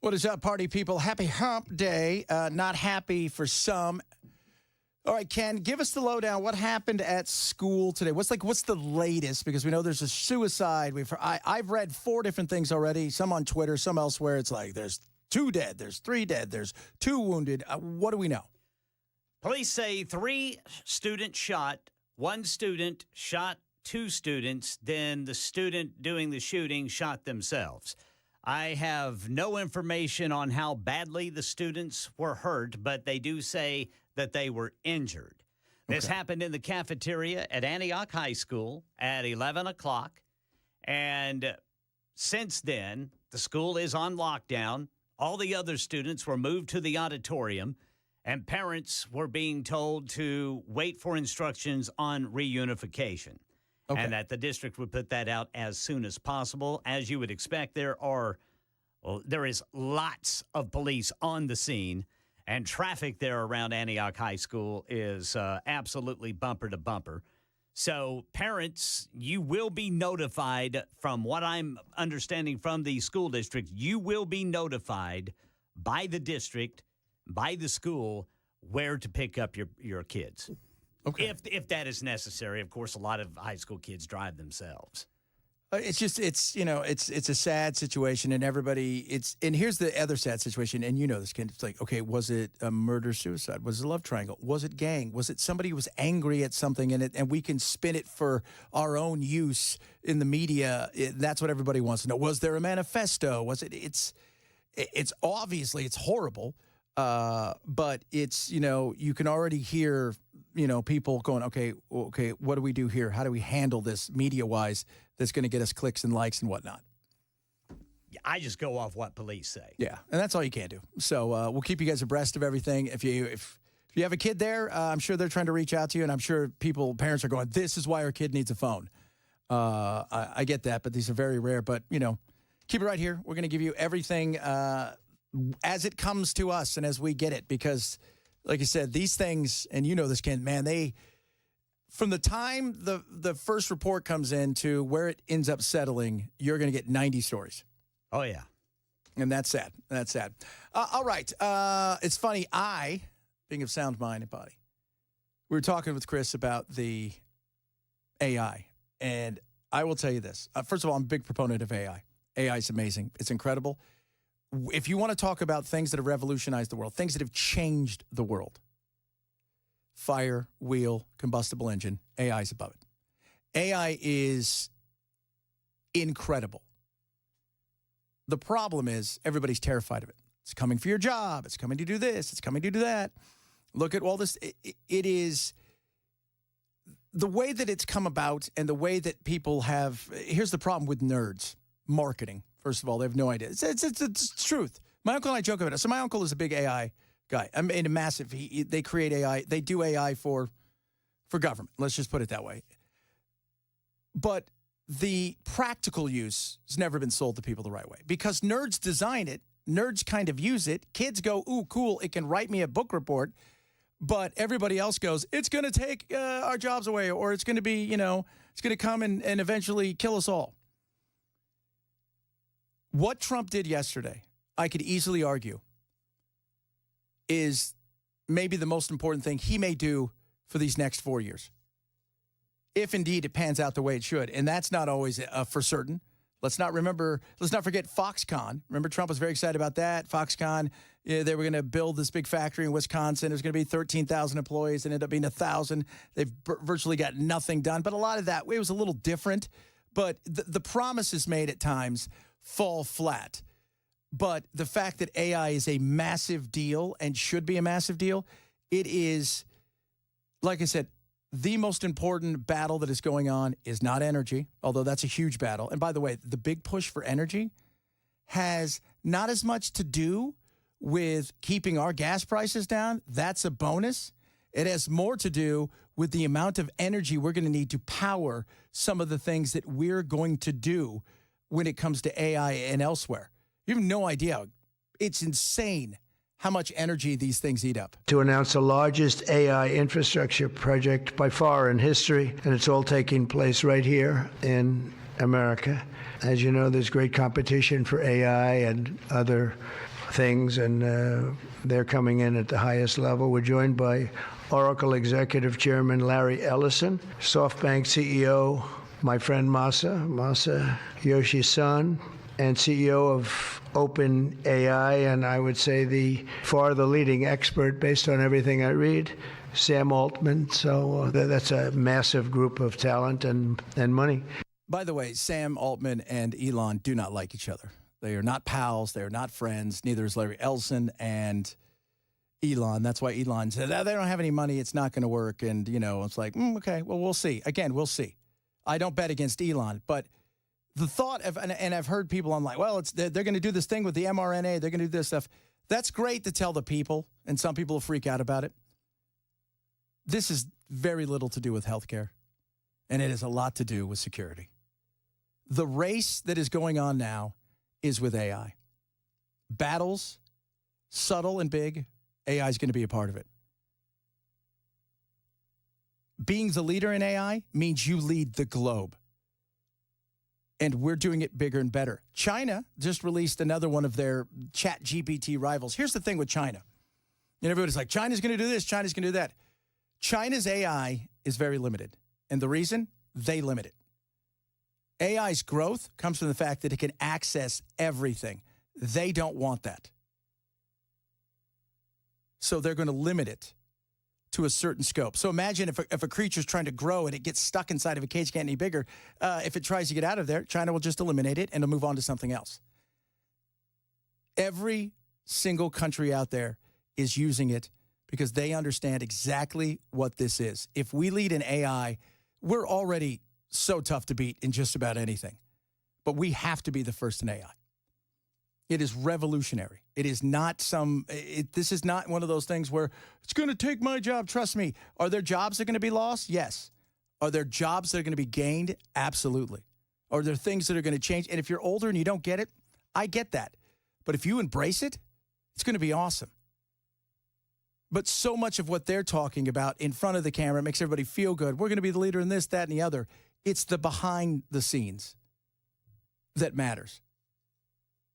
What is up, party people? Happy hump day. Not happy for some. All right, Ken, give us the lowdown. What happened at school today? What's the latest? Because we know there's a suicide. I've read 4 different things already, some on Twitter, some elsewhere. It's like there's 2 dead, there's 3 dead, there's 2 wounded. What do we know? Police say 3 students shot, 1 student shot 2 students, then the student doing the shooting shot themselves. I have no information on how badly the students were hurt, but they do say that they were injured. This happened in the cafeteria at Antioch High School at 11 o'clock. And since then, the school is on lockdown. All the other students were moved to the auditorium, and parents were being told to wait for instructions on reunification. And that the district would put that out as soon as possible. As you would expect, there is lots of police on the scene, and traffic there around Antioch High School is absolutely bumper to bumper. So parents, you will be notified. From what I'm understanding from the school district, you will be notified by the district, by the school, where to pick up your kids. Okay. If that is necessary. Of course, a lot of high school kids drive themselves. It's a sad situation, and and here's the other sad situation, and you know this, Ken. It's like, okay, was it a murder-suicide? Was it a love triangle? Was it gang? Was it somebody who was angry at something, and we can spin it for our own use in the media? That's what everybody wants to know. Was there a manifesto? Was it? It's obviously it's horrible, but it's, you can already hear, people going, okay, what do we do here? How do we handle this media-wise that's going to get us clicks and likes and whatnot? I just go off what police say. Yeah, and that's all you can do. So we'll keep you guys abreast of everything. If you have a kid there, I'm sure they're trying to reach out to you, and I'm sure parents are going, this is why our kid needs a phone. I get that, but these are very rare. But, keep it right here. We're going to give you everything as it comes to us and as we get it, because like I said, these things, and you know this, Ken, man, from the time the first report comes in to where it ends up settling, you're going to get 90 stories. Oh, yeah. And that's sad. That's sad. All right. It's funny. Being of sound mind and body, we were talking with Chris about the AI. And I will tell you this. First of all, I'm a big proponent of AI. AI is amazing. It's incredible. If you want to talk about things that have revolutionized the world, things that have changed the world, fire, wheel, combustible engine, AI is above it. AI is incredible. The problem is everybody's terrified of it. It's coming for your job. It's coming to do this. It's coming to do that. Look at all this. It is the way that it's come about, and the way that people have. Here's the problem with nerds. Marketing. First of all, they have no idea. It's the truth. My uncle and I joke about it. So my uncle is a big AI guy. I mean, a massive. They create AI. They do AI for government. Let's just put it that way. But the practical use has never been sold to people the right way, because nerds design it. Nerds kind of use it. Kids go, ooh, cool. It can write me a book report. But everybody else goes, it's going to take our jobs away, or it's going to be, it's going to come and eventually kill us all. What Trump did yesterday, I could easily argue, is maybe the most important thing he may do for these next 4 years, if indeed it pans out the way it should. And that's not always for certain. Let's not forget Foxconn. Remember, Trump was very excited about that. Foxconn, they were going to build this big factory in Wisconsin. It was going to be 13,000 employees. It ended up being 1,000. They've virtually got nothing done. But a lot of that, it was a little different. But the promises made at times fall flat. But the fact that AI is a massive deal and should be a massive deal, it is, like I said, the most important battle that is going on is not energy, although that's a huge battle. And by the way, the big push for energy has not as much to do with keeping our gas prices down. That's a bonus. It has more to do with the amount of energy we're going to need to power some of the things that we're going to do when it comes to AI and elsewhere. You have no idea. It's insane how much energy these things eat up. To announce the largest AI infrastructure project by far in history, and it's all taking place right here in America. As you know, there's great competition for AI and other things, and they're coming in at the highest level. We're joined by Oracle Executive Chairman Larry Ellison, SoftBank CEO, my friend Masa Yoshi-san, and CEO of OpenAI, and I would say the leading expert based on everything I read, Sam Altman. So that's a massive group of talent and money. By the way, Sam Altman and Elon do not like each other. They are not pals. They are not friends. Neither is Larry Ellison and Elon. That's why Elon said, they don't have any money. It's not going to work. And, it's like, okay, well, we'll see. Again, we'll see. I don't bet against Elon. But the thought of, and I've heard people, I'm like, well, they're going to do this thing with the mRNA. They're going to do this stuff. That's great to tell the people. And some people will freak out about it. This is very little to do with healthcare. And it has a lot to do with security. The race that is going on now is with AI. Battles, subtle and big, AI is going to be a part of it. Being the leader in AI means you lead the globe. And we're doing it bigger and better. China just released another one of their chat GPT rivals. Here's the thing with China. Everybody's like, China's going to do this, China's going to do that. China's AI is very limited. And the reason? They limit it. AI's growth comes from the fact that it can access everything. They don't want that. So they're going to limit it to a certain scope. So imagine if a creature's trying to grow and it gets stuck inside of a cage, can't any bigger. If it tries to get out of there, China will just eliminate it and it'll move on to something else. Every single country out there is using it because they understand exactly what this is. If we lead in AI, we're already so tough to beat in just about anything. But we have to be the first in AI. It is revolutionary. It is not this is not one of those things where it's going to take my job. Trust me. Are there jobs that are going to be lost? Yes. Are there jobs that are going to be gained? Absolutely. Are there things that are going to change? And if you're older and you don't get it, I get that. But if you embrace it, it's going to be awesome. But so much of what they're talking about in front of the camera makes everybody feel good. We're going to be the leader in this, that, and the other. It's the behind the scenes that matters.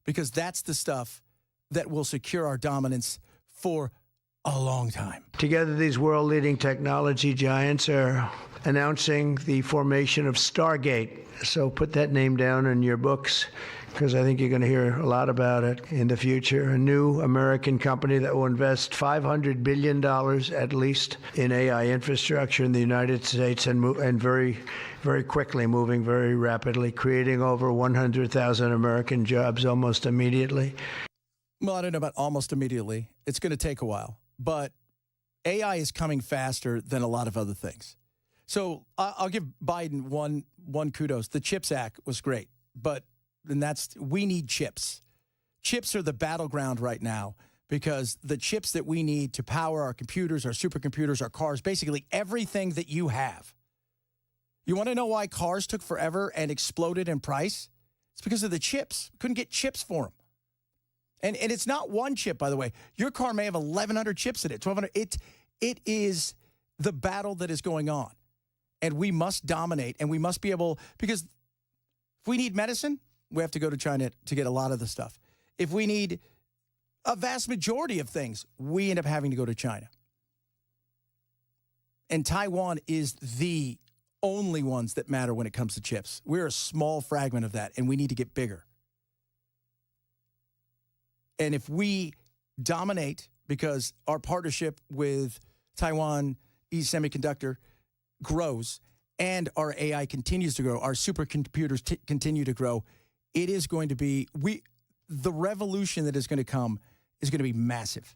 Because that's the stuff that will secure our dominance for a long time. Together, these world-leading technology giants are announcing the formation of Stargate. So put that name down in your books, because I think you're going to hear a lot about it in the future. A new American company that will invest $500 billion at least in AI infrastructure in the United States and very, very quickly, moving very rapidly, creating over 100,000 American jobs almost immediately. Well, I don't know about almost immediately. It's going to take a while. But AI is coming faster than a lot of other things. So I'll give Biden one kudos. The CHIPS Act was great, but we need chips. Chips are the battleground right now because the chips that we need to power our computers, our supercomputers, our cars, basically everything that you have. You want to know why cars took forever and exploded in price? It's because of the chips. Couldn't get chips for them. And it's not one chip, by the way. Your car may have 1,100 chips in it, 1,200. It is the battle that is going on. And we must dominate, and we must be able, because if we need medicine, we have to go to China to get a lot of the stuff. If we need a vast majority of things, we end up having to go to China. And Taiwan is the only ones that matter when it comes to chips. We're a small fragment of that, and we need to get bigger. And if we dominate, because our partnership with Taiwan East Semiconductor grows and our AI continues to grow, our supercomputers continue to grow, it is going to be, the revolution that is going to come is going to be massive.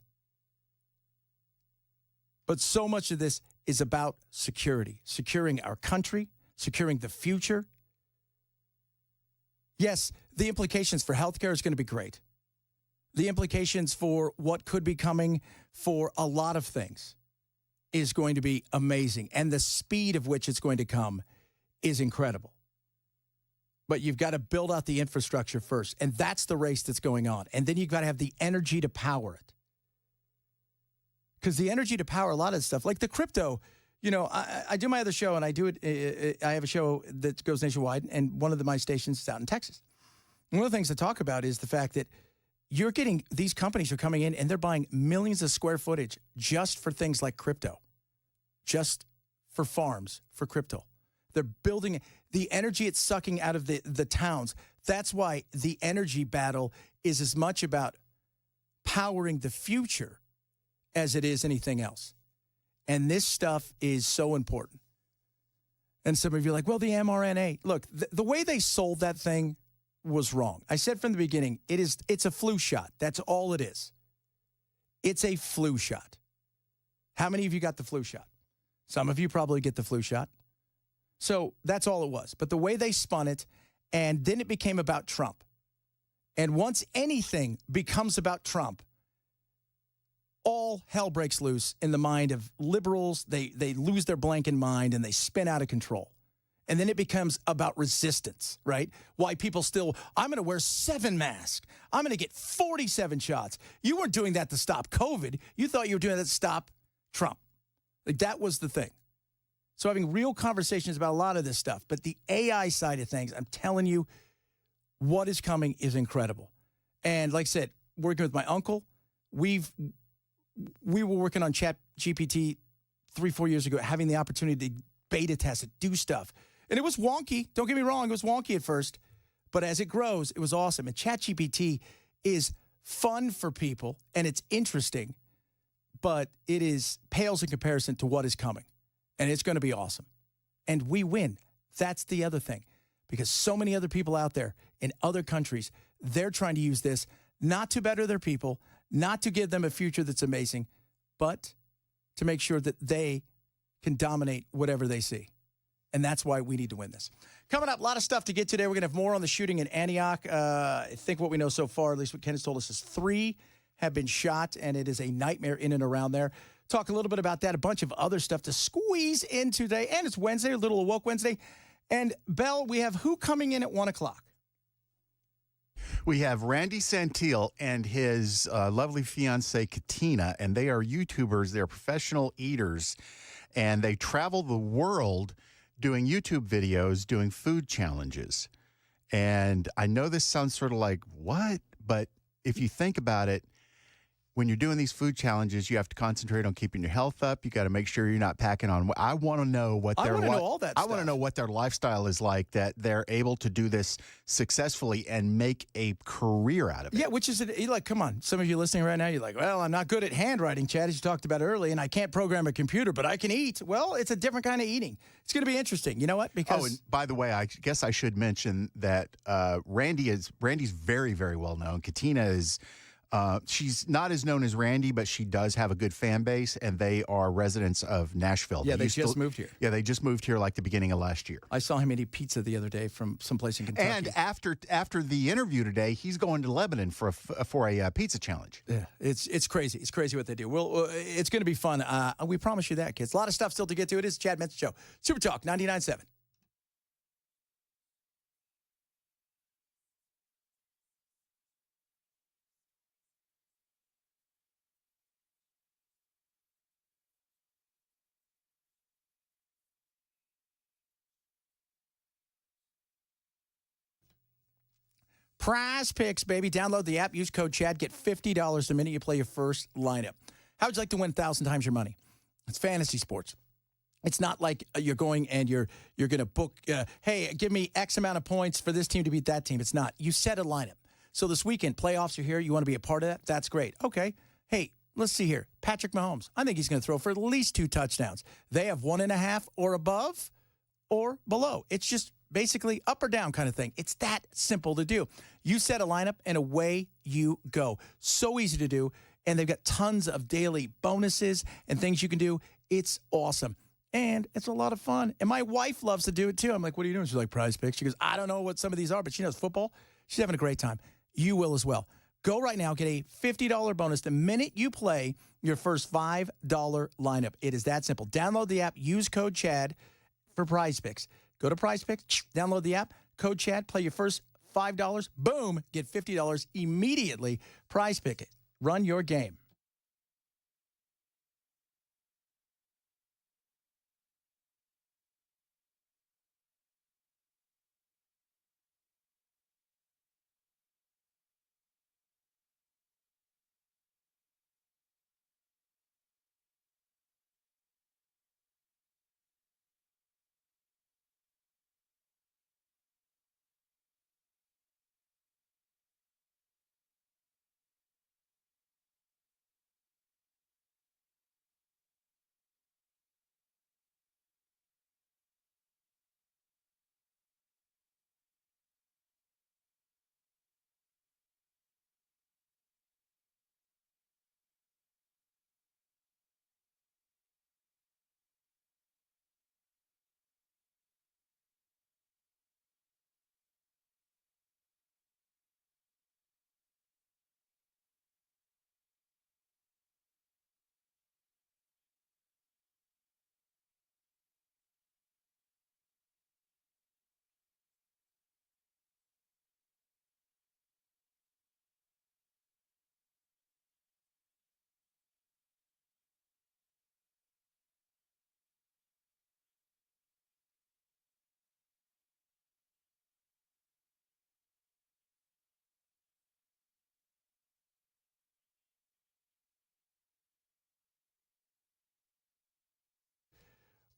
But so much of this is about security, securing our country, securing the future. Yes, the implications for healthcare is going to be great. The implications for what could be coming for a lot of things is going to be amazing. And the speed of which it's going to come is incredible. But you've got to build out the infrastructure first. And that's the race that's going on. And then you've got to have the energy to power it. Because the energy to power a lot of stuff, like the crypto, I do my other show and I do it. I have a show that goes nationwide. And one of my stations is out in Texas. And one of the things to talk about is the fact that you're getting these companies are coming in and they're buying millions of square footage just for things like crypto, just for farms, for crypto. They're building the energy it's sucking out of the towns. That's why the energy battle is as much about powering the future as it is anything else. And this stuff is so important. And some of you are like, well, the mRNA. Look, the way they sold that thing was wrong. I said from the beginning, it's a flu shot. That's all it is. It's a flu shot. How many of you got the flu shot? Some of you probably get the flu shot. So that's all it was. But the way they spun it, and then it became about Trump. And once anything becomes about Trump, all hell breaks loose in the mind of liberals. They lose their blank in mind and they spin out of control. And then it becomes about resistance, right? Why people still, I'm going to wear 7 masks. I'm going to get 47 shots. You weren't doing that to stop COVID. You thought you were doing that to stop Trump. Like that was the thing. So having real conversations about a lot of this stuff. But the AI side of things, I'm telling you, what is coming is incredible. And like I said, working with my uncle, we were working on Chat GPT 3-4 years ago, having the opportunity to beta test it, do stuff. And it was wonky. Don't get me wrong. It was wonky at first. But as it grows, it was awesome. And Chat GPT is fun for people, and it's interesting. But it pales in comparison to what is coming. And it's going to be awesome. And we win. That's the other thing. Because so many other people out there in other countries, they're trying to use this not to better their people, not to give them a future that's amazing, but to make sure that they can dominate whatever they see. And that's why we need to win this. Coming up, a lot of stuff to get today. We're going to have more on the shooting in Antioch. I think what we know so far, at least what Ken has told us, is 3 have been shot, and it is a nightmare in and around there. Talk a little bit about that, a bunch of other stuff to squeeze in today. And it's Wednesday, a little Awoke Wednesday. And, Bell, we have who coming in at 1 o'clock? We have Randy Santil and his lovely fiancée, Katina, and they are YouTubers. They're professional eaters, and they travel the world doing YouTube videos, doing food challenges. And I know this sounds sort of like, what? But if you think about it, when you're doing these food challenges, you have to concentrate on keeping your health up. You got to make sure you're not packing on. I want to know what their I want to know what their lifestyle is like, that they're able to do this successfully and make a career out of it. Yeah, which is you're like, come on. Some of you listening right now, you're like, well, I'm not good at handwriting, Chad, as you talked about earlier, and I can't program a computer, but I can eat. Well, it's a different kind of eating. It's going to be interesting. You know what? Because and by the way, I guess I should mention that Randy's very, very well known. Katina is. She's not as known as Randy, but she does have a good fan base, and they are residents of Nashville. Yeah, they just moved here. Yeah, they just moved here like the beginning of last year. I saw him eating pizza the other day from someplace in Kentucky. And after the interview today, he's going to Lebanon for a pizza challenge. Yeah, it's crazy. It's crazy what they do. Well, it's going to be fun. We promise you that, kids. A lot of stuff still to get to. It is Chad Benson Show. Super Talk 99.7. Prize Picks, baby. Download the app. Use code Chad. Get $50 the minute you play your first lineup. How would you like to win 1,000 times your money? It's fantasy sports. It's not like you're going and you're going to book, hey, give me X amount of points for this team to beat that team. It's not. You set a lineup. So this weekend, playoffs are here. You want to be a part of that? That's great. Okay. Hey, let's see here. Patrick Mahomes. I think he's going to throw for at least 2 touchdowns. They have 1.5 or above or below. It's just basically up or down kind of thing. It's that simple to do. You set a lineup and away you go. So easy to do. And they've got tons of daily bonuses and things you can do. It's awesome. And it's a lot of fun. And my wife loves to do it too. I'm like, what are you doing? She's like, Prize Picks. She goes, I don't know what some of these are, but she knows football. She's having a great time. You will as well. Go right now. Get a $50 bonus the minute you play your first $5 lineup. It is that simple. Download the app. Use code Chad for Prize Picks. Go to Prize Picks, download the app, code Chad, play your first $5, boom, get $50 immediately. Prize Pick. Run your game.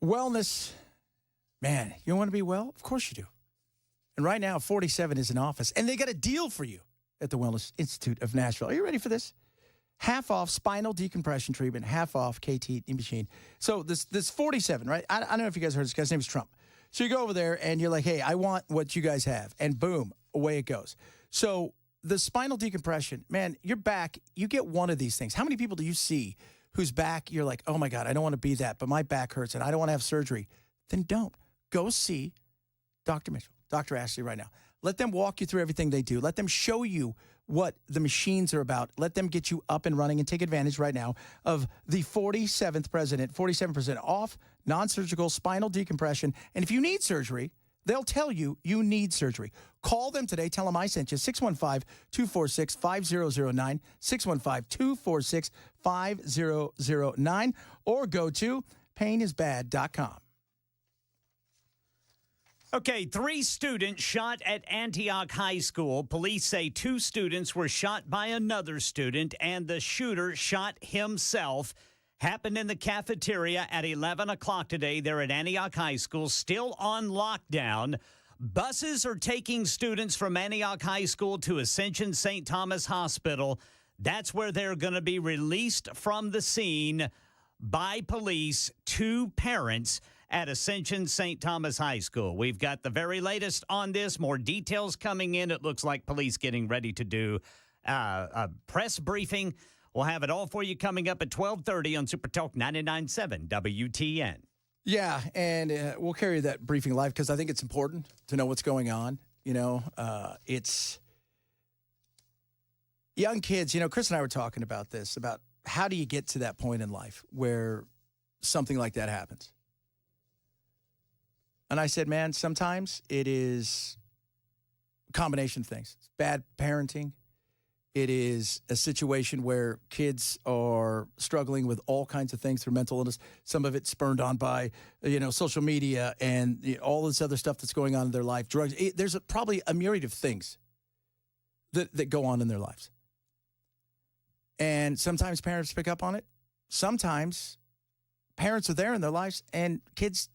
Wellness, man, you want to be well? Of course you do. And right now, 47 is in office, and they got a deal for you at the Wellness Institute of Nashville. Are you ready for this? Half off spinal decompression treatment, half off KT machine. So this 47, right? I don't know if you guys heard this guy's name is Trump. So you go over there and you're like, hey, I want what you guys have. And boom, away it goes. So the spinal decompression, man, your back, you get one of these things. How many people do you see whose back you're like, oh my God, I don't want to be that, but my back hurts and I don't want to have surgery? Then don't. Go see Dr. Mitchell, Dr. Ashley right now. Let them walk you through everything they do. Let them show you what the machines are about. Let them get you up and running and take advantage right now of the 47th president, 47% off non-surgical spinal decompression. And if you need surgery, they'll tell you you need surgery. Call them today. Tell them I sent you. 615-246-5009, 615-246-5009, or go to painisbad.com. Okay, 3 students shot at Antioch High School. Police say 2 students were shot by another student, and the shooter shot himself. Happened in the cafeteria at 11 o'clock today. They're at Antioch High School, still on lockdown. Buses are taking students from Antioch High School to Ascension St. Thomas Hospital. That's where they're going to be released from the scene by police to parents at Ascension St. Thomas High School. We've got the very latest on this, more details coming in. It looks like police getting ready to do a press briefing. We'll have it all for you coming up at 12:30 on Super Talk 99.7 WTN. Yeah, and we'll carry that briefing live because I think it's important to know what's going on. You know, it's young kids. You know, Chris and I were talking about this, about how do you get to that point in life where something like that happens? And I said, man, sometimes it is a combination of things. It's bad parenting. It is a situation where kids are struggling with all kinds of things through mental illness. Some of it spurned on by, social media and all this other stuff that's going on in their life, drugs. There's probably a myriad of things that go on in their lives. And sometimes parents pick up on it. Sometimes parents are there in their lives and kids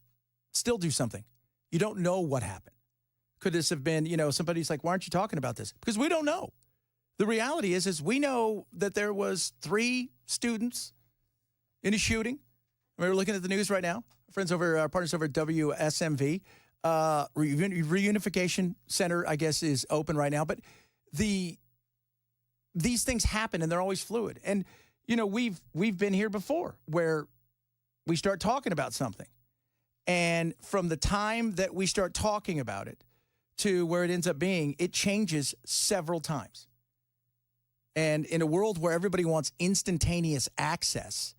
still do something. You don't know what happened. Could this have been, somebody's like, why aren't you talking about this? Because we don't know. The reality is we know that there was 3 students in a shooting. We're looking at the news right now. Our partners over at WSMV. Reunification Center, I guess, is open right now. But these things happen and they're always fluid. And, we've been here before where we start talking about something. And from the time that we start talking about it to where it ends up being, it changes several times. And in a world where everybody wants instantaneous access,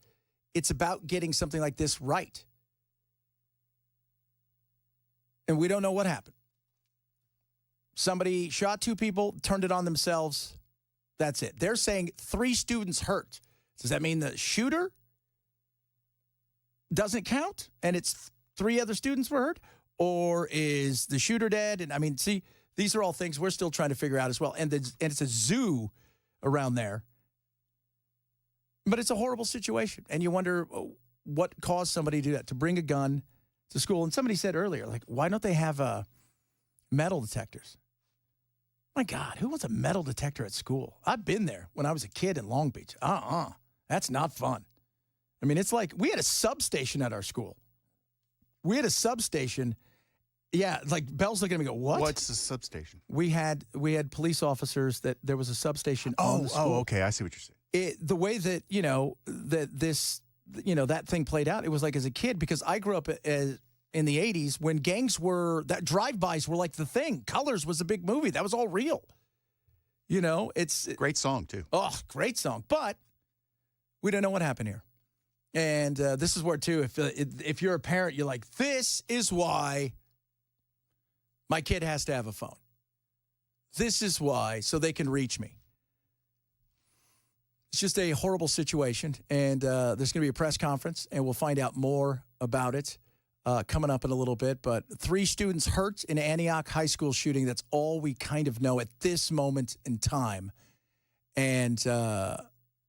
it's about getting something like this right. And we don't know what happened. Somebody shot 2 people, turned it on themselves. That's it. They're saying 3 students hurt. Does that mean the shooter doesn't count and it's 3 other students were hurt? Or is the shooter dead? And see, these are all things we're still trying to figure out as well. And it's a zoo around there. But it's a horrible situation. And you wonder what caused somebody to do that, to bring a gun to school. And somebody said earlier, like, why don't they have metal detectors? My God, who wants a metal detector at school? I've been there when I was a kid in Long Beach. That's not fun. It's like we had a substation at our school. We had a substation. Yeah, like Bell's looking at me and go, what? What's the substation? We had police officers that there was a substation on the school. Oh, okay. I see what you're saying. The way that, that thing played out, it was like as a kid, because I grew up in the 80s when that drive-bys were like the thing. Colors was a big movie. That was all real. It's great song too. Oh, great song. But we don't know what happened here. And this is where, too, if you're a parent, you're like, this is why my kid has to have a phone. This is why, so they can reach me. It's just a horrible situation. And there's going to be a press conference, and we'll find out more about it coming up in a little bit. But 3 students hurt in Antioch High School shooting. That's all we kind of know at this moment in time. And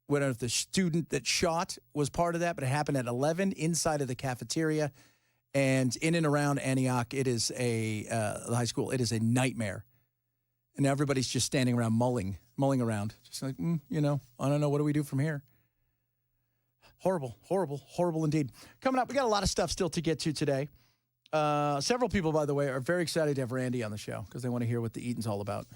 we don't know if the student that shot was part of that, but it happened at 11 inside of the cafeteria. And in and around Antioch, it is the high school, it is a nightmare. And everybody's just standing around mulling around. Just like, I don't know. What do we do from here? Horrible, horrible, horrible indeed. Coming up, we got a lot of stuff still to get to today. Several people, by the way, are very excited to have Randy on the show because they want to hear what the eating's all about.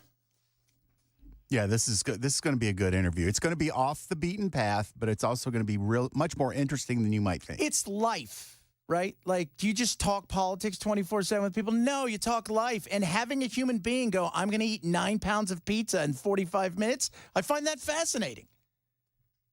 Yeah, this is good. This is going to be a good interview. It's going to be off the beaten path, but it's also going to be much more interesting than you might think. It's life, right? Like, do you just talk politics 24/7 with people? No, you talk life. And having a human being go, I'm going to eat 9 pounds of pizza in 45 minutes, I find that fascinating.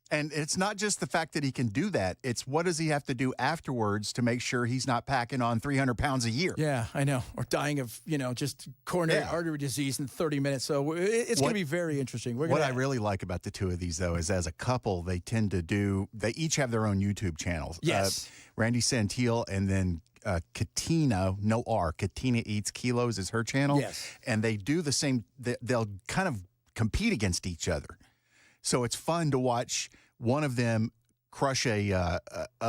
And it's not just the fact that he can do that. It's what does he have to do afterwards to make sure he's not packing on 300 pounds a year. Yeah, I know. Or dying of, just coronary artery disease in 30 minutes. So it's going to be very interesting. What I really like about the two of these, though, is as a couple, they tend to they each have their own YouTube channels. Yes. Randy Santil and then Katina, no R, Katina Eats Kilos is her channel. Yes. And they do the same, they'll kind of compete against each other. So it's fun to watch one of them crush a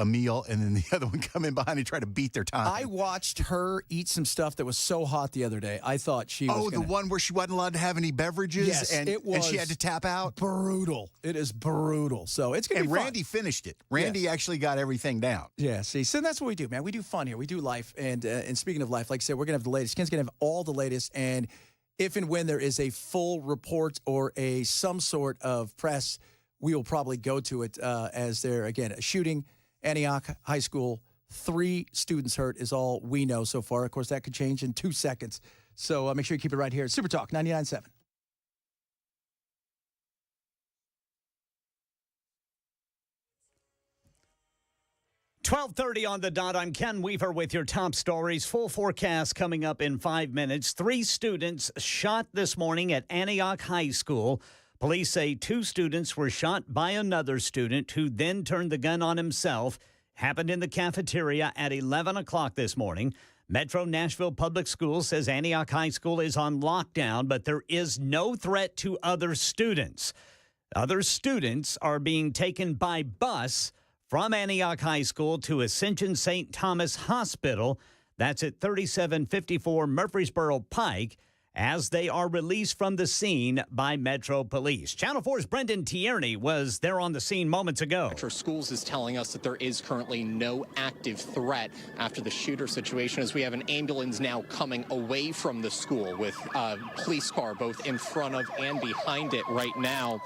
meal and then the other one come in behind and try to beat their time. I watched her eat some stuff that was so hot the other day. I thought she was the one where she wasn't allowed to have any beverages? Yes, and, it was. And she had to tap out? Brutal. It is brutal. So it's going to be fun. And Randy finished it. Randy actually got everything down. Yeah, see, so that's what we do, man. We do fun here. We do life. And speaking of life, like I said, we're going to have the latest. Ken's going to have all the latest. And if and when there is a full report or some sort of press, we will probably go to it as there, again, a shooting, Antioch High School, 3 students hurt is all we know so far. Of course, that could change in 2 seconds. So make sure you keep it right here. Super Talk 99.7. .30 on the dot. I'm Ken Weaver with your top stories. Full forecast coming up in 5 minutes. 3 students shot this morning at Antioch High School. Police say 2 students were shot by another student who then turned the gun on himself. Happened in the cafeteria at 11 o'clock this morning. Metro Nashville Public Schools says Antioch High School is on lockdown, but there is no threat to other students. Other students are being taken by bus from Antioch High School to Ascension St. Thomas Hospital. That's at 3754 Murfreesboro Pike, as they are released from the scene by Metro Police. Channel 4's Brendan Tierney was there on the scene moments ago. Metro Schools is telling us that there is currently no active threat after the shooter situation, as we have an ambulance now coming away from the school with a police car both in front of and behind it right now.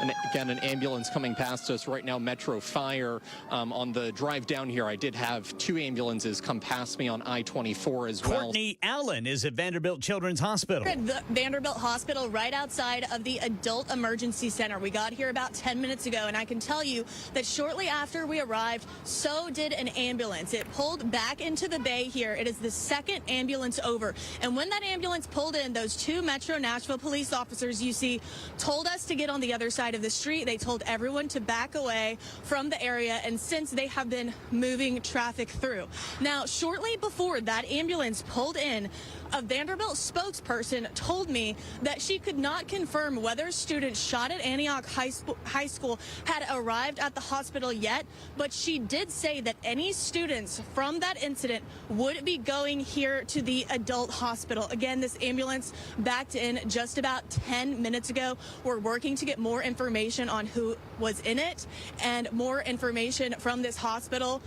And again, an ambulance coming past us right now, Metro Fire. On the drive down here, I did have 2 ambulances come past me on I-24 as well. Courtney Allen is at Vanderbilt Children's Hospital. At the Vanderbilt Hospital, right outside of the Adult Emergency Center. We got here about 10 minutes ago, and I can tell you that shortly after we arrived, so did an ambulance. It pulled back into the bay here. It is the second ambulance over. And when that ambulance pulled in, those 2 Metro Nashville police officers you see told us to get on the other side of the street. They told everyone to back away from the area, and since they have been moving traffic through. Now, shortly before that ambulance pulled in, a Vanderbilt spokesperson told me that she could not confirm whether students shot at Antioch High School had arrived at the hospital yet, but she did say that any students from that incident would be going here to the adult hospital. Again, this ambulance backed in just about 10 minutes ago. We're working to get more information on who was in it and more information from this hospital.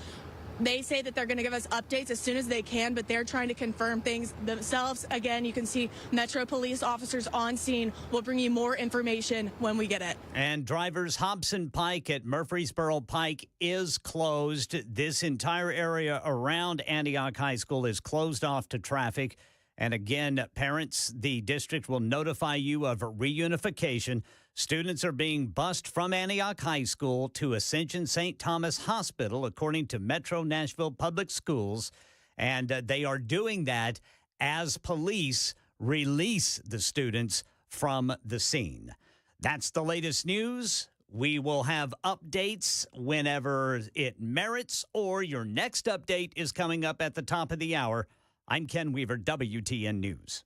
They say that they're going to give us updates as soon as they can, but they're trying to confirm things themselves. Again, you can see Metro police officers on scene. We'll bring you more information when we get it. And drivers Hobson Pike at Murfreesboro Pike is closed. This entire area around Antioch High School is closed off to traffic. And again, parents, the district will notify you of reunification. Students are being bused from Antioch High School to Ascension St. Thomas Hospital, according to Metro Nashville Public Schools. And they are doing that as police release the students from the scene. That's the latest news. We will have updates whenever it merits, or your next update is coming up at the top of the hour. I'm Ken Weaver, WTN News.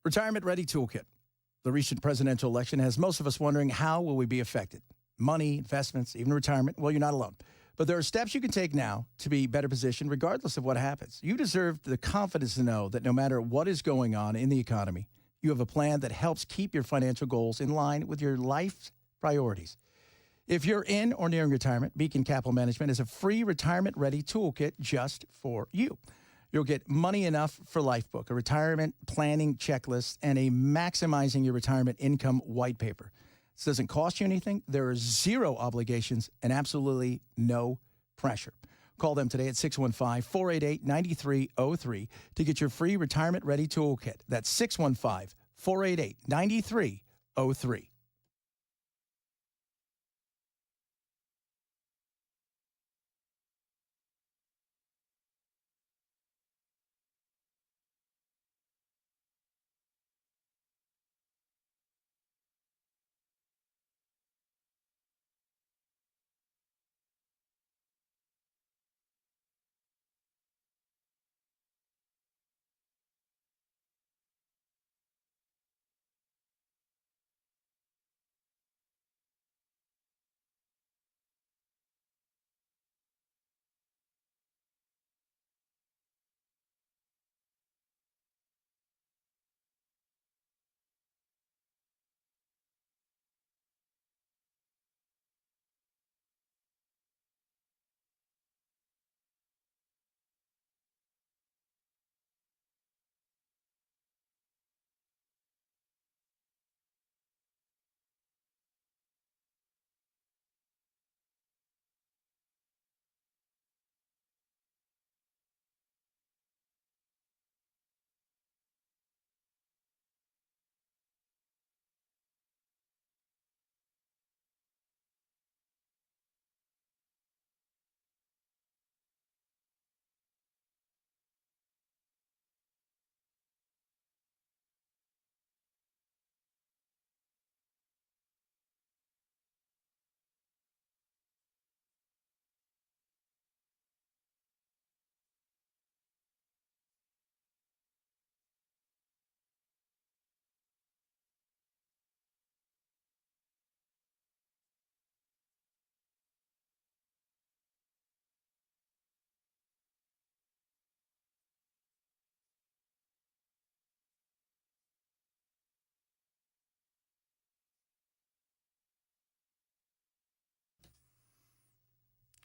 Retirement Ready Toolkit. The recent presidential election has most of us wondering, how will we be affected? Money, investments, even retirement. Well, you're not alone. But there are steps you can take now to be better positioned regardless of what happens. You deserve the confidence to know that no matter what is going on in the economy, you have a plan that helps keep your financial goals in line with your life's priorities. If you're in or nearing retirement, Beacon Capital Management is a free retirement-ready toolkit just for you. You'll get Money Enough for Life book, a retirement planning checklist, and a Maximizing Your Retirement Income white paper. This doesn't cost you anything. There are zero obligations and absolutely no pressure. Call them today at 615-488-9303 to get your free retirement-ready toolkit. That's 615-488-9303.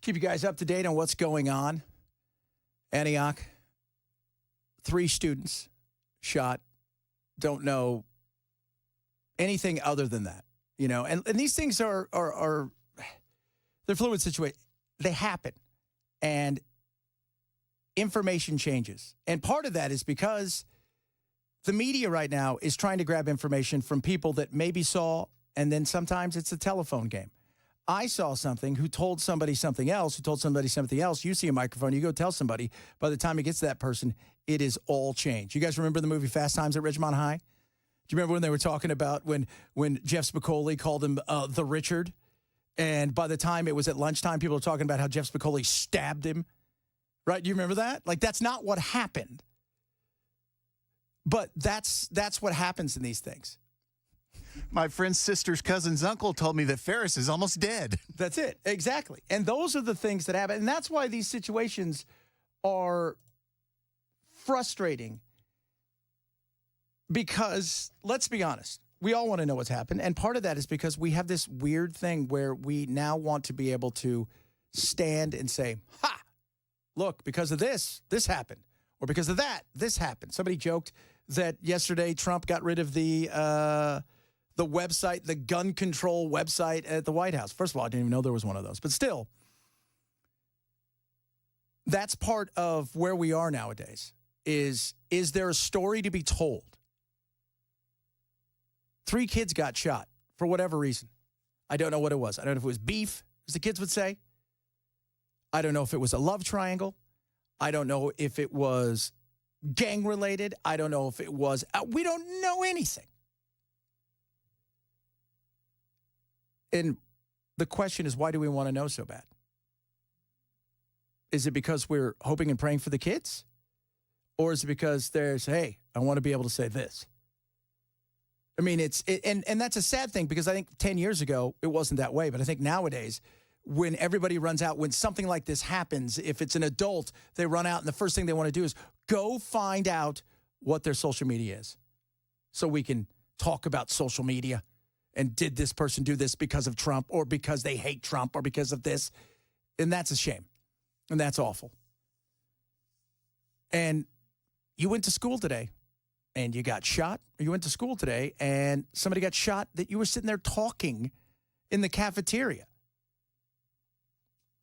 Keep you guys up to date on what's going on. Antioch, 3 students shot. Don't know anything other than that, you know. And these things are they're fluid situations. They happen, and information changes. And part of that is because the media right now is trying to grab information from people that maybe saw, and then sometimes it's a telephone game. I saw something, who told somebody something else, who told somebody something else. You see a microphone, you go tell somebody. By the time it gets to that person, it is all changed. You guys remember the movie Fast Times at Ridgemont High? Do you remember when they were talking about when Jeff Spicoli called him the Richard? And by the time it was at lunchtime, people were talking about how Jeff Spicoli stabbed him. Right? Do you remember that? Like, that's not what happened. But that's what happens in these things. My friend's sister's cousin's uncle told me that Ferris is almost dead. That's it. Exactly. And those are the things that happen. And that's why these situations are frustrating. Because, let's be honest, we all want to know what's happened. And part of that is because we have this weird thing where we now want to be able to stand and say, ha, look, because of this happened. Or because of that, this happened. Somebody joked that yesterday Trump got rid of the website, the gun control website at the White House. First of all, I didn't even know there was one of those. But still, that's part of where we are nowadays. Is there a story to be told? 3 kids got shot for whatever reason. I don't know what it was. I don't know if it was beef, as the kids would say. I don't know if it was a love triangle. I don't know if it was gang-related. I don't know if it was... we don't know anything. And the question is, why do we want to know so bad? Is it because we're hoping and praying for the kids? Or is it because there's, hey, I want to be able to say this? I mean, and that's a sad thing because I think 10 years ago it wasn't that way. But I think nowadays, when everybody runs out, when something like this happens, if it's an adult, they run out and the first thing they want to do is go find out what their social media is so we can talk about social media. And did this person do this because of Trump or because they hate Trump or because of this? And that's a shame. And that's awful. And you went to school today and you got shot. Or you went to school today and somebody got shot that you were sitting there talking in the cafeteria.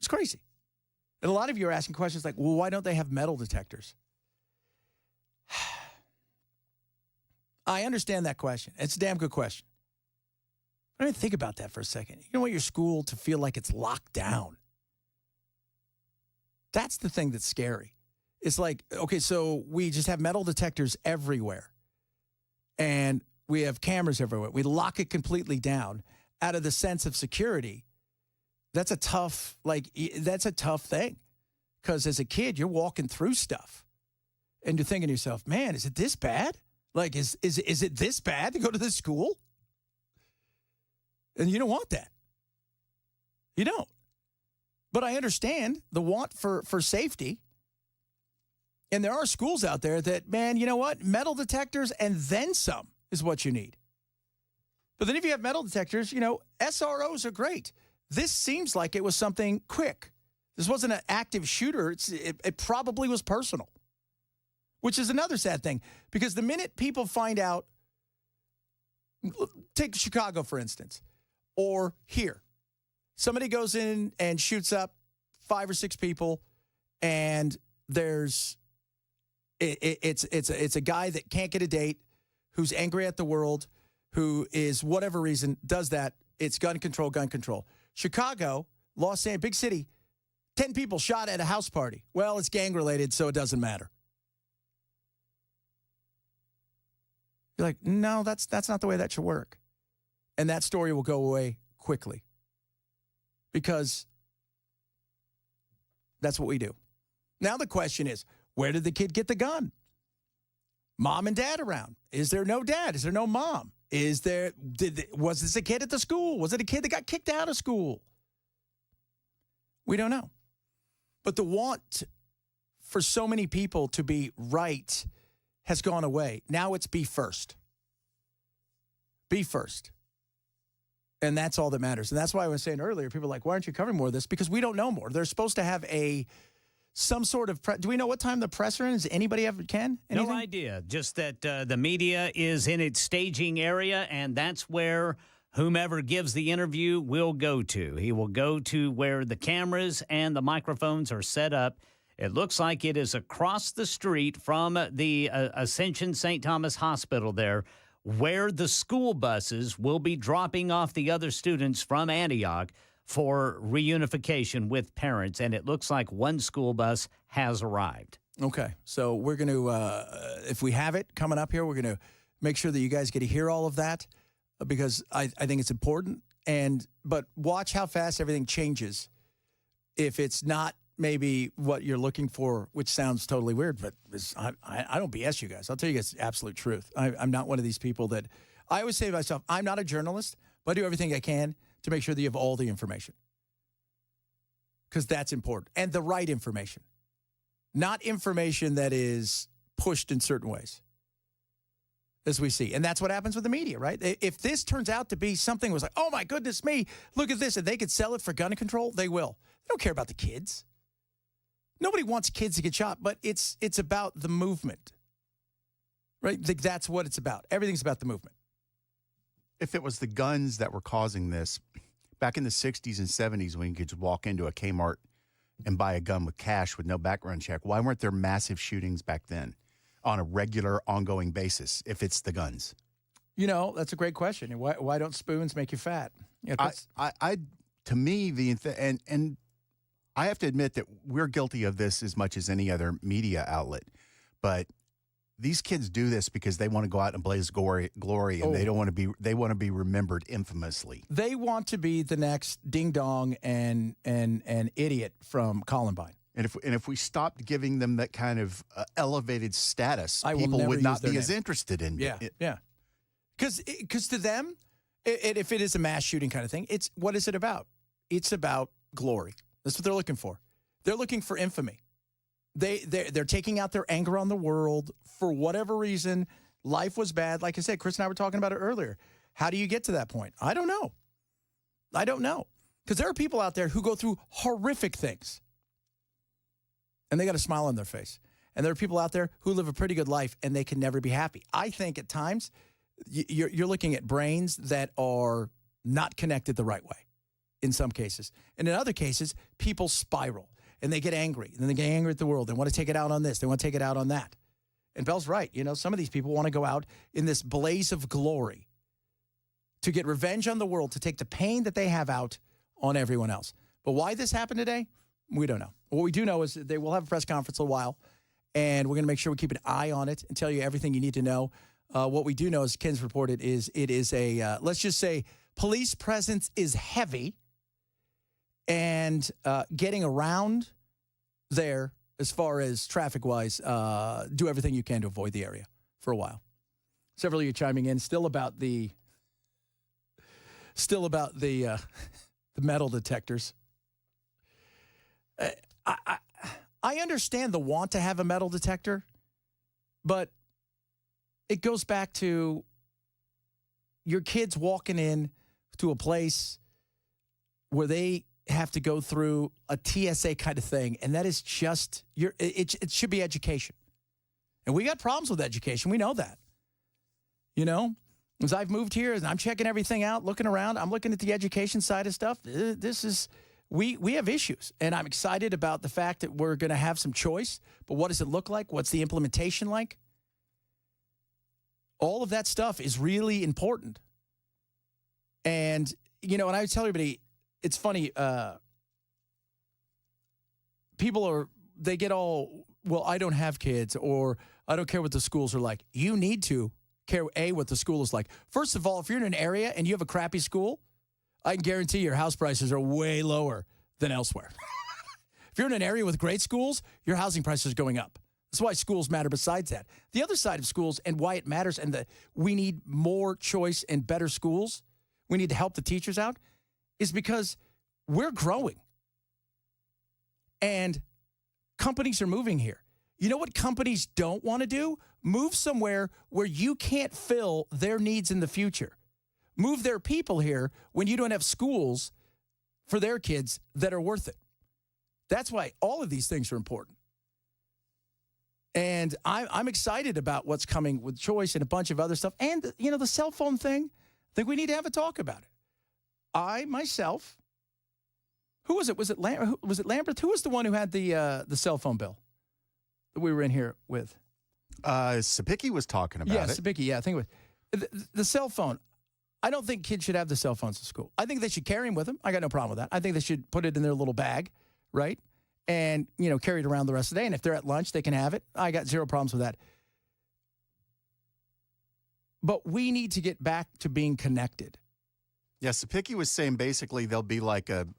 It's crazy. And a lot of you are asking questions like, well, why don't they have metal detectors? I understand that question. It's a damn good question. I mean, think about that for a second. You don't want your school to feel like it's locked down. That's the thing that's scary. It's like, okay, so we just have metal detectors everywhere. And we have cameras everywhere. We lock it completely down out of the sense of security. That's a tough thing. Because as a kid, you're walking through stuff. And you're thinking to yourself, man, is it this bad? Like, is it this bad to go to this school? And you don't want that. You don't. But I understand the want for safety. And there are schools out there that, man, you know what? Metal detectors and then some is what you need. But then if you have metal detectors, SROs are great. This seems like it was something quick. This wasn't an active shooter. It probably was personal, which is another sad thing. Because the minute people find out, take Chicago, for instance, or here, somebody goes in and shoots up 5 or 6 people, and it's a guy that can't get a date, who's angry at the world, who is whatever reason does that. It's gun control, gun control. Chicago, Los Angeles, big city, 10 people shot at a house party. Well, it's gang related, so it doesn't matter. You're like, no, that's not the way that should work. And that story will go away quickly because that's what we do. Now the question is, where did the kid get the gun? Mom and dad around? Is there no dad? Is there no mom? Was this a kid at the school? Was it a kid that got kicked out of school? We don't know. But the want for so many people to be right has gone away. Now it's be first. Be first. And that's all that matters. And that's why I was saying earlier, people are like, why aren't you covering more of this? Because we don't know more. They're supposed to have some sort of do we know what time the presser is? Anybody ever can? Anything? No idea. Just that the media is in its staging area, and that's where whomever gives the interview will go to. He will go to where the cameras and the microphones are set up. It looks like it is across the street from the Ascension St. Thomas Hospital there, where the school buses will be dropping off the other students from Antioch for reunification with parents. And it looks like one school bus has arrived. Okay. So we're going to, if we have it coming up here, we're going to make sure that you guys get to hear all of that because I think it's important. But watch how fast everything changes if it's not maybe what you're looking for, which sounds totally weird, but I don't BS you guys. I'll tell you guys the absolute truth. I'm not one of these people that I always say to myself, I'm not a journalist, but I do everything I can to make sure that you have all the information because that's important and the right information, not information that is pushed in certain ways as we see. And that's what happens with the media, right? If this turns out to be something that was like, oh my goodness me, look at this, and they could sell it for gun control, they will. They don't care about the kids. Nobody wants kids to get shot, but it's about the movement, right? That's what it's about. Everything's about the movement. If it was the guns that were causing this, back in the 60s and 70s when you could just walk into a Kmart and buy a gun with cash with no background check, why weren't there massive shootings back then on a regular, ongoing basis if it's the guns? That's a great question. Why don't spoons make you fat? To me, and I have to admit that we're guilty of this as much as any other media outlet, but these kids do this because they want to go out and blaze glory, and they want to be remembered infamously. They want to be the next ding dong and idiot from Columbine. And if we stopped giving them that kind of elevated status, people would not be as interested in it. Yeah. Because to them, if it is a mass shooting kind of thing, what is it about? It's about glory. That's what they're looking for. They're looking for infamy. They're taking out their anger on the world for whatever reason. Life was bad. Like I said, Chris and I were talking about it earlier. How do you get to that point? I don't know. Because there are people out there who go through horrific things, and they got a smile on their face. And there are people out there who live a pretty good life, and they can never be happy. I think at times you're looking at brains that are not connected the right way in some cases. And in other cases, people spiral, and they get angry. And then they get angry at the world. They want to take it out on this. They want to take it out on that. And Bell's right. Some of these people want to go out in this blaze of glory to get revenge on the world, to take the pain that they have out on everyone else. But why this happened today, we don't know. What we do know is they will have a press conference in a while, and we're going to make sure we keep an eye on it and tell you everything you need to know. What we do know, as Ken's reported, is it is a, let's just say, police presence is heavy, and getting around there as far as traffic-wise, do everything you can to avoid the area for a while. Several of you chiming in, still about the metal detectors. I understand the want to have a metal detector, but it goes back to your kids walking in to a place where they have to go through a TSA kind of thing, and that is just it should be education. And we got problems with education. We know that. As I've moved here and I'm checking everything out, looking around, I'm looking at the education side of stuff. We have issues, and I'm excited about the fact that we're going to have some choice. But what does it look like? What's the implementation like? All of that stuff is really important. And, and I tell everybody, it's funny, people they get all, well, I don't have kids, or I don't care what the schools are like. You need to care, what the school is like. First of all, if you're in an area and you have a crappy school, I can guarantee your house prices are way lower than elsewhere. If you're in an area with great schools, your housing prices are going up. That's why schools matter besides that. The other side of schools and why it matters, and we need more choice and better schools, we need to help the teachers out, is because we're growing. And companies are moving here. You know what companies don't want to do? Move somewhere where you can't fill their needs in the future. Move their people here when you don't have schools for their kids that are worth it. That's why all of these things are important. And I'm excited about what's coming with choice and a bunch of other stuff. And, the cell phone thing, I think we need to have a talk about it. I, myself, who was it? Was it Lambert? Who was the one who had the cell phone bill that we were in here with? Sapicki was talking about it. Sapicki, yeah, I think it was. The cell phone, I don't think kids should have the cell phones at school. I think they should carry them with them. I got no problem with that. I think they should put it in their little bag, right? And, carry it around the rest of the day. And if they're at lunch, they can have it. I got zero problems with that. But we need to get back to being connected. Yeah, Sapicki was saying basically there'll be like an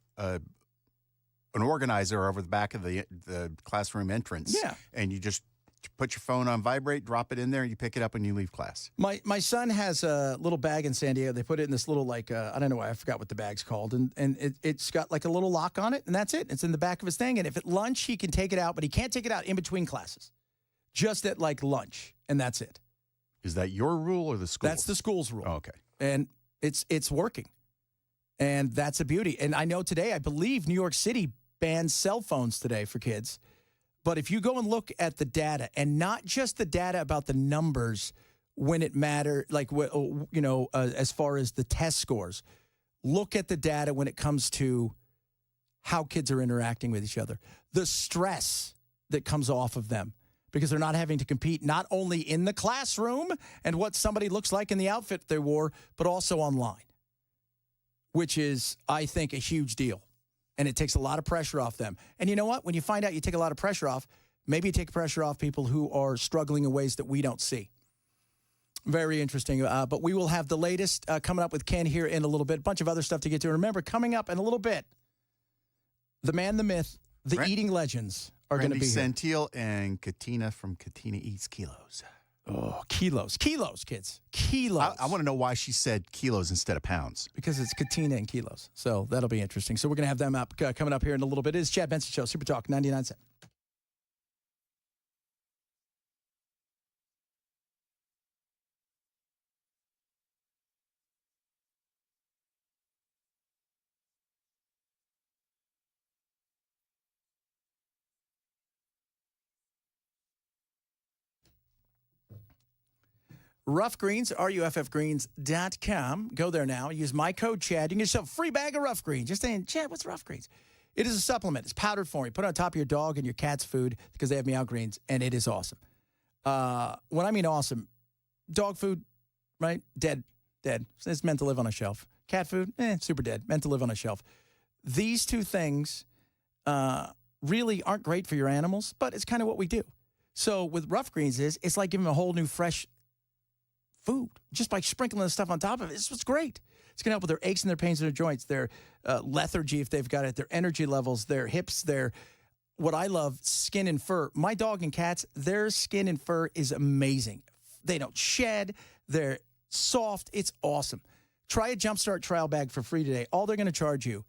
organizer over the back of the classroom entrance. Yeah. And you just put your phone on vibrate, drop it in there, and you pick it up when you leave class. My son has a little bag in San Diego. They put it in this little, I don't know, I forgot what the bag's called. And it's got like a little lock on it, and that's it. It's in the back of his thing. And if at lunch, he can take it out, but he can't take it out in between classes. Just at lunch, and that's it. Is that your rule or the school's? That's the school's rule. Oh, okay. And it's working. And that's a beauty. And I know today, I believe New York City banned cell phones today for kids. But if you go and look at the data, and not just the data about the numbers when it matters, as far as the test scores, look at the data when it comes to how kids are interacting with each other, the stress that comes off of them, because they're not having to compete not only in the classroom and what somebody looks like in the outfit they wore, but also online, which is, I think, a huge deal. And it takes a lot of pressure off them. And you know what? When you find out you take a lot of pressure off, maybe you take pressure off people who are struggling in ways that we don't see. Very interesting. But we will have the latest coming up with Ken here in a little bit. A bunch of other stuff to get to. Remember, coming up in a little bit, the man, the myth, the eating legends are going to be here. Randy Santil and Katina from Katina Eats Kilos. Oh, kilos, kids, kilos. I want to know why she said kilos instead of pounds. Because it's Katina and kilos. So that'll be interesting. So we're going to have them up coming up here in a little bit. It's Chad Benson Show, Super Talk 99.7. Rough Greens, ruffgreens.com. Go there now. Use my code Chad. You can get yourself a free bag of Rough Greens. Just saying, Chad, what's Rough Greens? It is a supplement. It's powdered form. You put it on top of your dog and your cat's food because they have meow greens, and it is awesome. When I mean awesome, dog food, right? Dead. It's meant to live on a shelf. Cat food, super dead. Meant to live on a shelf. These two things really aren't great for your animals, but it's kind of what we do. So with Rough Greens it's like giving them a whole new fresh food just by sprinkling the stuff on top of it. It's what's great. It's going to help with their aches and their pains and their joints, their lethargy if they've got it, their energy levels, their hips, their what I love, skin and fur. My dog and cats, their skin and fur is amazing. They don't shed. They're soft. It's awesome. Try a Jumpstart trial bag for free today. All they're going to charge you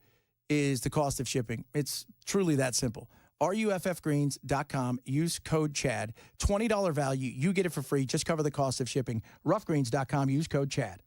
is the cost of shipping. It's truly that simple. ruffgreens.com. Use code CHAD. $20 value. You get it for free. Just cover the cost of shipping. ruffgreens.com. Use code CHAD.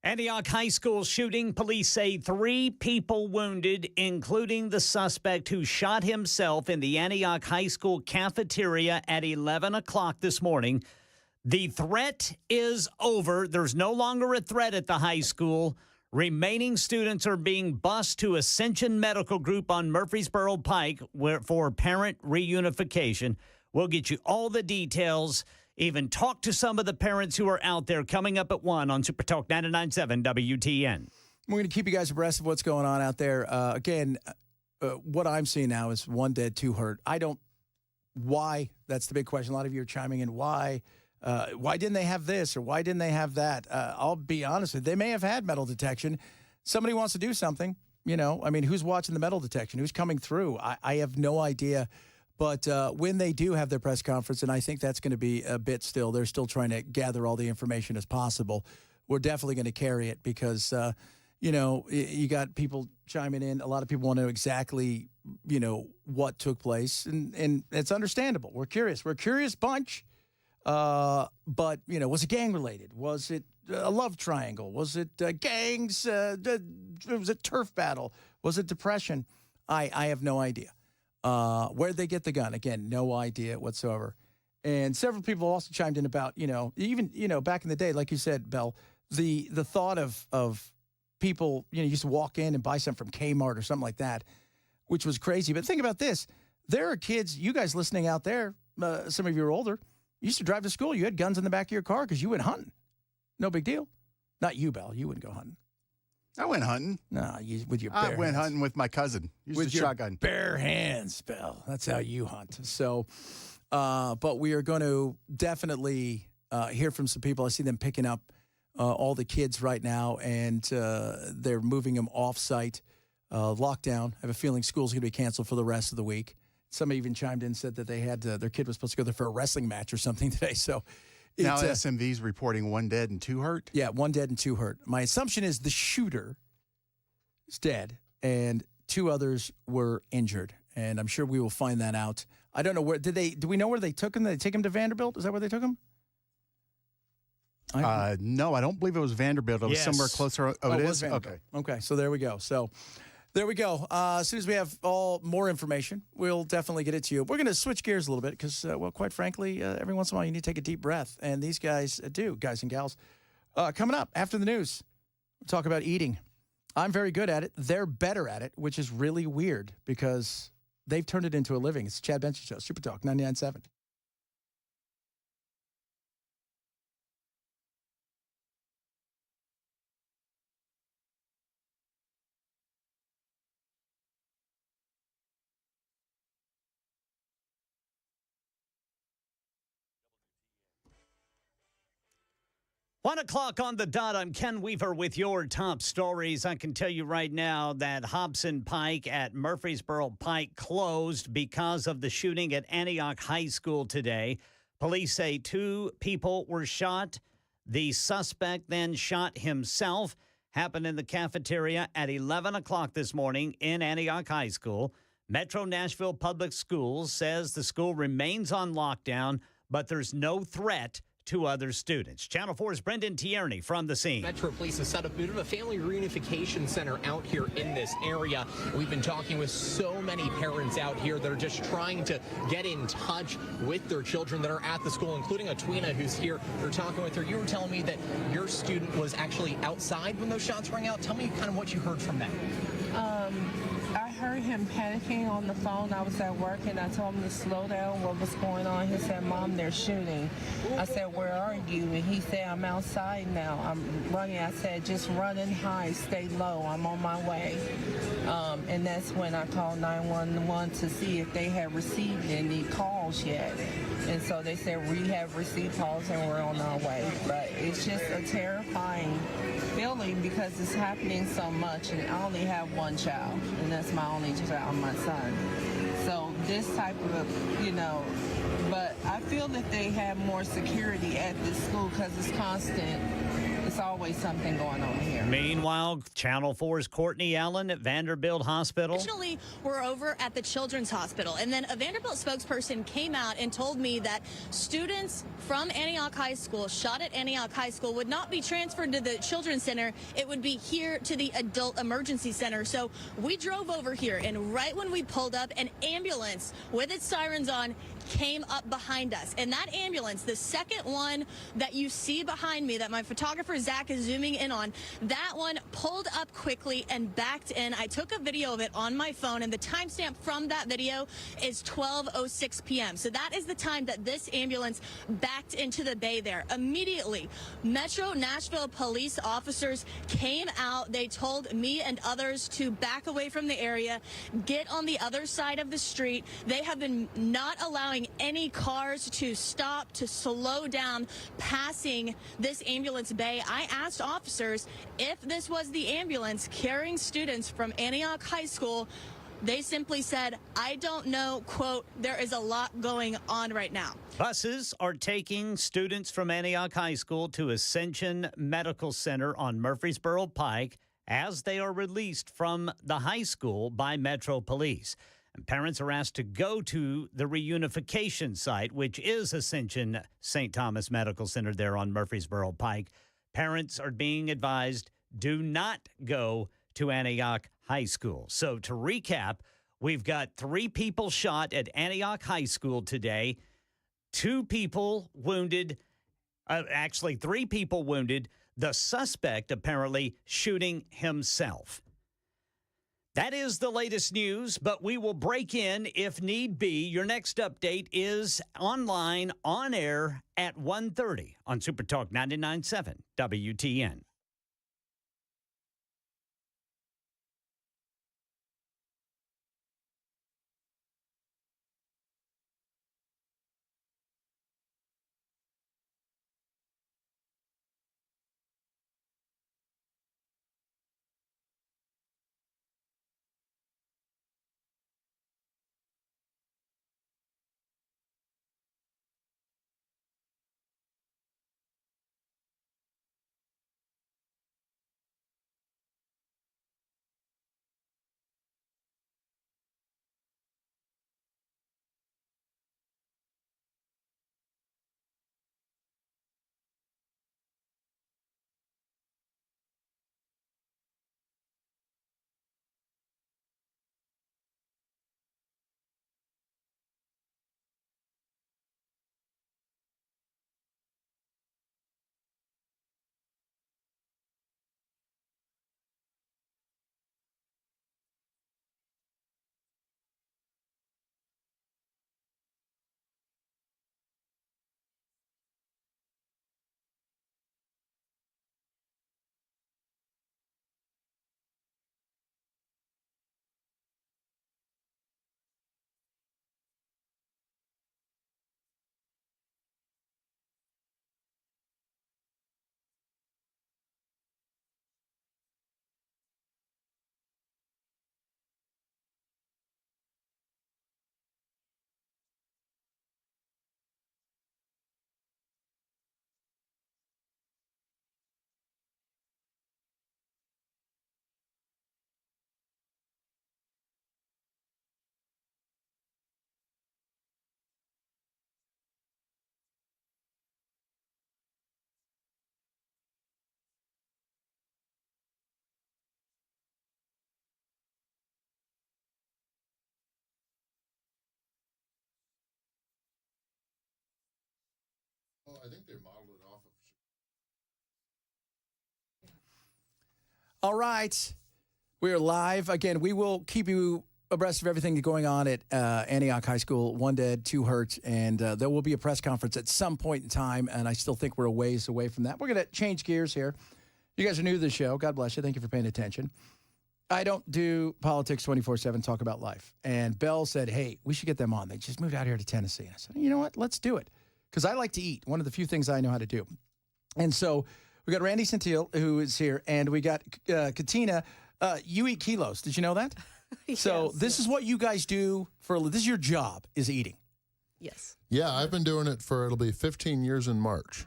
Antioch High School shooting. Police say 3 people wounded, including the suspect who shot himself in the Antioch High School cafeteria at 11 o'clock this morning. The threat is over. There's no longer a threat at the high school. Remaining students are being bused to Ascension Medical Group on Murfreesboro Pike for parent reunification. We'll get you all the details. Even talk to some of the parents who are out there coming up at 1 on Super Talk 99.7 WTN. We're going to keep you guys abreast of what's going on out there. What I'm seeing now is 1 dead, 2 hurt. Why? That's the big question. A lot of you are chiming in. Why? Why didn't they have this or why didn't they have that? I'll be honest with you. They may have had metal detection. Somebody wants to do something. Who's watching the metal detection? Who's coming through? I have no idea. But when they do have their press conference, and I think that's going to be a bit still, they're still trying to gather all the information as possible. We're definitely going to carry it because, you got people chiming in. A lot of people want to know exactly, what took place. And it's understandable. We're curious. We're a curious bunch. But, was it gang-related? Was it a love triangle? Was it gangs? Was it turf battle? Was it depression? I have no idea. Where'd they get the gun? Again, no idea whatsoever. And several people also chimed in about, even back in the day, like you said, Bell, the thought of people, used to walk in and buy something from Kmart or something like that, which was crazy. But think about this. There are kids, you guys listening out there, some of you are older, you used to drive to school. You had guns in the back of your car because you went hunting. No big deal. Not you, Bell. You wouldn't go hunting. I went hunting. No, with your bare I went hands. hunting with my cousin. Used With a your shotgun. bare hands, Bell. That's how you hunt. So, but we are going to definitely hear from some people. I see them picking up all the kids right now, and they're moving them off-site. Lockdown. I have a feeling school's going to be canceled for the rest of the week. Somebody even chimed in and said that they had their kid was supposed to go there for a wrestling match or something today. So now SMV's reporting 1 dead and 2 hurt? Yeah, 1 dead and 2 hurt. My assumption is the shooter is dead and 2 others were injured. And I'm sure we will find that out. I don't know where do we know where they took him? Did they take him to Vanderbilt? Is that where they took him? No, I don't believe it was Vanderbilt. It was somewhere closer. Oh, it was is? Vanderbilt. Okay, so there we go. So there we go. As soon as we have more information, we'll definitely get it to you. We're going to switch gears a little bit because, quite frankly, every once in a while you need to take a deep breath. And these guys do, guys and gals. Coming up after the news, we'll talk about eating. I'm very good at it. They're better at it, which is really weird because they've turned it into a living. It's the Chad Benson Show, Super Talk 99.7. One o'clock on the dot. I'm Ken Weaver with your top stories. I can tell you right now that Hobson Pike at Murfreesboro Pike closed because of the shooting at Antioch High School today. Police say 2 people were shot. The suspect then shot himself. Happened in the cafeteria at 11 o'clock this morning in Antioch High School. Metro Nashville Public Schools says the school remains on lockdown, but there's no threat to other students. Channel 4's Brendan Tierney from the scene. Metro Police has set up a bit of a family reunification center out here in this area. We've been talking with so many parents out here that are just trying to get in touch with their children that are at the school, including a Twina who's here. They're talking with her. You were telling me that your student was actually outside when those shots rang out. Tell me kind of what you heard from them. I heard him panicking on the phone. I was at work and I told him to slow down. What was going on? He said, "Mom, they're shooting." I said, "Where are you?" And he said, "I'm outside now. I'm running." I said, "Just run and hide. Stay low. I'm on my way." And that's when I called 911 to see if they had received any calls yet. And so they said, "We have received calls and we're on our way." But it's just a terrifying feeling because it's happening so much. And I only have one child, and that's my only child, my son. So this type of, but I feel that they have more security at this school because it's It's always something going on here. Meanwhile, Channel 4's Courtney Allen at Vanderbilt Hospital. Originally, we're over at the Children's Hospital, and then a Vanderbilt spokesperson came out and told me that students from Antioch High School, shot at Antioch High School, would not be transferred to the Children's Center. It would be here to the Adult Emergency Center. So we drove over here, and right when we pulled up, an ambulance with its sirens on came up behind us. And that ambulance, the second one that you see behind me that my photographer Zach is zooming in on, that one pulled up quickly and backed in. I took a video of it on my phone, and the timestamp from that video is 12:06 p.m. So that is the time that this ambulance backed into the bay there. Immediately, Metro Nashville police officers came out. They told me and others to back away from the area, get on the other side of the street. They have been not allowing any cars to stop, to slow down passing this ambulance bay. I asked officers if this was the ambulance carrying students from Antioch High School. They simply said, I don't know, quote, there is a lot going on right now. Buses are taking students from Antioch High School to Ascension Medical Center on Murfreesboro Pike as they are released from the high school by Metro Police. And parents are asked to go to the reunification site, which is Ascension St. Thomas Medical Center there on Murfreesboro Pike. Parents are being advised, do not go to Antioch High School. So to recap, we've got 3 people shot at Antioch High School today, 2 people wounded, actually 3 people wounded, the suspect apparently shooting himself. That is the latest news, but we will break in if need be. Your next update is online, on air at 1:30 on Super Talk 99.7 WTN. I think they modeled it off of. All right. We are live. Again, we will keep you abreast of everything going on at Antioch High School. 1 dead, 2 hurt, and there will be a press conference at some point in time, and I still think we're a ways away from that. We're going to change gears here. You guys are new to the show. God bless you. Thank you for paying attention. I don't do politics 24/7, talk about life. And Bell said, hey, we should get them on. They just moved out here to Tennessee. I said, you know what? Let's do it. Because I like to eat. One of the few things I know how to do. And so we got Randy Santil, who is here, and we got Katina. You eat kilos. Did you know that? Yes. So this is what you guys do for, this is your job, is eating. Yes. Yeah, I've been doing it for, it'll be 15 years in March.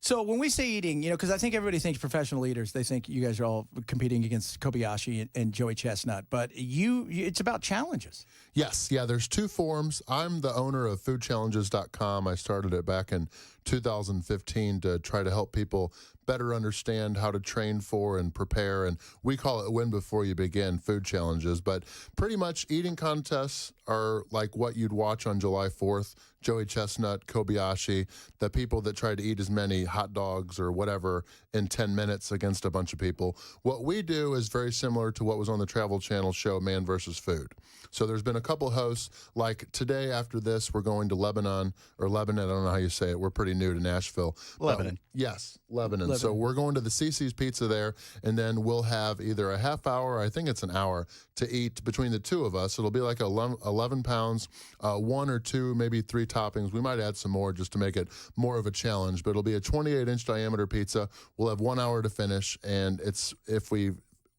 So when we say eating, because I think everybody thinks professional eaters, they think you guys are all competing against Kobayashi and Joey Chestnut, but it's about challenges. Yes. Yeah, there's two forms. I'm the owner of foodchallenges.com. I started it back in 2015 to try to help people better understand how to train for and prepare. And we call it Win Before You Begin food challenges. But pretty much eating contests are like what you'd watch on July 4th. Joey Chestnut, Kobayashi, the people that try to eat as many hot dogs or whatever in 10 minutes against a bunch of people. What we do is very similar to what was on the Travel Channel show, Man vs. Food. So there's been a couple hosts, like today after this, we're going to Lebanon, I don't know how you say it. We're pretty new to Nashville. Lebanon. Yes, Lebanon. So we're going to the CC's Pizza there, and then we'll have either a half hour, I think it's an hour, to eat between the two of us. It'll be like 11 pounds, 1 or 2, maybe 3 toppings. We might add some more just to make it more of a challenge, but it'll be a 28-inch diameter pizza. We'll have 1 hour to finish, and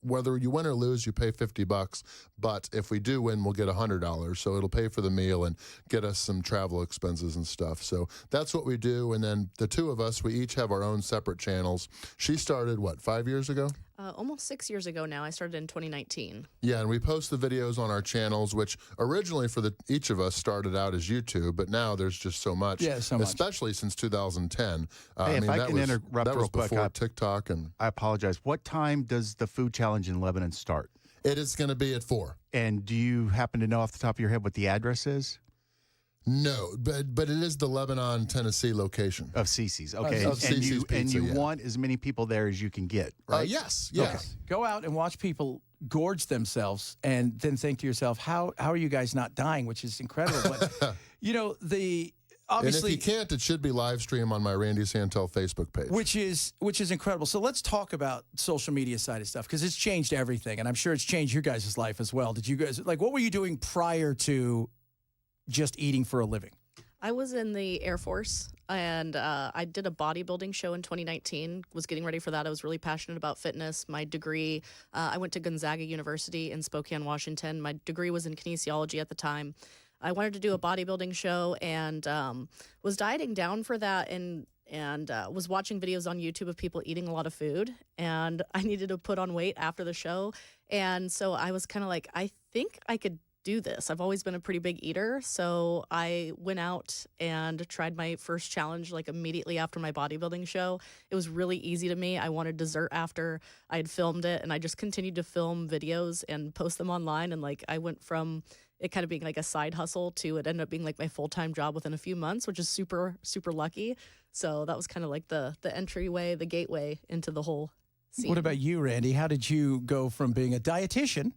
whether you win or lose, you pay $50. But if we do win, we'll get $100. So it'll pay for the meal and get us some travel expenses and stuff. So that's what we do. And then the two of us, we each have our own separate channels. She started, 5 years ago? Almost 6 years ago now. I started in 2019. Yeah, and we post the videos on our channels, which originally for each of us started out as YouTube, but now there's just so much. Yeah, so much. Especially since 2010. Hey, if I can interrupt that real was quick, before TikTok. And I apologize. What time does the food challenge in Lebanon start? it is going to be at 4. And do you happen to know off the top of your head what the address is? No, but it is the Lebanon, Tennessee location. Of CC's, okay. Of CC's Pizza, you yeah. want as many people there as you can get, right? Yes. Okay. Go out and watch people gorge themselves and then think to yourself, how are you guys not dying, which is incredible. But, obviously, and if you can't, it should be live stream on my Randy Santel Facebook page. Which is incredible. So let's talk about social media side of stuff, because it's changed everything, and I'm sure it's changed your guys' life as well. Did you guys, what were you doing prior to just eating for a living? I was in the Air Force, and I did a bodybuilding show in 2019, was getting ready for that. I was really passionate about fitness. My degree, I went to Gonzaga University in Spokane, Washington. My degree was in kinesiology at the time. I wanted to do a bodybuilding show and was dieting down for that and was watching videos on YouTube of people eating a lot of food. And I needed to put on weight after the show. And so I was kind of like, I think I could do this. I've always been a pretty big eater. So I went out and tried my first challenge immediately after my bodybuilding show. It was really easy to me. I wanted dessert after I had filmed it, and I just continued to film videos and post them online. And I went from it kind of being a side hustle to it ended up being my full-time job within a few months, which is super, super lucky. So that was kind of the entryway, the gateway into the whole scene. What about you, Randy? How did you go from being a dietitian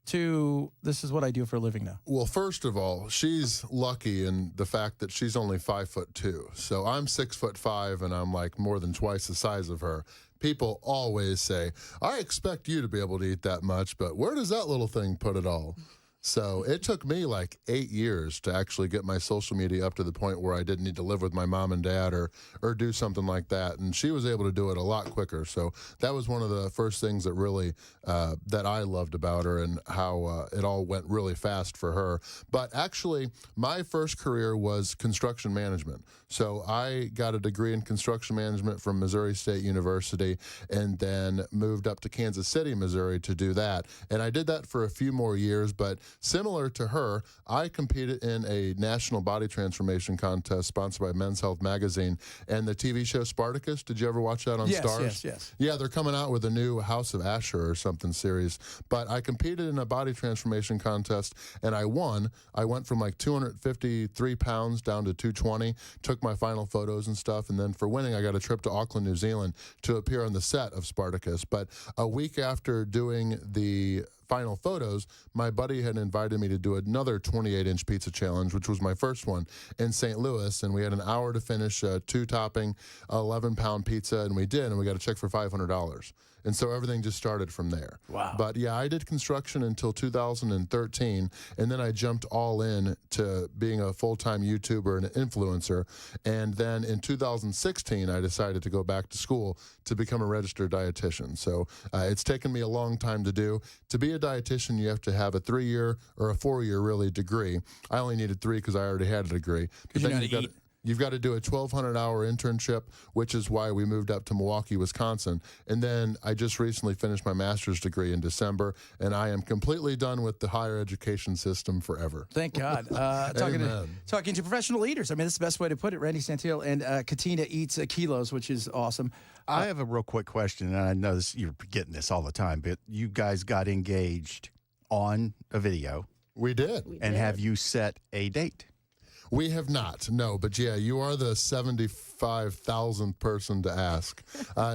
to this is what I do for a living now? Well, first of all, she's lucky in the fact that she's only 5'2". So I'm 6'5", and I'm more than twice the size of her. People always say, I expect you to be able to eat that much, but where does that little thing put it all? So it took me 8 years to actually get my social media up to the point where I didn't need to live with my mom and dad or do something like that. And she was able to do it a lot quicker. So that was one of the first things that really, that I loved about her, and how it all went really fast for her. But actually, my first career was construction management. So I got a degree in construction management from Missouri State University, and then moved up to Kansas City, Missouri to do that. And I did that for a few more years, but similar to her, I competed in a national body transformation contest sponsored by Men's Health Magazine and the TV show Spartacus. Did you ever watch that on Stars? Yes. Yeah, they're coming out with a new House of Asher or something series. But I competed in a body transformation contest, and I won. I went from 253 pounds down to 220, took my final photos and stuff, and then for winning, I got a trip to Auckland, New Zealand to appear on the set of Spartacus. But a week after doing the final photos, my buddy had invited me to do another 28-inch pizza challenge, which was my first one in St. Louis, and we had an hour to finish a 2-topping, 11-pound pizza, and we did, and we got a check for $500. And so everything just started from there. Wow. But yeah, I did construction until 2013, and then I jumped all in to being a full-time YouTuber and an influencer. And then in 2016, I decided to go back to school to become a registered dietitian. So it's taken me a long time to do. To be a dietitian, you have to have a 3-year or a 4-year really degree. I only needed 3 because I already had a degree. Because you know how to eat. You've got to do a 1,200-hour internship, which is why we moved up to Milwaukee, Wisconsin. And then I just recently finished my master's degree in December, and I am completely done with the higher education system forever. Thank God. Talking to professional leaders. I mean, that's the best way to put it. Randy Santil and Katina eats kilos, which is awesome. I have a real quick question, and I know you're getting this all the time, but you guys got engaged on a video. We did. And have you set a date? We have not, no. But yeah, you are the 75,000th person to ask.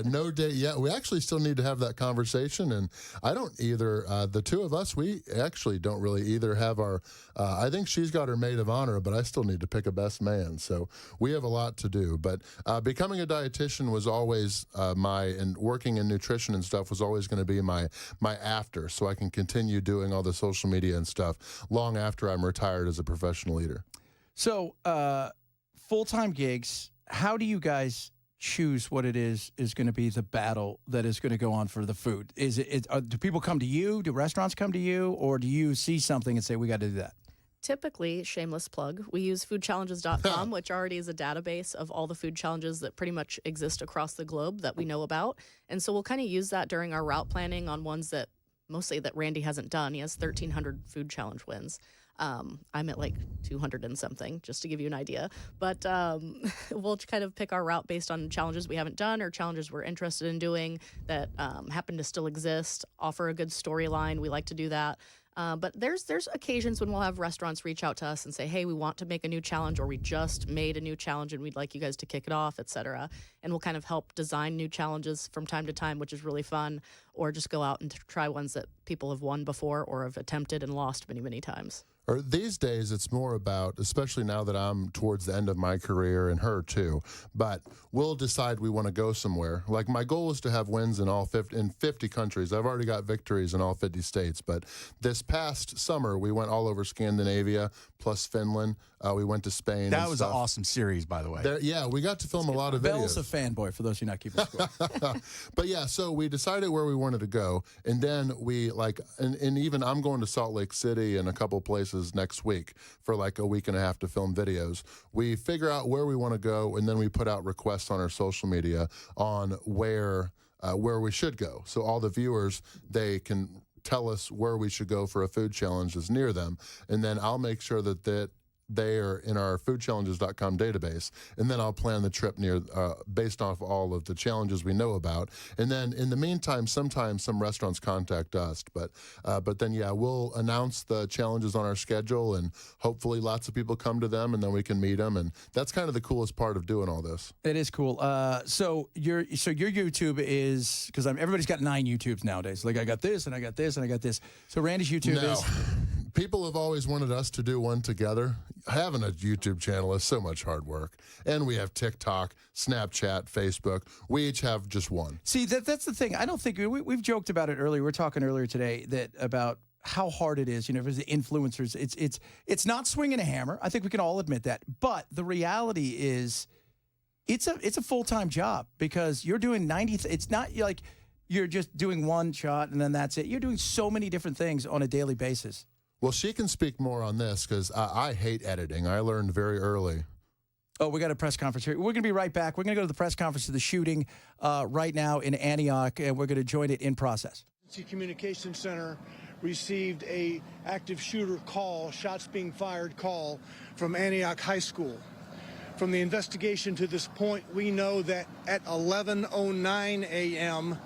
No date yet. We actually still need to have that conversation. And I don't either. The two of us, we actually don't really either have our. I think she's got her maid of honor, but I still need to pick a best man. So we have a lot to do. But becoming a dietitian was always and working in nutrition and stuff was always going to be my after, so I can continue doing all the social media and stuff long after I'm retired as a professional leader. So, full-time gigs, how do you guys choose what it is going to be the battle that is going to go on for the food? Do people come to you? Do restaurants come to you? Or do you see something and say, we got to do that? Typically, shameless plug, we use foodchallenges.com, which already is a database of all the food challenges that pretty much exist across the globe that we know about. And so we'll kind of use that during our route planning on ones that mostly that Randy hasn't done. He has 1,300 food challenge wins. I'm at like 200 and something, just to give you an idea. But we'll kind of pick our route based on challenges we haven't done or challenges we're interested in doing that happen to still exist, offer a good storyline. We like to do that. But there's occasions when we'll have restaurants reach out to us and say, hey, we want to make a new challenge, or we just made a new challenge and we'd like you guys to kick it off, et cetera. And we'll kind of help design new challenges from time to time, which is really fun, or just go out and try ones that people have won before or have attempted and lost many, many times. Or these days, it's more about, especially now that I'm towards the end of my career, and her too, but we'll decide we want to go somewhere. Like, my goal is to have wins in 50 countries. I've already got victories in all 50 states, but this past summer, we went all over Scandinavia, plus Finland. We went to Spain. That was an awesome series, by the way. Yeah, we got to film a lot of videos. Bell's a fanboy, for those who are not keeping score. But yeah, so we decided where we wanted to go, and then we and even I'm going to Salt Lake City and a couple places next week for like a week and a half to film videos. We figure out where we want to go, and then we put out requests on our social media on where we should go. So all the viewers, they can tell us where we should go for a food challenge is near them, and then I'll make sure that they are in our foodchallenges.com database, and then I'll plan the trip based off all of the challenges we know about. And then in the meantime, sometimes some restaurants contact us, but then yeah, we'll announce the challenges on our schedule, and hopefully lots of people come to them, and then we can meet them, and that's kind of the coolest part of doing all this. It is cool. So your YouTube is, because everybody's got 9 YouTubes nowadays. Like, I got this and I got this and I got this. So Randy's YouTube is. People have always wanted us to do one together. Having a YouTube channel is so much hard work. And we have TikTok, Snapchat, Facebook. We each have just one. See, that's the thing. I don't think we've joked about it earlier. We were talking earlier today about how hard it is, for the influencers. It's not swinging a hammer. I think we can all admit that. But the reality is, it's a full-time job, because you're doing 90. It's not like you're just doing one shot and then that's it. You're doing so many different things on a daily basis. Well, she can speak more on this, because I hate editing. I learned very early. Oh, we got a press conference here. We're going to be right back. We're going to go to the press conference of the shooting right now in Antioch, and we're going to join it in process. The Communication Center received a active shooter call, shots being fired call from Antioch High School. From the investigation to this point, we know that at 11:09 a.m.,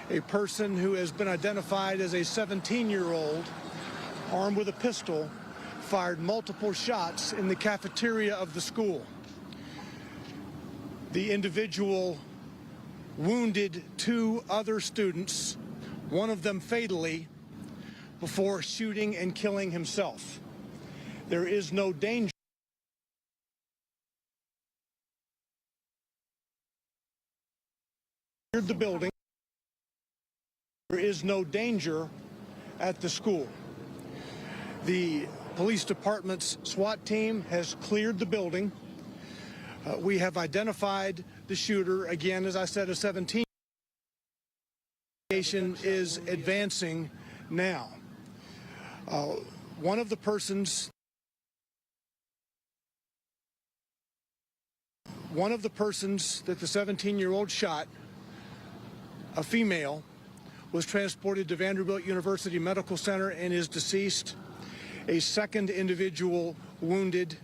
a person who has been identified as a 17-year-old, armed with a pistol, fired multiple shots in the cafeteria of the school. The individual wounded 2 other students, one of them fatally, before shooting and killing himself. There is no danger. The building. There is no danger at the school. The police department's SWAT team has cleared the building. We have identified the shooter, again, as I said, a 17. Is advancing now. One of the persons One of the persons that the 17-year-old shot, a female, was transported to Vanderbilt University Medical Center and is deceased. A second individual wounded,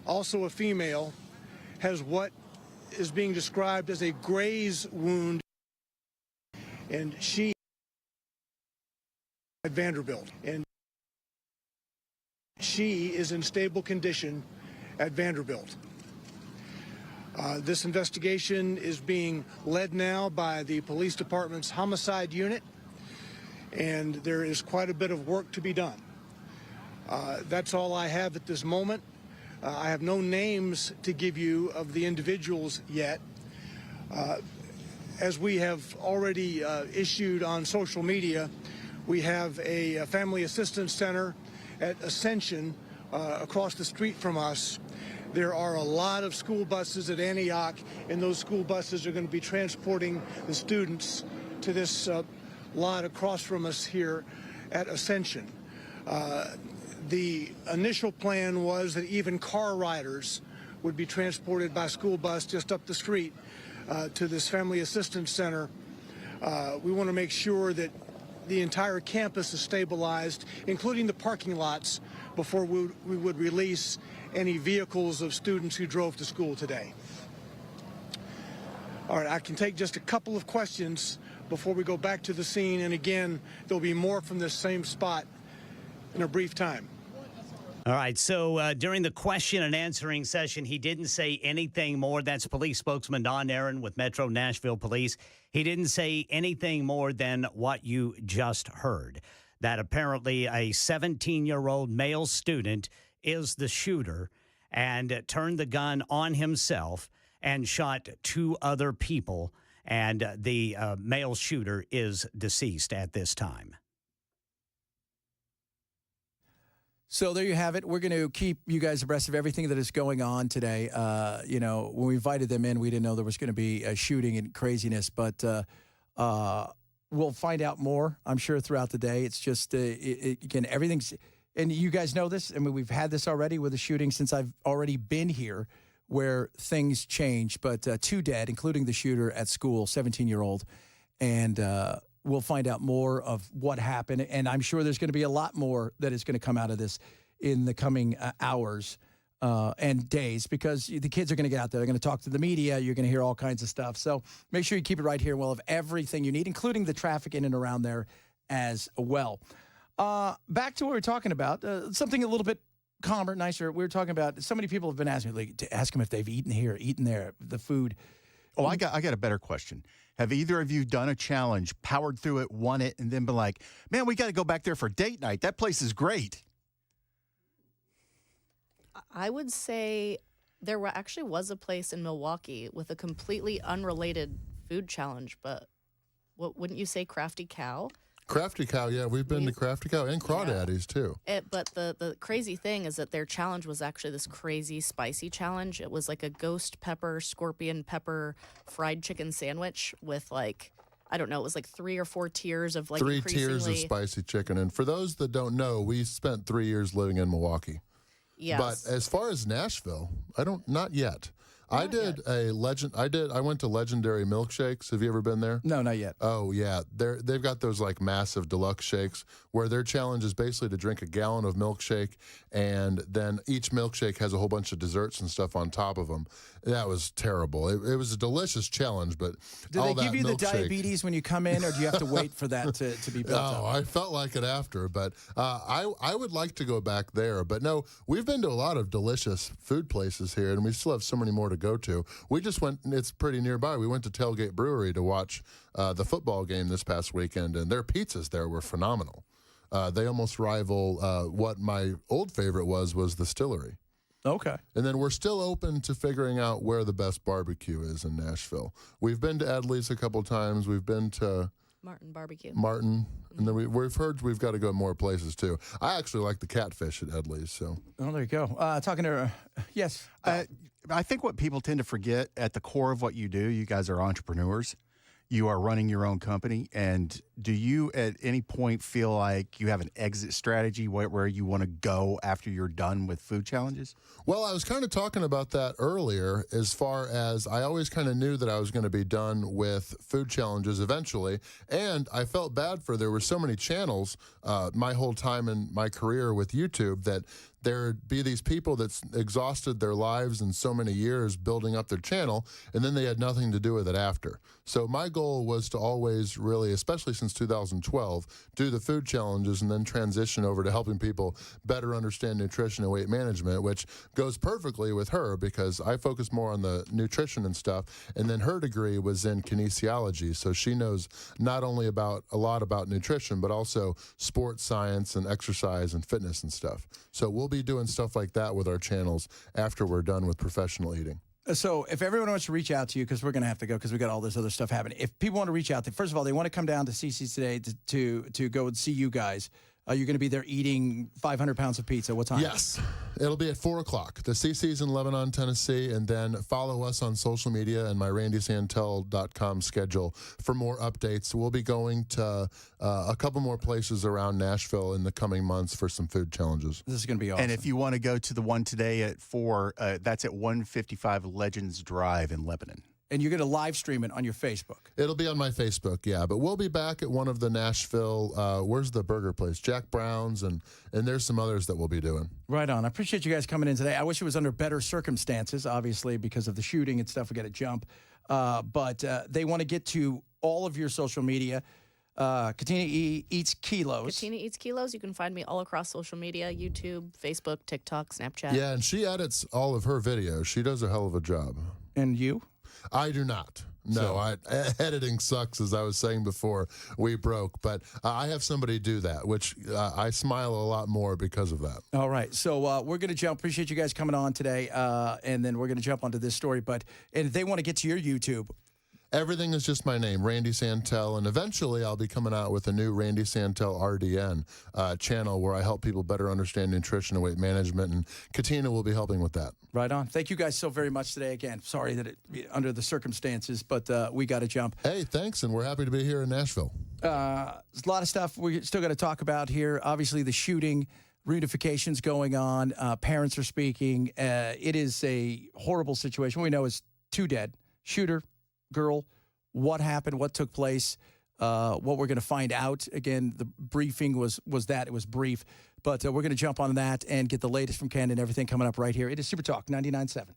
also a female, has what is being described as a graze wound, and she at Vanderbilt, and she is in stable condition at Vanderbilt. This investigation is being led now by the police department's homicide unit, and there is quite a bit of work to be done. That's all I have at this moment. I have no names to give you of the individuals yet. As we have already issued on social media, we have a family assistance center at Ascension across the street from us. There are a lot of school buses at Antioch, and those school buses are going to be transporting the students to this lot across from us here at Ascension. The initial plan was that even car riders would be transported by school bus just up the street to this family assistance center. We want to make sure that the entire campus is stabilized, including the parking lots, before we would release any vehicles of students who drove to school today. All right, I can take just a couple of questions before we go back to the scene, and again, there'll be more from this same spot in a brief time. All right, so during the question and answering session, he didn't say anything more. That's police spokesman Don Aaron with Metro Nashville Police. He didn't say anything more than what you just heard, that apparently a 17-year-old male student is the shooter and turned the gun on himself and shot two other people, and the male shooter is deceased at this time. So there you have it. We're going to keep you guys abreast of everything that is going on today. When we invited them in, we didn't know there was going to be a shooting and craziness, but we'll find out more, I'm sure, throughout the day. It's just, again, everything's, and you guys know this. I mean, we've had this already with a shooting since I've already been here where things change, but two dead, including the shooter at school, 17-year-old, and we'll find out more of what happened, and I'm sure there's going to be a lot more that is going to come out of this in the coming hours and days, because the kids are going to get out there. They're going to talk to the media. You're going to hear all kinds of stuff. So make sure you keep it right here, and we'll have everything you need, including the traffic in and around there as well. Back to what we were talking about, something a little bit calmer, nicer. We were talking about, so many people have been asking me, like, to ask them if they've eaten here, eaten there, the food. Oh, I got a better question. Have either of you done a challenge, powered through it, won it, and then been like, man, we got to go back there for date night. That place is great. I would say there actually was a place in Milwaukee with a completely unrelated food challenge, but wouldn't you say Crafty Cow? Crafty Cow, yeah, we've been to Crafty Cow and Crawdaddy's too. But the crazy thing is that their challenge was actually this crazy spicy challenge. It was like a ghost pepper, scorpion pepper fried chicken sandwich with, like, I don't know, it was like 3 or 4 tiers of, like, 3 tiers of spicy chicken. And for those that don't know, we spent 3 years living in Milwaukee. Yes. But as far as Nashville, not yet. I went to Legendary Milkshakes. Have you ever been there? No, not yet. Oh, yeah. They've got those, like, massive deluxe shakes where their challenge is basically to drink a gallon of milkshake, and then each milkshake has a whole bunch of desserts and stuff on top of them. That was terrible. It was a delicious challenge, but do they give you the diabetes when you come in, or do you have to wait for that to be built up? No, I felt like it after, but I would like to go back there. But no, we've been to a lot of delicious food places here, and we still have so many more to go to. We just went, it's pretty nearby. We went to Tailgate Brewery to watch the football game this past weekend, and their pizzas there were phenomenal. They almost rival what my old favorite was the Stillery. Okay. And then we're still open to figuring out where the best barbecue is in Nashville. We've been to Edley's a couple times. We've been to Martin Barbecue. And then we've heard we've got to go more places too. I actually like the catfish at Edley's. So. Oh, there you go. Talking to yes. I think what people tend to forget, at the core of what you do, you guys are entrepreneurs. You are running your own company, and do you at any point feel like you have an exit strategy where you want to go after you're done with food challenges? Well, I was kind of talking about that earlier, as far as I always kind of knew that I was going to be done with food challenges eventually. And I felt bad for there were so many channels my whole time in my career with YouTube that there'd be these people that's exhausted their lives in so many years building up their channel, and then they had nothing to do with it after. So my goal was to always really, especially since 2012, do the food challenges and then transition over to helping people better understand nutrition and weight management, which goes perfectly with her because I focus more on the nutrition and stuff, and then her degree was in kinesiology, so she knows not only about a lot about nutrition, but also sports science and exercise and fitness and stuff. So we'll be doing stuff like that with our channels after we're done with professional eating. So if everyone wants to reach out to you, because we're going to have to go because we got all this other stuff happening. If people want to reach out, first of all, they want to come down to CC's today to go and see you guys. You're going to be there eating 500 pounds of pizza. What time? Yes. It'll be at 4 o'clock. The CC's in Lebanon, Tennessee, and then follow us on social media and my randysantel.com schedule for more updates. We'll be going to a couple more places around Nashville in the coming months for some food challenges. This is going to be awesome. And if you want to go to the one today at 4, that's at 155 Legends Drive in Lebanon. And you're going to live stream it on your Facebook. It'll be on my Facebook, yeah. But we'll be back at one of the Nashville, where's the burger place? Jack Brown's, and there's some others that we'll be doing. Right on. I appreciate you guys coming in today. I wish it was under better circumstances, obviously, because of the shooting and stuff. We got to jump. But they want to get to all of your social media. Katina Eats Kilos. Katina Eats Kilos. You can find me all across social media, YouTube, Facebook, TikTok, Snapchat. Yeah, and she edits all of her videos. She does a hell of a job. And you? I do not. No, editing sucks, as I was saying before we broke. But I have somebody do that, which I smile a lot more because of that. All right. So we're going to jump. Appreciate you guys coming on today. And then we're going to jump onto this story. And if they want to get to your YouTube, everything is just my name, Randy Santel, and eventually I'll be coming out with a new Randy Santel RDN channel where I help people better understand nutrition and weight management, and Katina will be helping with that. Right on. Thank you guys so very much today. Again, sorry that under the circumstances, but we got to jump. Hey, thanks, and we're happy to be here in Nashville. There's a lot of stuff we still got to talk about here. Obviously, the shooting, reunifications going on. Parents are speaking. It is a horrible situation. We know it's 2 dead. Shooter, girl, what happened, what took place, what we're going to find out. Again, the briefing was that. It was brief. But we're going to jump on that and get the latest from Ken and everything coming up right here. It is Super Talk 99.7.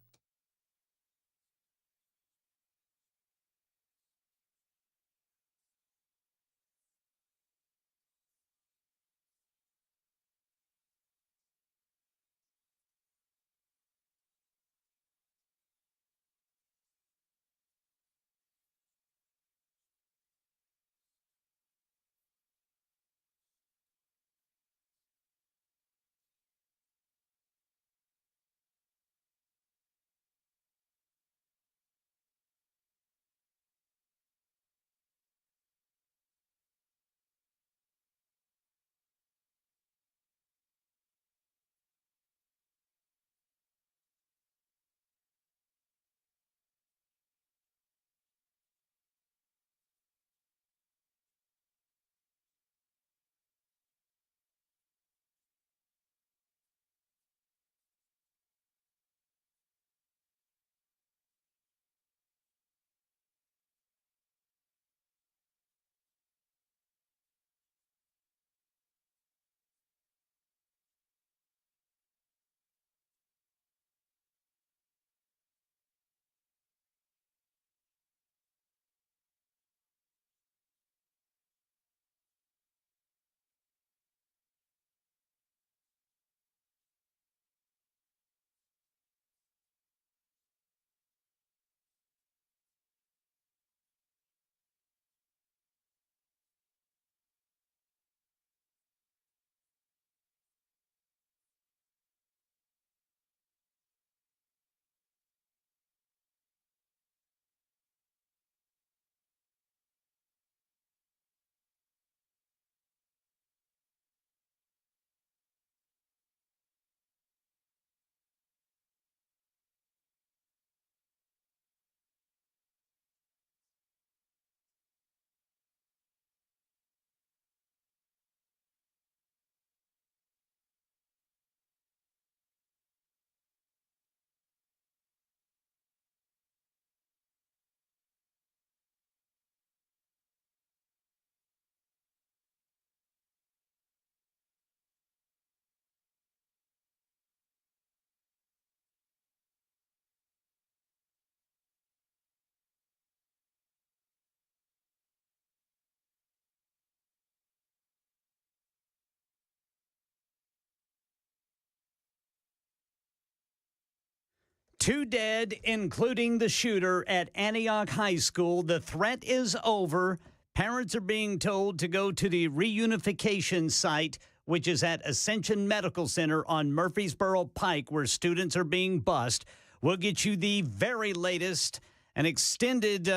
2 dead, including the shooter at Antioch High School. The threat is over. Parents are being told to go to the reunification site, which is at Ascension Medical Center on Murfreesboro Pike, where students are being bused. We'll get you the very latest, an extended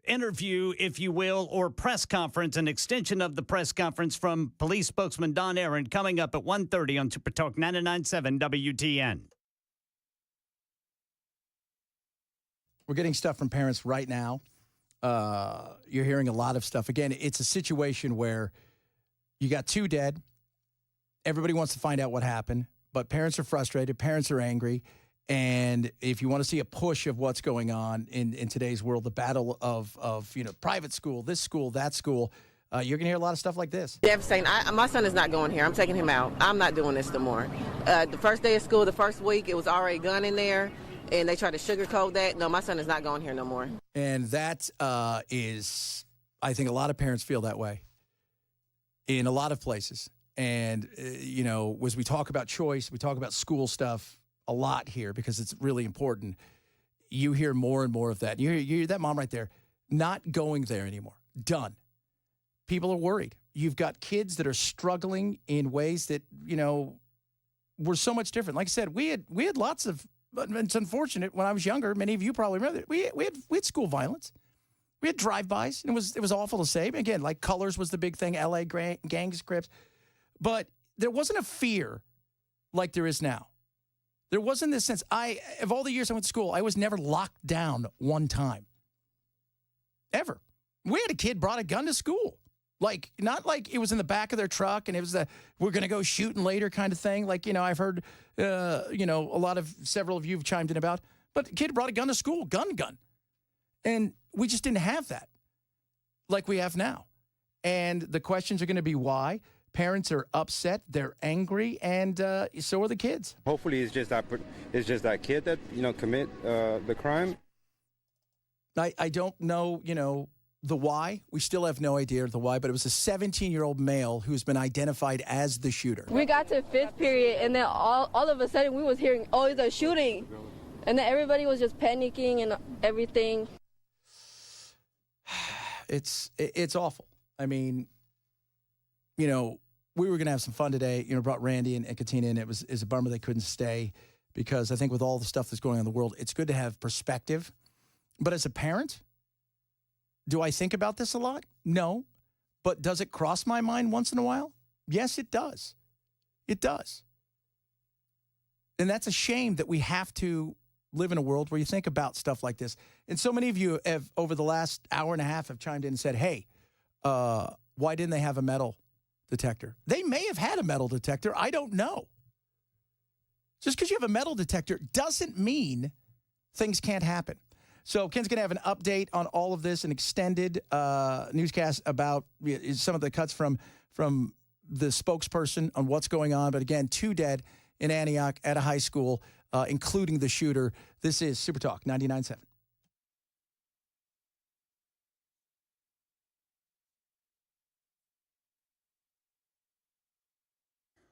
interview, if you will, or press conference, an extension of the press conference from police spokesman Don Aaron, coming up at 1:30 on Super Talk 99.7 WTN. We're getting stuff from parents right now. You're hearing a lot of stuff. Again, it's a situation where you got 2 dead. Everybody wants to find out what happened, but parents are frustrated. Parents are angry. And if you want to see a push of what's going on in today's world, the battle of private school, this school, that school, you're going to hear a lot of stuff like this. Devastating. My son is not going here. I'm taking him out. I'm not doing this no more. The first day of school, the first week, it was already a gun in there, and they tried to sugarcoat that. No, my son is not going here no more. And that is, I think a lot of parents feel that way in a lot of places. And, as we talk about choice, we talk about school stuff a lot here because it's really important. You hear more and more of that. You hear that mom right there, not going there anymore. Done. People are worried. You've got kids that are struggling in ways that, were so much different. Like I said, we had lots of, but it's unfortunate. When I was younger, many of you probably remember that we had school violence. We had drive-bys, and it was awful to say. Again, like colors was the big thing, LA gangs, Crips. But there wasn't a fear like there is now. There wasn't this sense. Of all the years I went to school, I was never locked down one time. Ever. We had a kid brought a gun to school. Like, not like it was in the back of their truck and it was we're going to go shooting later kind of thing. Like, I've heard, several of you have chimed in about, but the kid brought a gun to school, gun. And we just didn't have that like we have now. And the questions are going to be why. Parents are upset, they're angry, and so are the kids. Hopefully it's just that kid that, commit the crime. I don't know, the why. We still have no idea the why, but it was a 17-year-old male who's been identified as the shooter. We got to 5th period, and then all of a sudden we was hearing, oh, it's a shooting. And then everybody was just panicking and everything. It's awful. I mean, we were going to have some fun today. Brought Randy and Katina in. It's a bummer they couldn't stay because I think with all the stuff that's going on in the world, it's good to have perspective. But as a parent, do I think about this a lot? No. But does it cross my mind once in a while? Yes, it does. It does. And that's a shame that we have to live in a world where you think about stuff like this. And so many of you have, over the last hour and a half, have chimed in and said, hey, why didn't they have a metal detector? They may have had a metal detector. I don't know. Just because you have a metal detector doesn't mean things can't happen. So Ken's going to have an update on all of this, an extended newscast about some of the cuts from the spokesperson on what's going on. But again, 2 dead in Antioch at a high school, including the shooter. This is Super Talk 99.7.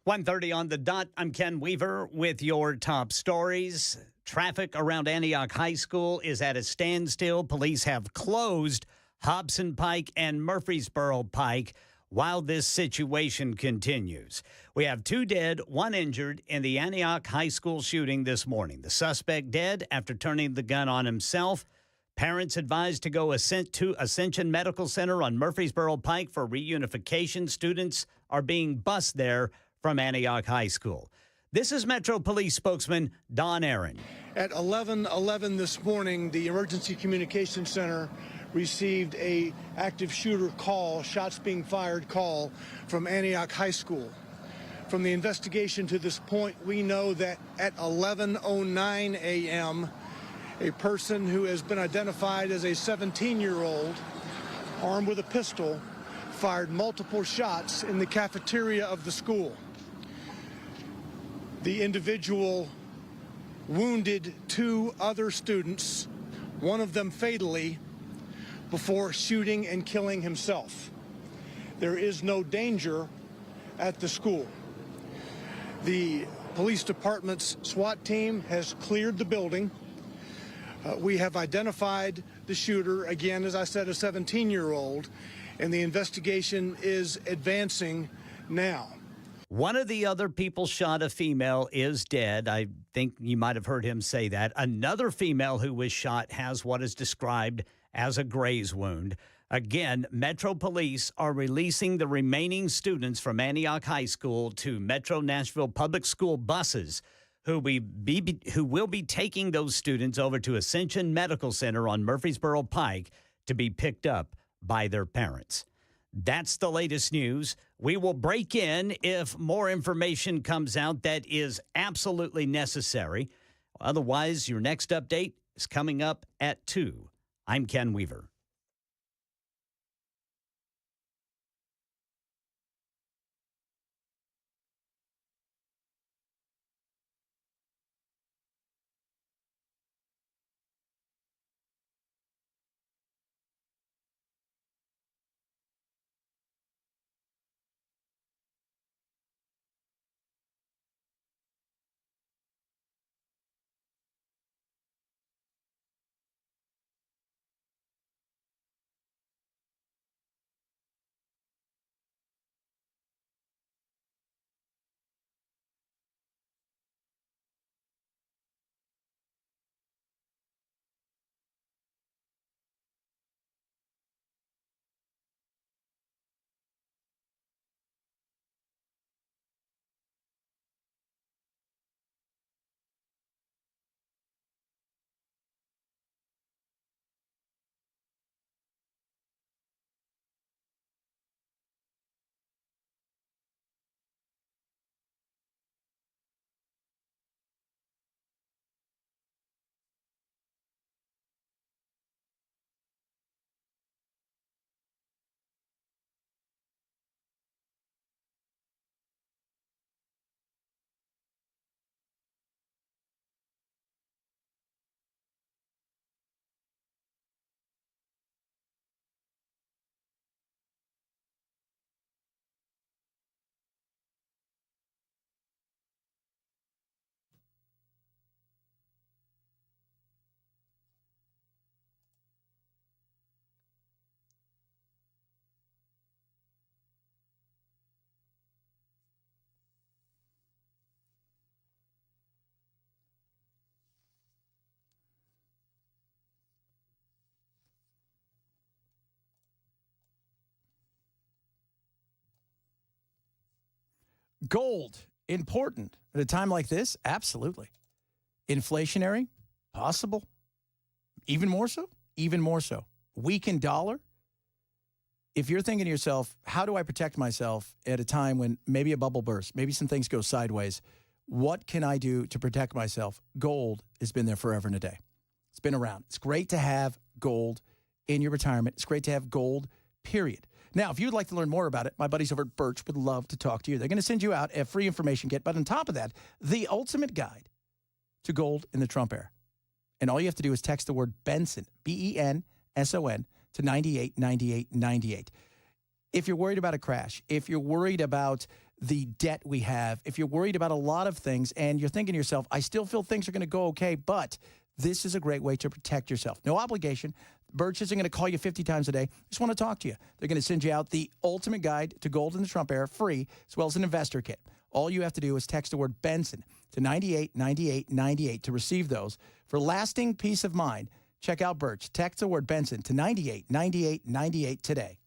$1:30 on the dot. I'm Ken Weaver with your top stories. Traffic around Antioch High School is at a standstill. Police have closed Hobson Pike and Murfreesboro Pike while this situation continues. We have 2 dead, 1 injured in the Antioch High School shooting this morning. The suspect dead after turning the gun on himself. Parents advised to go to Ascension Medical Center on Murfreesboro Pike for reunification. Students are being bused there from Antioch High School. This is Metro Police spokesman Don Aaron. At 11:11 this morning, the Emergency Communications Center received a active shooter call, shots being fired call from Antioch High School. From the investigation to this point, we know that at 11:09 a.m., a person who has been identified as a 17-year-old, armed with a pistol, fired multiple shots in the cafeteria of the school. The individual wounded 2 other students, one of them fatally, before shooting and killing himself. There is no danger at the school. The police department's SWAT team has cleared the building. We have identified the shooter, again, as I said, a 17-year-old, and the investigation is advancing now. One of the other people shot, a female, is dead. I think you might have heard him say that. Another female who was shot has what is described as a graze wound. Again, Metro Police are releasing the remaining students from Antioch High School to Metro Nashville Public School buses who will be taking those students over to Ascension Medical Center on Murfreesboro Pike to be picked up by their parents. That's the latest news. We will break in if more information comes out that is absolutely necessary. Otherwise, your next update is coming up at 2. I'm Ken Weaver. Gold, important at a time like this? Absolutely. Inflationary? Possible. Even more so? Even more so. Weakened dollar? If you're thinking to yourself, how do I protect myself at a time when maybe a bubble bursts, maybe some things go sideways, what can I do to protect myself? Gold has been there forever and a day. It's been around. It's great to have gold in your retirement. It's great to have gold, period. Now, if you'd like to learn more about it, my buddies over at Birch would love to talk to you. They're going to send you out a free information kit, but on top of that, the ultimate guide to gold in the Trump era. And all you have to do is text the word Benson, B-E-N-S-O-N, to 989898. If you're worried about a crash, if you're worried about the debt we have, if you're worried about a lot of things and you're thinking to yourself, I still feel things are going to go okay, but this is a great way to protect yourself. No obligation. Birch isn't going to call you 50 times a day. Just want to talk to you. They're going to send you out the ultimate guide to gold in the Trump era, free, as well as an investor kit. All you have to do is text the word Benson to 989898 to receive those. For lasting peace of mind, check out Birch. Text the word Benson to 989898 today.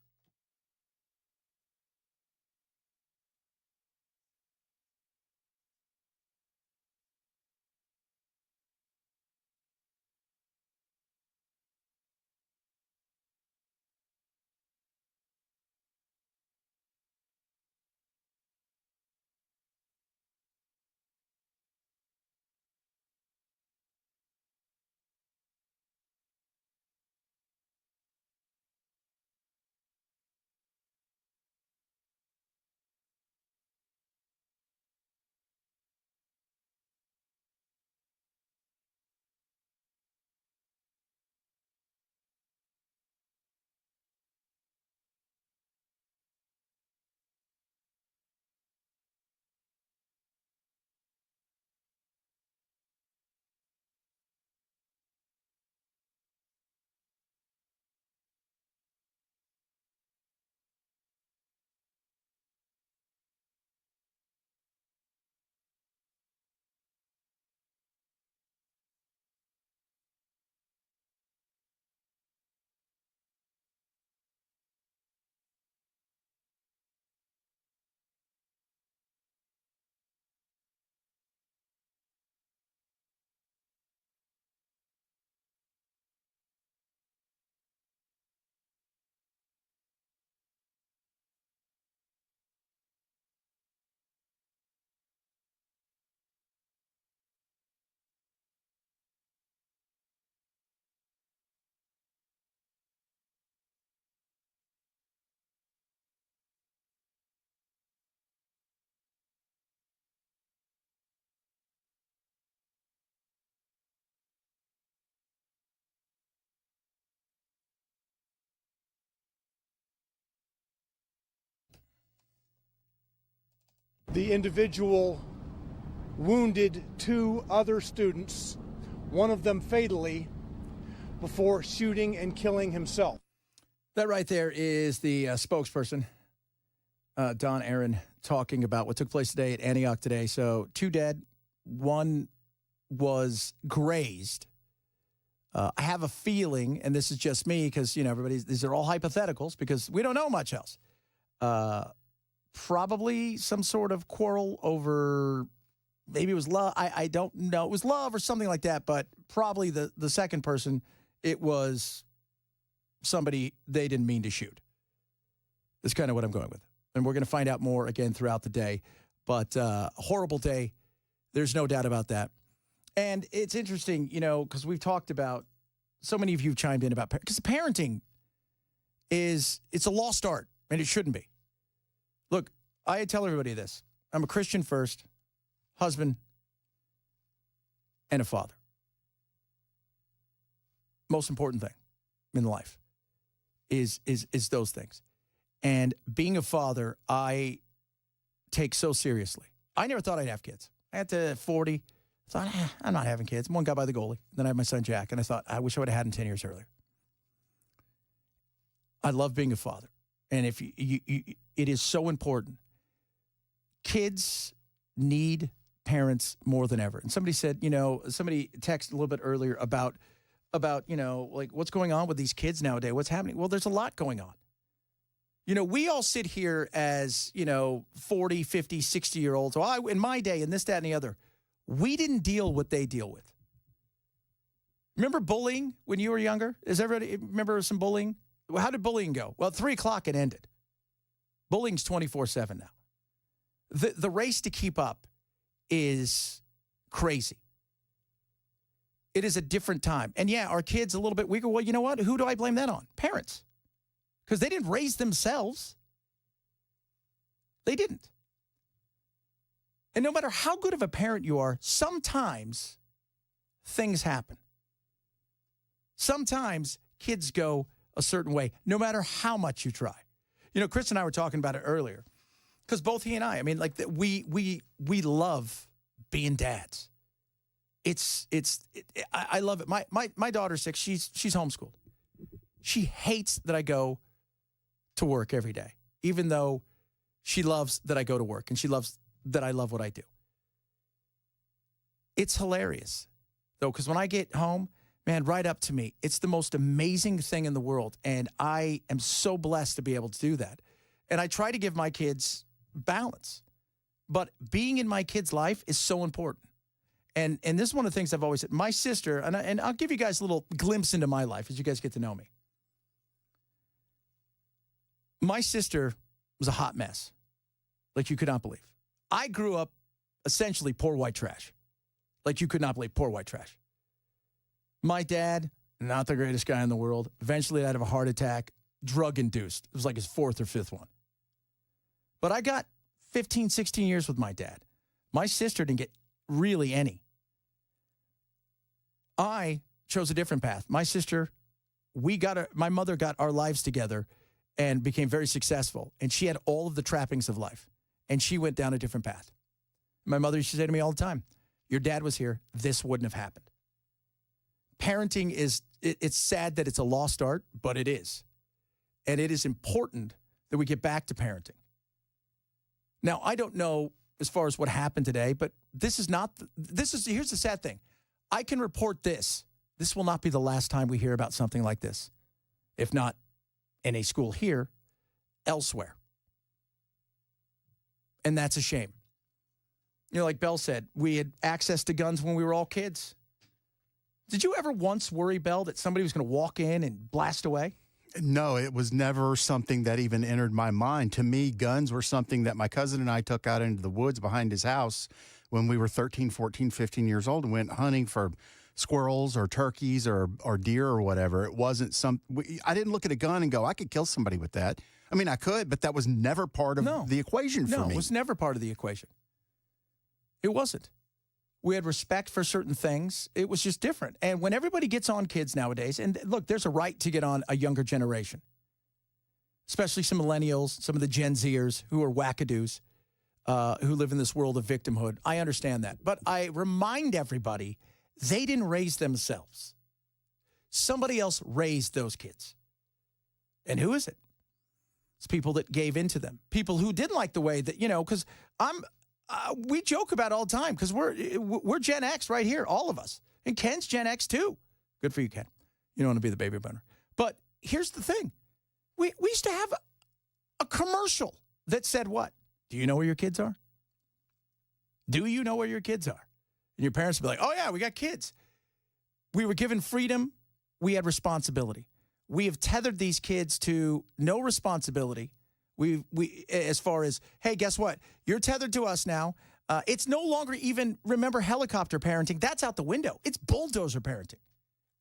The individual wounded 2 other students, one of them fatally, before shooting and killing himself. That right there is the spokesperson, Don Aaron, talking about what took place today at Antioch today. So 2 dead, 1 was grazed. I have a feeling, and this is just me because, these are all hypotheticals because we don't know much else. Probably some sort of quarrel over, maybe it was love. I don't know. It was love or something like that, but probably the second person, it was somebody they didn't mean to shoot. That's kind of what I'm going with. And we're going to find out more again throughout the day. But a horrible day. There's no doubt about that. And it's interesting, because we've talked about, so many of you have chimed in about, because parenting it's a lost art, and it shouldn't be. Look, I tell everybody this. I'm a Christian first, husband, and a father. Most important thing in life is those things. And being a father, I take so seriously. I never thought I'd have kids. At 40, I thought, I'm not having kids. One got by the goalie. Then I had my son, Jack, and I thought, I wish I would have had him 10 years earlier. I love being a father. And if it is so important. Kids need parents more than ever. And somebody said, somebody texted a little bit earlier about, like what's going on with these kids nowadays? What's happening? Well, there's a lot going on. We all sit here as, 40, 50, 60-year-olds. Well, in my day, and this, that, and the other, we didn't deal what they deal with. Remember bullying when you were younger? Does everybody remember some bullying? Well, how did bullying go? Well, at 3 o'clock it ended. Bullying's 24/7 now. The race to keep up is crazy. It is a different time. And yeah, our kids a little bit weaker. Well, you know what? Who do I blame that on? Parents. Because they didn't raise themselves. They didn't. And no matter how good of a parent you are, sometimes things happen. Sometimes kids go a certain way, no matter how much you try. Chris and I were talking about it earlier, because both he and I mean, like we love being dads. I love it. My daughter's 6. She's homeschooled. She hates that I go to work every day, even though she loves that I go to work and she loves that I love what I do. It's hilarious, though, because when I get home, man, right up to me, it's the most amazing thing in the world, and I am so blessed to be able to do that. And I try to give my kids balance, but being in my kids' life is so important. And this is one of the things I've always said. My sister, and I'll give you guys a little glimpse into my life as you guys get to know me. My sister was a hot mess, like you could not believe. I grew up essentially poor white trash, like you could not believe, poor white trash. My dad, not the greatest guy in the world, eventually died of a heart attack, drug-induced. It was like his 4th or 5th one. But I got 15, 16 years with my dad. My sister didn't get really any. I chose a different path. My sister, my mother got our lives together and became very successful. And she had all of the trappings of life. And she went down a different path. My mother used to say to me all the time, your dad was here, this wouldn't have happened. Parenting it's sad that it's a lost art, but it is. And it is important that we get back to parenting. Now, I don't know as far as what happened today, but here's the sad thing. I can report this. This will not be the last time we hear about something like this. If not in a school here, elsewhere. And that's a shame. Like Bell said, we had access to guns when we were all kids. Did you ever once worry, Bell, that somebody was going to walk in and blast away? No, it was never something that even entered my mind. To me, guns were something that my cousin and I took out into the woods behind his house when we were 13, 14, 15 years old and went hunting for squirrels or turkeys or deer or whatever. It wasn't I didn't look at a gun and go, I could kill somebody with that. I mean, I could, but that was never part of the equation for me. No, it was never part of the equation. It wasn't. We had respect for certain things. It was just different. And when everybody gets on kids nowadays, and look, there's a right to get on a younger generation, especially some millennials, some of the Gen Zers who are wackadoos. who live in this world of victimhood. I understand that. But I remind everybody, they didn't raise themselves. Somebody else raised those kids. And who is it? It's people that gave into them. People who didn't like the way that, because we joke about it all the time because we're Gen X right here, all of us. And Ken's Gen X too. Good for you, Ken. You don't want to be the baby boomer. But here's the thing. We used to have a commercial that said what? Do you know where your kids are? Do you know where your kids are? And your parents would be like, oh, yeah, we got kids. We were given freedom. We had responsibility. We have tethered these kids to no responsibility. We as far as, hey, guess what? You're tethered to us now. It's no longer even, remember, helicopter parenting. That's out the window. It's bulldozer parenting.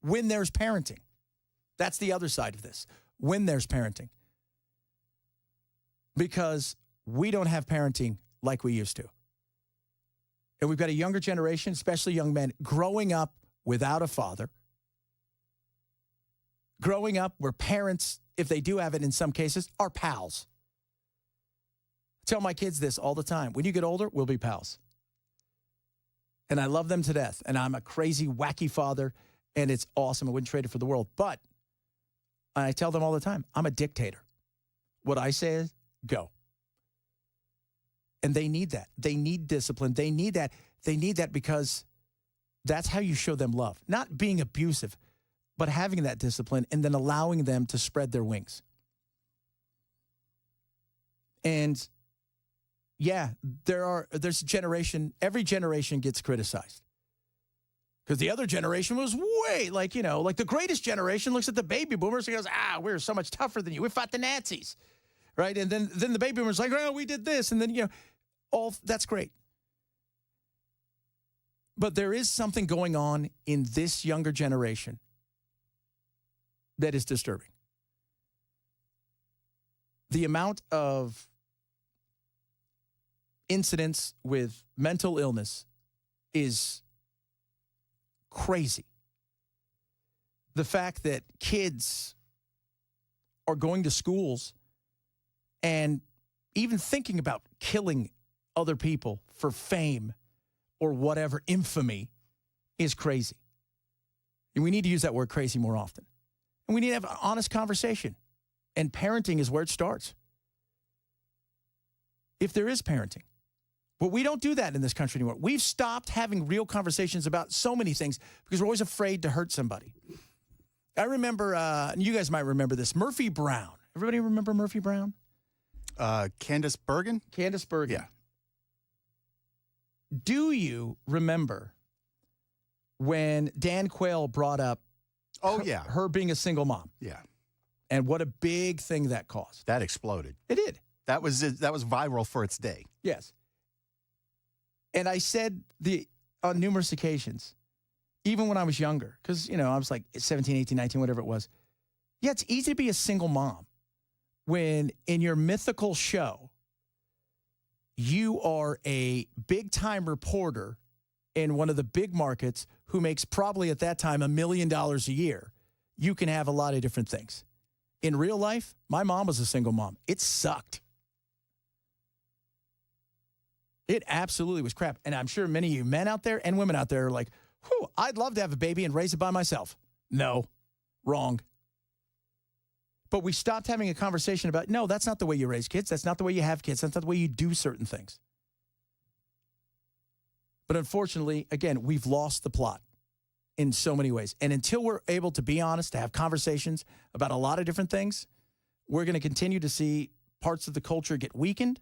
When there's parenting. That's the other side of this. When there's parenting. Because we don't have parenting like we used to. And we've got a younger generation, especially young men, growing up without a father. Growing up where parents, if they do have it in some cases, are pals. I tell my kids this all the time. When you get older, we'll be pals. And I love them to death. And I'm a crazy, wacky father, and it's awesome. I wouldn't trade it for the world. But I tell them all the time, I'm a dictator. What I say is, go. And they need that. They need discipline. They need that. They need that because that's how you show them love. Not being abusive, but having that discipline and then allowing them to spread their wings. And yeah, there's a generation, every generation gets criticized. Because the other generation was way, like the greatest generation looks at the baby boomers and goes, we're so much tougher than you. We fought the Nazis, right? And then the baby boomers like, oh, we did this. And then, all that's great. But there is something going on in this younger generation that is disturbing. The amount of incidents with mental illness is crazy. The fact that kids are going to schools and even thinking about killing other people for fame or whatever, infamy, is crazy. And we need to use that word crazy more often. And we need to have an honest conversation. And parenting is where it starts. If there is parenting. But we don't do that in this country anymore. We've stopped having real conversations about so many things because we're always afraid to hurt somebody. I remember, and you guys might remember this, Murphy Brown. Everybody remember Murphy Brown? Candace Bergen? Candace Bergen. Yeah. Do you remember when Dan Quayle brought up her being a single mom? Yeah. And what a big thing that caused. That exploded. It did. That was viral for its day. Yes. And I said on numerous occasions, even when I was younger, because, I was like 17, 18, 19, whatever it was. Yeah, it's easy to be a single mom when in your mythical show, you are a big-time reporter in one of the big markets who makes probably at that time $1 million a year. You can have a lot of different things. In real life, my mom was a single mom. It sucked. It absolutely was crap. And I'm sure many of you men out there and women out there are like, whew, I'd love to have a baby and raise it by myself. No, wrong. But we stopped having a conversation about, no, that's not the way you raise kids. That's not the way you have kids. That's not the way you do certain things. But unfortunately, again, we've lost the plot in so many ways. And until we're able to be honest, to have conversations about a lot of different things, we're going to continue to see parts of the culture get weakened.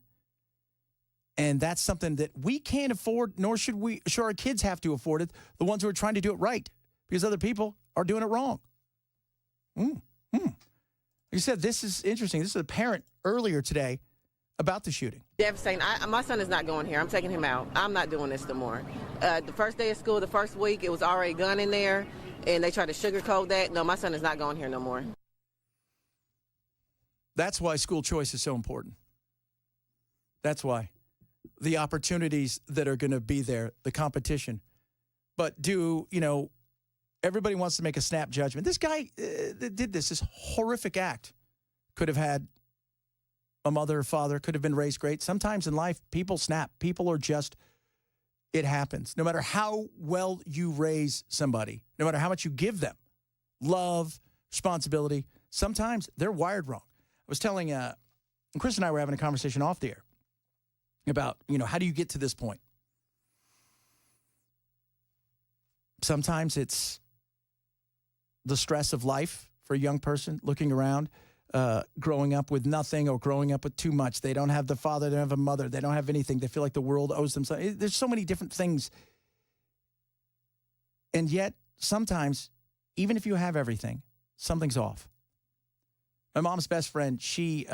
And that's something that we can't afford, nor should our kids have to afford it, the ones who are trying to do it right, because other people are doing it wrong. Like I said, this is interesting. This is a parent earlier today about the shooting. Devastating. My son is not going here. I'm taking him out. I'm not doing this no more. The first day of school, the first week, it was already a gun in there, and they tried to sugarcoat that. No, my son is not going here no more. That's why school choice is so important. That's why. The opportunities that are going to be there, the competition. But everybody wants to make a snap judgment. This guy that did this horrific act could have had a mother or father could have been raised great. Sometimes in life, people snap. People are just, it happens. No matter how well you raise somebody, no matter how much you give them, love, responsibility, sometimes they're wired wrong. I was telling, Chris and I were having a conversation off the air about, how do you get to this point? Sometimes it's the stress of life for a young person looking around, growing up with nothing or growing up with too much. They don't have the father, they don't have a mother, they don't have anything. They feel like the world owes them something. There's so many different things. And yet, sometimes, even if you have everything, something's off. My mom's best friend, she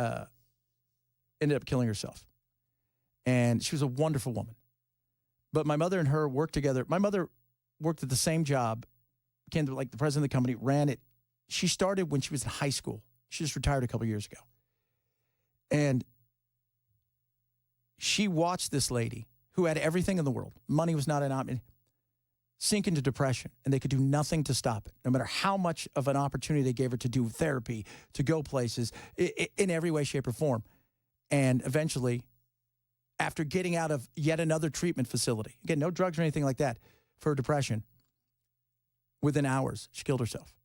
ended up killing herself. And she was a wonderful woman. But my mother and her worked together. My mother worked at the same job, became like the president of the company, ran it. She started when she was in high school. She just retired a couple years ago. And she watched this lady who had everything in the world. Money was not an option. Sink into depression, and they could do nothing to stop it, no matter how much of an opportunity they gave her to do therapy, to go places, in every way, shape, or form. And eventually, after getting out of yet another treatment facility, again, no drugs or anything like that, for depression, within hours, she killed herself.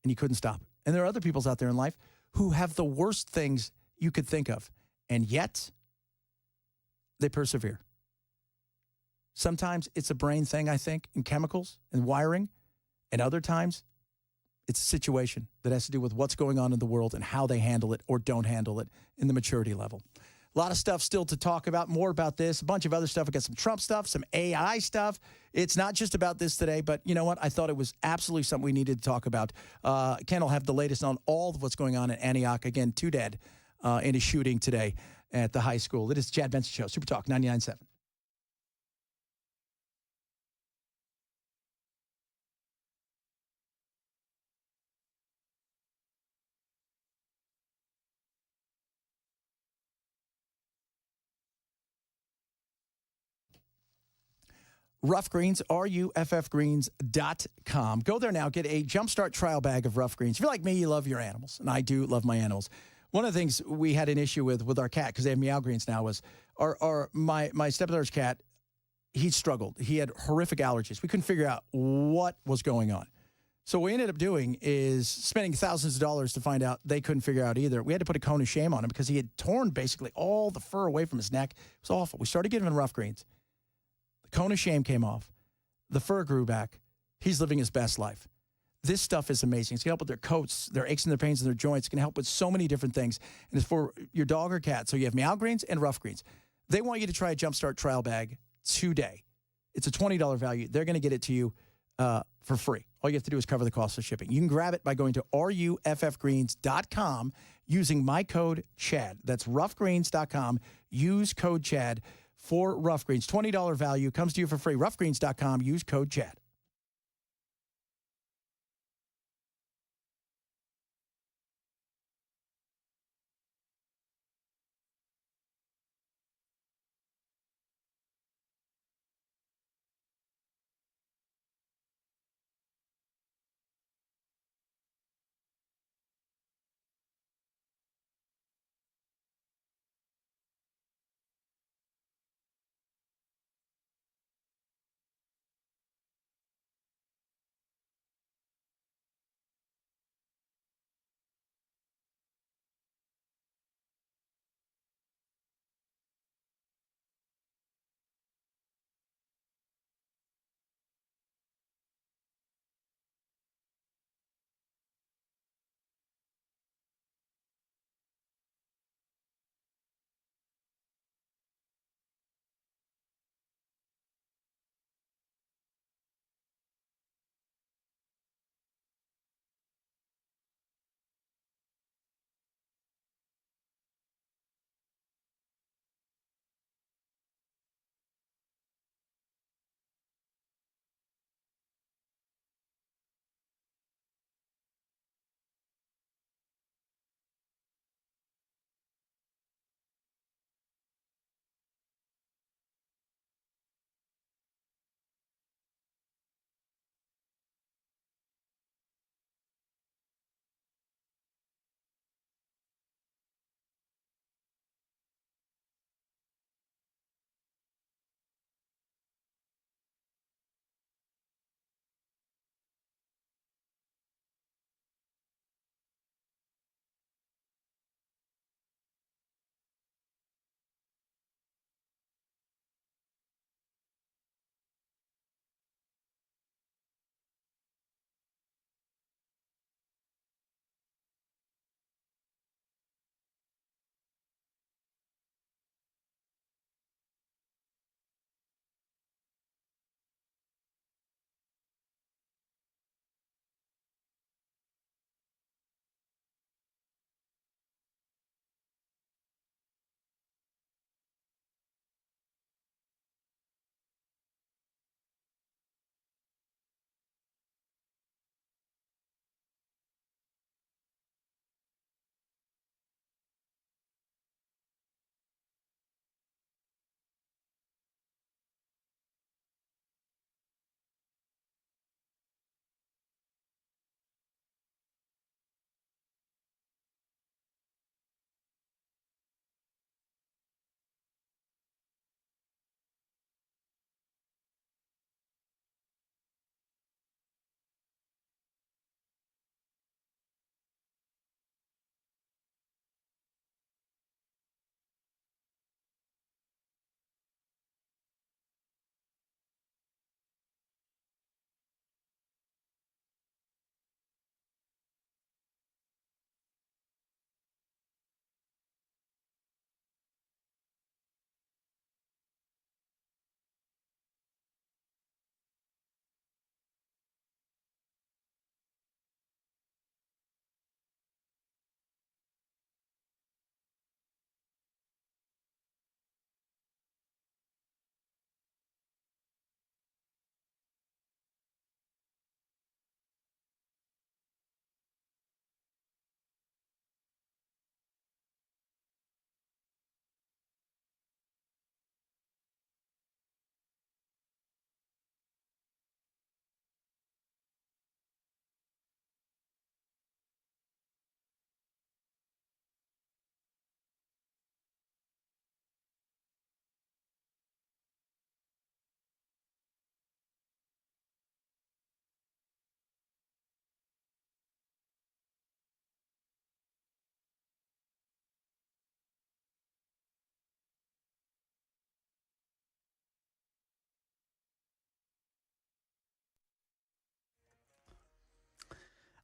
And you couldn't stop it. And there are other people out there in life who have the worst things you could think of, and yet they persevere. Sometimes it's a brain thing, I think, in chemicals and wiring. And other times, it's a situation that has to do with what's going on in the world and how they handle it or don't handle it in the maturity level. A lot of stuff still to talk about, more about this, a bunch of other stuff. I got some Trump stuff, some AI stuff. It's not just about this today, but you know what? I thought it was absolutely something we needed to talk about. Ken will have the latest on all of what's going on in Antioch. Again, 2 dead in a shooting today at the high school. It is the Chad Benson Show, Super Talk 99.7. Rough Greens, ruffgreens.com. Go there now. Get a Jumpstart trial bag of Rough Greens. If you're like me, you love your animals, and I do love my animals. One of the things we had an issue with our cat, because they have Meow Greens now, was my stepdaughter's cat, he struggled. He had horrific allergies. We couldn't figure out what was going on. So what we ended up doing is spending thousands of dollars to find out they couldn't figure out either. We had to put a cone of shame on him because he had torn basically all the fur away from his neck. It was awful. We started giving him Rough Greens. Cone of shame came off. The fur grew back. He's living his best life. This stuff is amazing. It's going to help with their coats, their aches and their pains and their joints. It's going to help with so many different things. And it's for your dog or cat. So you have Meow Greens and Rough Greens. They want you to try a Jumpstart trial bag today. It's a $20 value. They're going to get it to you for free. All you have to do is cover the cost of shipping. You can grab it by going to ruffgreens.com using my code CHAD. That's ruffgreens.com. Use code CHAD. For Rough Greens. $20 value comes to you for free. Ruffgreens.com. Use code CHAD.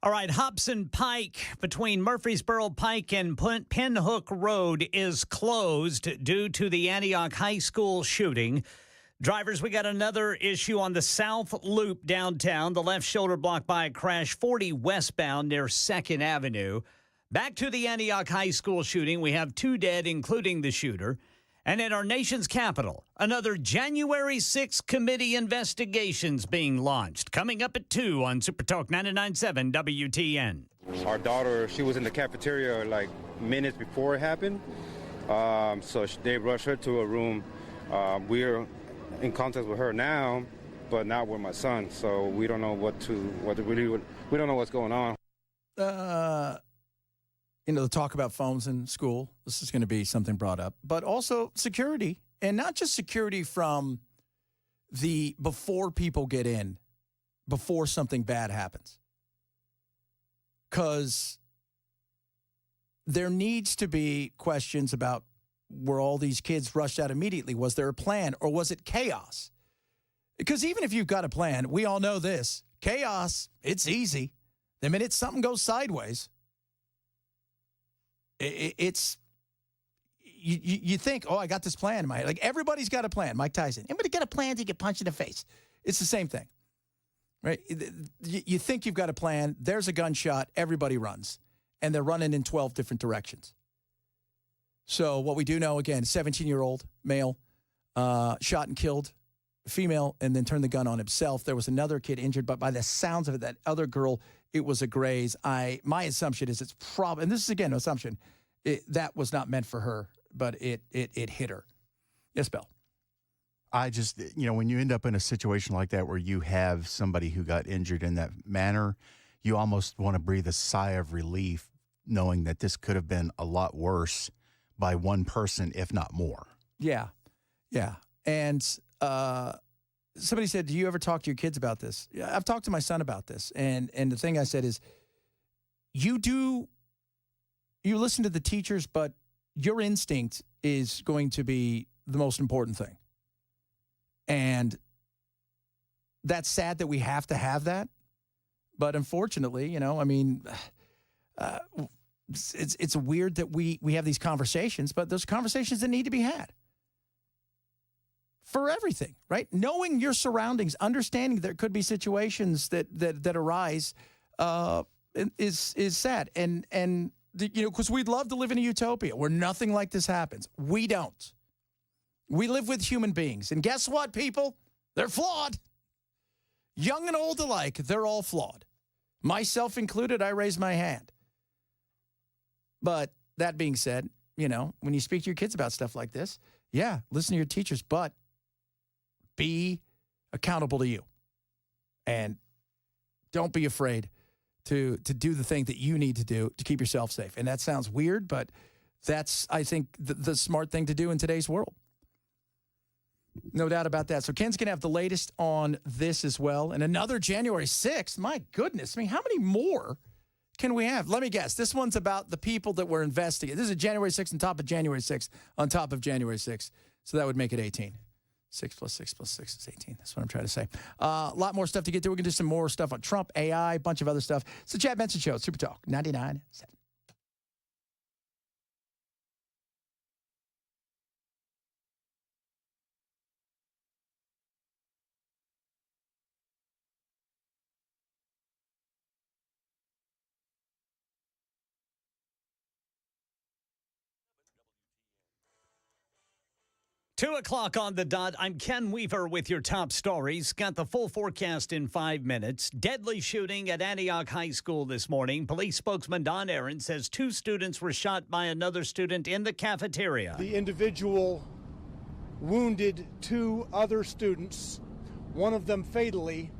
All right, Hobson Pike between Murfreesboro Pike and Pinhook Road is closed due to the Antioch High School shooting. Drivers, we got another issue on the South Loop downtown. The left shoulder blocked by a crash 40 westbound near 2nd Avenue. Back to the Antioch High School shooting. We have 2 dead, including the shooter. And in our nation's capital, another January 6th committee investigations being launched. Coming up at 2 on Super Talk 99.7 WTN. Our daughter, she was in the cafeteria like minutes before it happened. They rushed her to a room. We're in contact with her now, but not with my son. So we don't know we don't know what's going on. The talk about phones in school, this is going to be something brought up, but also security, and not just security from before people get in, before something bad happens. Because there needs to be questions about, were all these kids rushed out immediately? Was there a plan, or was it chaos? Because even if you've got a plan, we all know this, chaos, it's easy. The minute something goes sideways, it's you think, oh, I got this plan in my head. Like, everybody's got a plan. Mike Tyson. Anybody got a plan to get punched in the face? It's the same thing, right? You think you've got a plan. There's a gunshot. Everybody runs, and they're running in 12 different directions. So what we do know, again, 17-year-old male shot and killed a female and then turned the gun on himself. There was another kid injured, but by the sounds of it, that other girl, it was a graze. My assumption is it's probably, and this is, again, an assumption, that was not meant for her, but it hit her. Yes, Bill. I just, when you end up in a situation like that where you have somebody who got injured in that manner, you almost want to breathe a sigh of relief knowing that this could have been a lot worse by one person, if not more. Yeah. And somebody said, do you ever talk to your kids about this? Yeah, I've talked to my son about this. And the thing I said is, you listen to the teachers, but your instinct is going to be the most important thing. And that's sad that we have to have that. But unfortunately, it's weird that we have these conversations, but those conversations that need to be had. For everything, right? Knowing your surroundings, understanding there could be situations that arise is sad. And because we'd love to live in a utopia where nothing like this happens. We don't. We live with human beings. And guess what, people? They're flawed. Young and old alike, they're all flawed. Myself included, I raise my hand. But that being said, when you speak to your kids about stuff like this, yeah, listen to your teachers, but be accountable to you. And don't be afraid to do the thing that you need to do to keep yourself safe. And that sounds weird, but that's, I think, the smart thing to do in today's world. No doubt about that. So Ken's going to have the latest on this as well. And another January 6th. My goodness. I mean, how many more can we have? Let me guess. This one's about the people that were investigated. This is January 6th on top of January 6th on top of January 6th. So that would make it 18. 6 plus 6 plus 6 is 18. That's what I'm trying to say. A lot more stuff to get to. We're going to do some more stuff on Trump, AI, a bunch of other stuff. It's the Chad Benson Show, Super Talk 99.7. 2 o'clock on the dot. I'm Ken Weaver with your top stories. Got the full forecast in 5 minutes. Deadly shooting at Antioch High School this morning. Police spokesman Don Aaron says 2 students were shot by another student in the cafeteria. The individual wounded 2 other students, one of them fatally,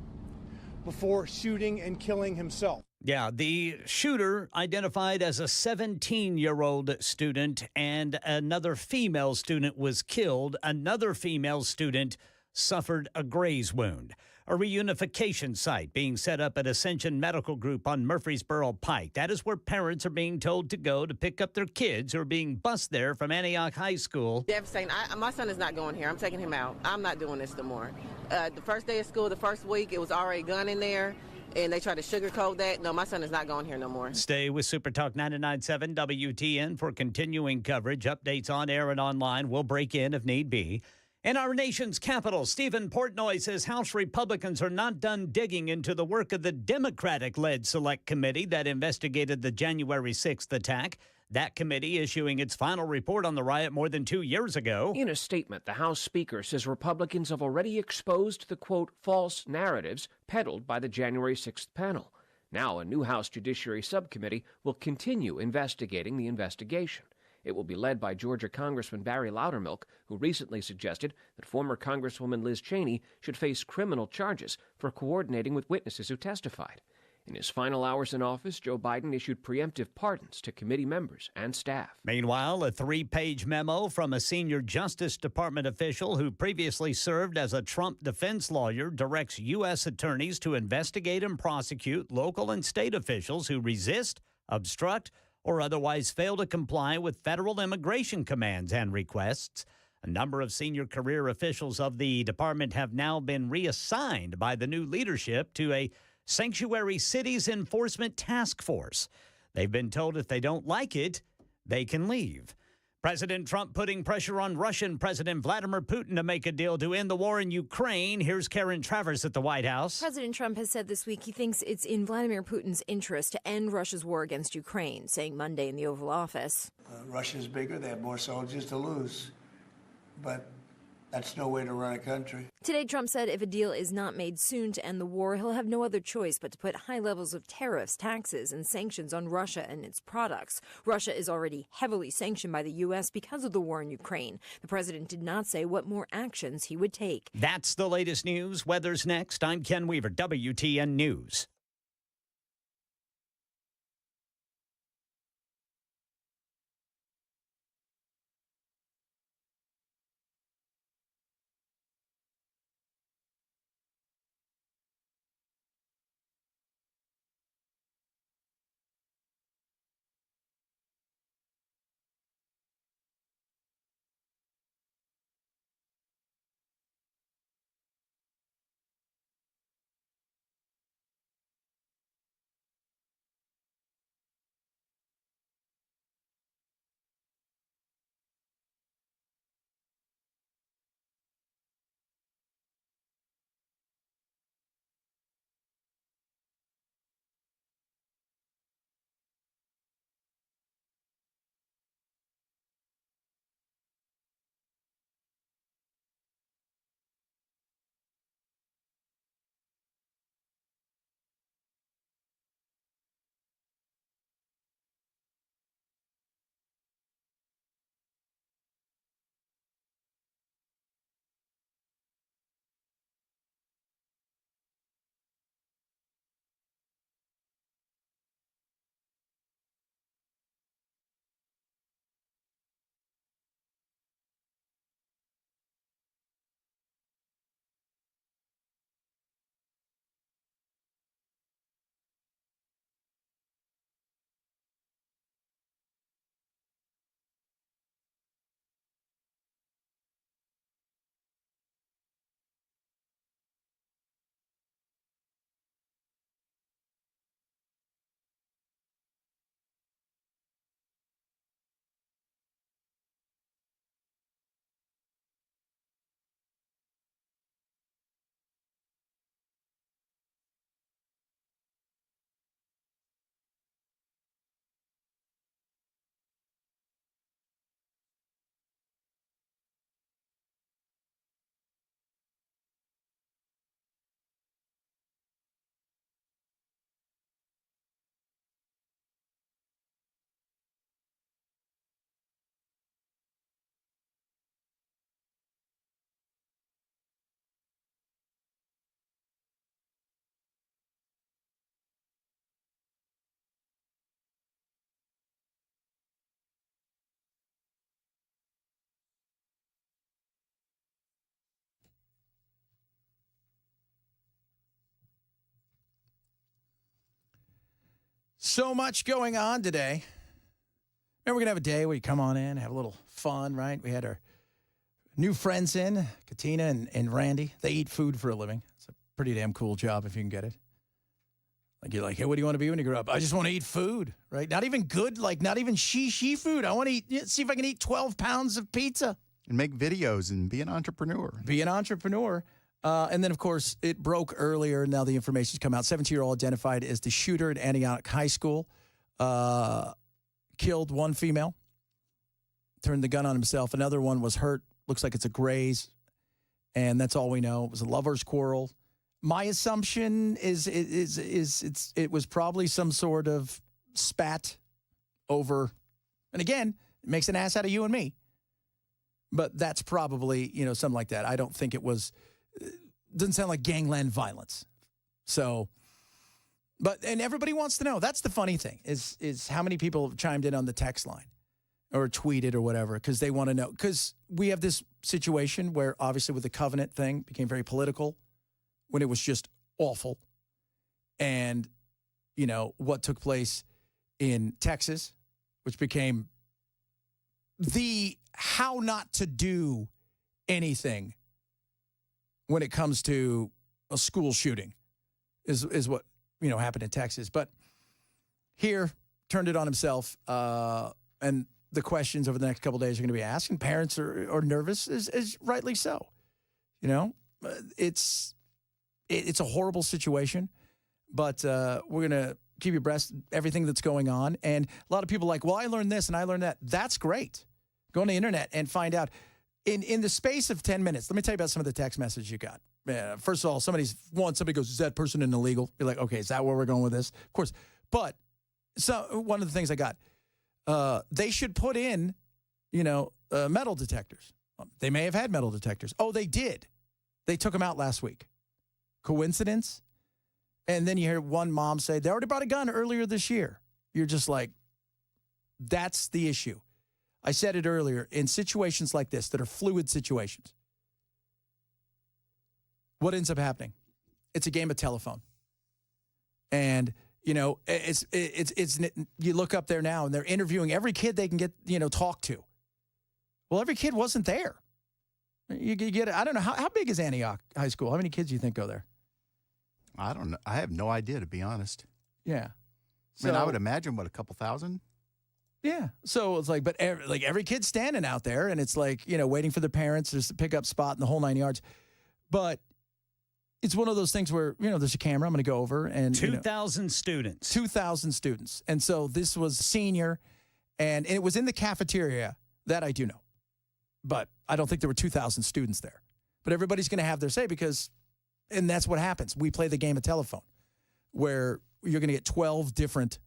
before shooting and killing himself. Yeah, the shooter identified as a 17-year-old student, and another female student was killed. Another female student suffered a graze wound. A reunification site being set up at Ascension Medical Group on Murfreesboro Pike. That is where parents are being told to go to pick up their kids who are being bused there from Antioch High School. Devastating. My son is not going here. I'm taking him out. I'm not doing this no more. The first day of school, the first week, it was already gun in there. and they try to sugarcoat that. No, my son is not going here no more. Stay with Super Talk 99.7 WTN for continuing coverage. Updates on air and online. We'll break in if need be. In our nation's capital, Stephen Portnoy says House Republicans are not done digging into the work of the Democratic-led Select Committee that investigated the January 6th attack. That committee issuing its final report on the riot more than 2 years ago. In a statement, the House Speaker says Republicans have already exposed the, quote, false narratives peddled by the January 6th panel. Now, a new House Judiciary Subcommittee will continue investigating the investigation. It will be led by Georgia Congressman Barry Loudermilk, who recently suggested that former Congresswoman Liz Cheney should face criminal charges for coordinating with witnesses who testified. In his final hours in office, Joe Biden issued preemptive pardons to committee members and staff. Meanwhile, a 3-page memo from a senior Justice Department official who previously served as a Trump defense lawyer directs U.S. attorneys to investigate and prosecute local and state officials who resist, obstruct, or otherwise fail to comply with federal immigration commands and requests. A number of senior career officials of the department have now been reassigned by the new leadership to a Sanctuary Cities Enforcement Task Force. They've been told if they don't like it, they can leave. President Trump putting pressure on Russian President Vladimir Putin to make a deal to end the war in Ukraine. Here's Karen Travers at the White House. President Trump has said this week he thinks it's in Vladimir Putin's interest to end Russia's war against Ukraine, saying Monday in the Oval Office. Russia's bigger. They have more soldiers to lose. But that's no way to run a country. Today, Trump said if a deal is not made soon to end the war, he'll have no other choice but to put high levels of tariffs, taxes, and sanctions on Russia and its products. Russia is already heavily sanctioned by the U.S. because of the war in Ukraine. The president did not say what more actions he would take. That's the latest news. Weather's next. I'm Ken Weaver, WTN News. So much going on today. And we're going to have a day where you come on in, have a little fun, right? We had our new friends in, Katina and Randy. They eat food for a living. It's a pretty damn cool job if you can get it. Like, you're like, hey, what do you want to be when you grow up? I just want to eat food, right? Not even good, like not even she food. I want to eat, see if I can eat 12 pounds of pizza. And make videos and be an entrepreneur. Be an entrepreneur. And then, of course, it broke earlier. Now the information's come out. 17-year-old identified as the shooter at Antioch High School. Killed one female. Turned the gun on himself. Another one was hurt. Looks like it's a graze. And that's all we know. It was a lover's quarrel. My assumption is it was probably some sort of spat over. And again, it makes an ass out of you and me. But that's probably, something like that. I don't think it was, doesn't sound like gangland violence. So, and everybody wants to know. That's the funny thing is how many people have chimed in on the text line or tweeted or whatever because they want to know. Because we have this situation where obviously with the covenant thing became very political when it was just awful. And, what took place in Texas, which became the how not to do anything when it comes to a school shooting is what, happened in Texas. But here, turned it on himself, and the questions over the next couple of days are going to be asked, and parents are nervous, as rightly so. It's a horrible situation, but we're going to keep you abreast of everything that's going on. And a lot of people are like, well, I learned this and I learned that. That's great. Go on the internet and find out. In the space of 10 minutes, let me tell you about some of the text messages you got. First of all, somebody goes, is that person an illegal? You're like, okay, is that where we're going with this? Of course. But one of the things I got, they should put in, metal detectors. They may have had metal detectors. Oh, they did. They took them out last week. Coincidence? And then you hear one mom say, they already bought a gun earlier this year. You're just like, that's the issue. I said it earlier, in situations like this that are fluid situations, what ends up happening? It's a game of telephone. And, it's you look up there now and they're interviewing every kid they can get, talk to. Well, every kid wasn't there. You get it. I don't know. How big is Antioch High School? How many kids do you think go there? I don't know. I have no idea, to be honest. Yeah. I mean, I would imagine, a couple thousand? Yeah. So it's like, but every kid's standing out there and it's like, waiting for their parents just to pick up spot in the whole 9 yards. But it's one of those things where, there's a camera. I'm going to go over and 2,000 students. 2,000 students. And so this was senior and it was in the cafeteria. That I do know. But I don't think there were 2,000 students there. But everybody's going to have their say and that's what happens. We play the game of telephone where you're going to get 12 different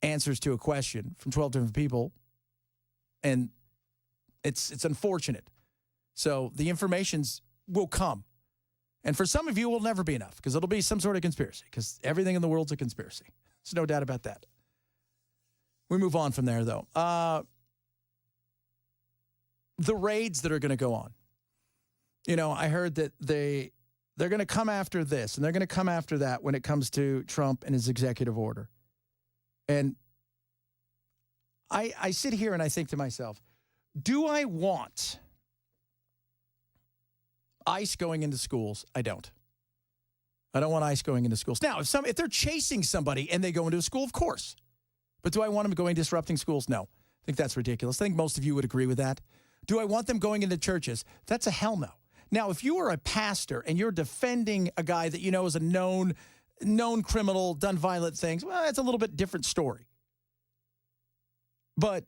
answers to a question from 12 different people. And it's unfortunate. So the informations will come. And for some of you, it will never be enough because it'll be some sort of conspiracy because everything in the world's a conspiracy. There's no doubt about that. We move on from there, though. The raids that are going to go on. I heard that they're going to come after this and they're going to come after that when it comes to Trump and his executive order. And I sit here and I think to myself, do I want ICE going into schools? I don't. I don't want ICE going into schools. Now, if they're chasing somebody and they go into a school, of course. But do I want them going disrupting schools? No. I think that's ridiculous. I think most of you would agree with that. Do I want them going into churches? That's a hell no. Now, if you are a pastor and you're defending a guy that you know is a known criminal, done violent things, well, it's a little bit different story. But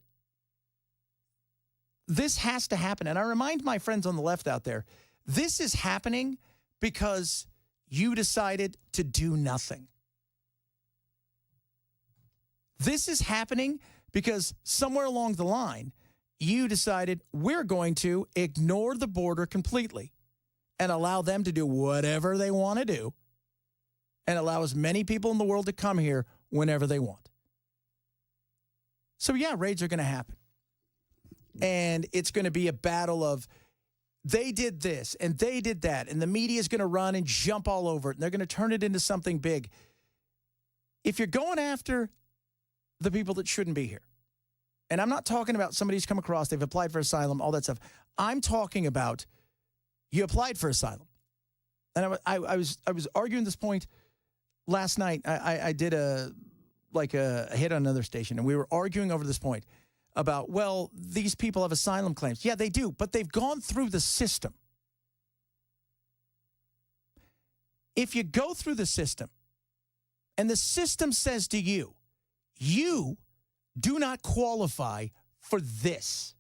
this has to happen. And I remind my friends on the left out there, this is happening because you decided to do nothing. This is happening because somewhere along the line, you decided we're going to ignore the border completely and allow them to do whatever they want to do and allow as many people in the world to come here whenever they want. So, yeah, raids are going to happen. And it's going to be a battle of they did this and they did that, and the media is going to run and jump all over it, and they're going to turn it into something big. If you're going after the people that shouldn't be here, and I'm not talking about somebody who's come across, they've applied for asylum, all that stuff. I'm talking about you applied for asylum. And I was arguing this point last night I did a hit on another station, and we were arguing over this point about, well, these people have asylum claims. Yeah, they do, but they've gone through the system. If you go through the system and the system says to you, you do not qualify for this.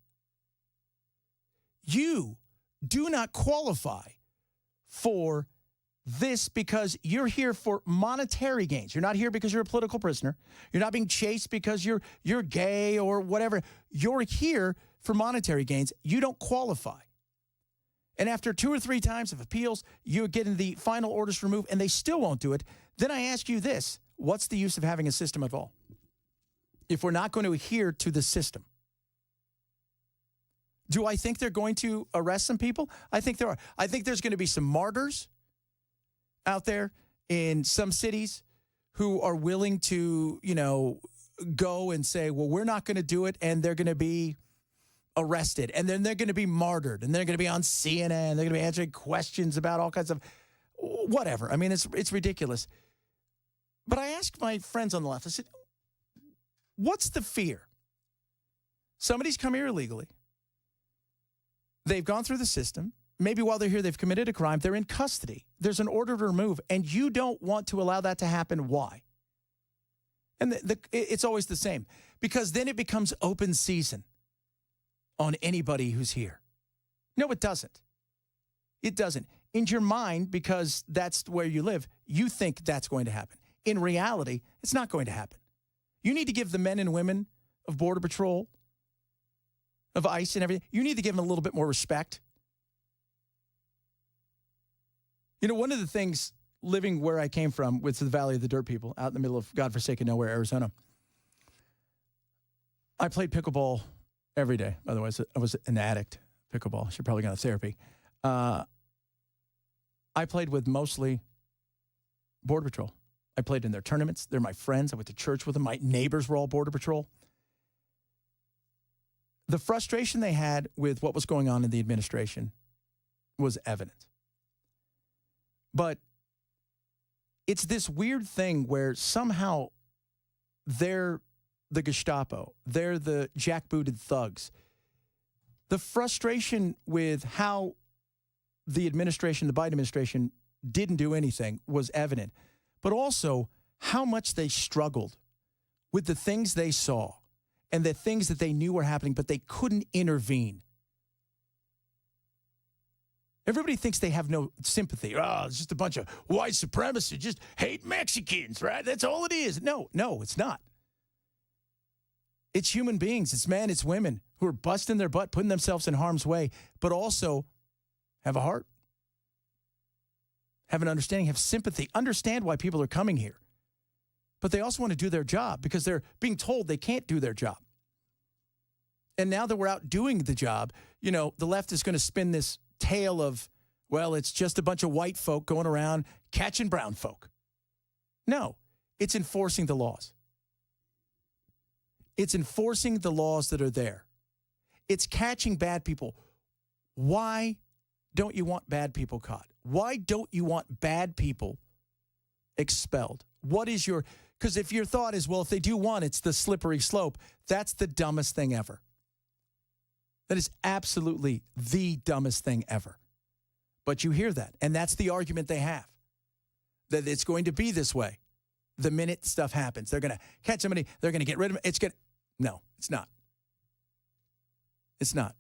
You do not qualify for this because you're here for monetary gains. You're not here because you're a political prisoner. You're not being chased because you're gay or whatever. You're here for monetary gains. You don't qualify. And after 2 or 3 times of appeals, you're getting the final orders removed, and they still won't do it. Then I ask you this: what's the use of having a system at all if we're not going to adhere to the system? Do I think they're going to arrest some people? I think there are. I think there's going to be some martyrs out there in some cities who are willing to, go and say, well, we're not going to do it, and they're going to be arrested, and then they're going to be martyred, and they're going to be on CNN. They're going to be answering questions about all kinds of whatever. I mean, it's ridiculous. But I asked my friends on the left, I said, what's the fear? Somebody's come here illegally. They've gone through the system. Maybe while they're here, they've committed a crime. They're in custody. There's an order to remove, and you don't want to allow that to happen. Why? And it's always the same, because then it becomes open season on anybody who's here. No, it doesn't. It doesn't. In your mind, because that's where you live, you think that's going to happen. In reality, it's not going to happen. You need to give the men and women of Border Patrol, of ICE and everything, you need to give them a little bit more respect. One of the things living where I came from, which is the Valley of the Dirt People, out in the middle of godforsaken nowhere, Arizona, I played pickleball every day. By the way, I was an addict, pickleball. I should probably go to therapy. I played with mostly Border Patrol. I played in their tournaments. They're my friends. I went to church with them. My neighbors were all Border Patrol. The frustration they had with what was going on in the administration was evident. But it's this weird thing where somehow they're the Gestapo. They're the jackbooted thugs. The frustration with how the administration, the Biden administration, didn't do anything was evident. But also how much they struggled with the things they saw and the things that they knew were happening, but they couldn't intervene. Everybody thinks they have no sympathy. Oh, it's just a bunch of white supremacists, just hate Mexicans, right? That's all it is. No, it's not. It's human beings. It's men, it's women who are busting their butt, putting themselves in harm's way, but also have a heart, have an understanding, have sympathy, understand why people are coming here. But they also want to do their job because they're being told they can't do their job. And now that we're out doing the job, the left is going to spin this tale of, well, it's just a bunch of white folk going around catching brown folk. No, it's enforcing the laws. It's enforcing the laws that are there. It's catching bad people. Why don't you want bad people caught? Why don't you want bad people expelled? What is your... Because if your thought is, well, if they do one, it's the slippery slope, that's the dumbest thing ever. That is absolutely the dumbest thing ever. But you hear that, and that's the argument they have, that it's going to be this way. The minute stuff happens, they're going to catch somebody, they're going to get rid of them. No, it's not. It's not.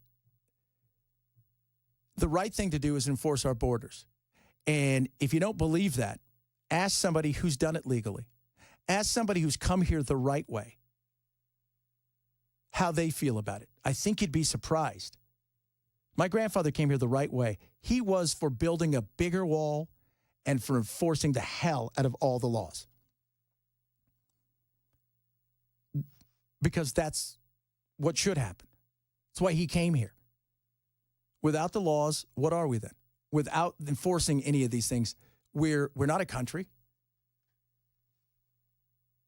The right thing to do is enforce our borders. And if you don't believe that, ask somebody who's done it legally. Ask somebody who's come here the right way how they feel about it. I think you'd be surprised. My grandfather came here the right way. He was for building a bigger wall and for enforcing the hell out of all the laws. Because that's what should happen. That's why he came here. Without the laws, what are we then? Without enforcing any of these things, we're not a country.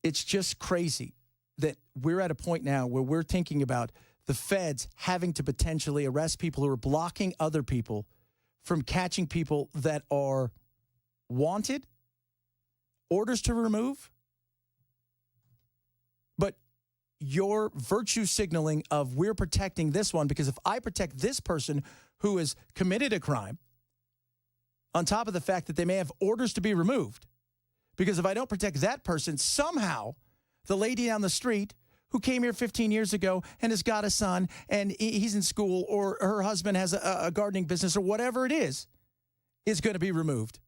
It's just crazy that we're at a point now where we're thinking about the feds having to potentially arrest people who are blocking other people from catching people that are wanted orders to remove, but your virtue signaling of we're protecting this one because if I protect this person who has committed a crime, on top of the fact that they may have orders to be removed, because if I don't protect that person, somehow the lady down the street who came here 15 years ago and has got a son and he's in school, or her husband has a gardening business, or whatever it is going to be removed,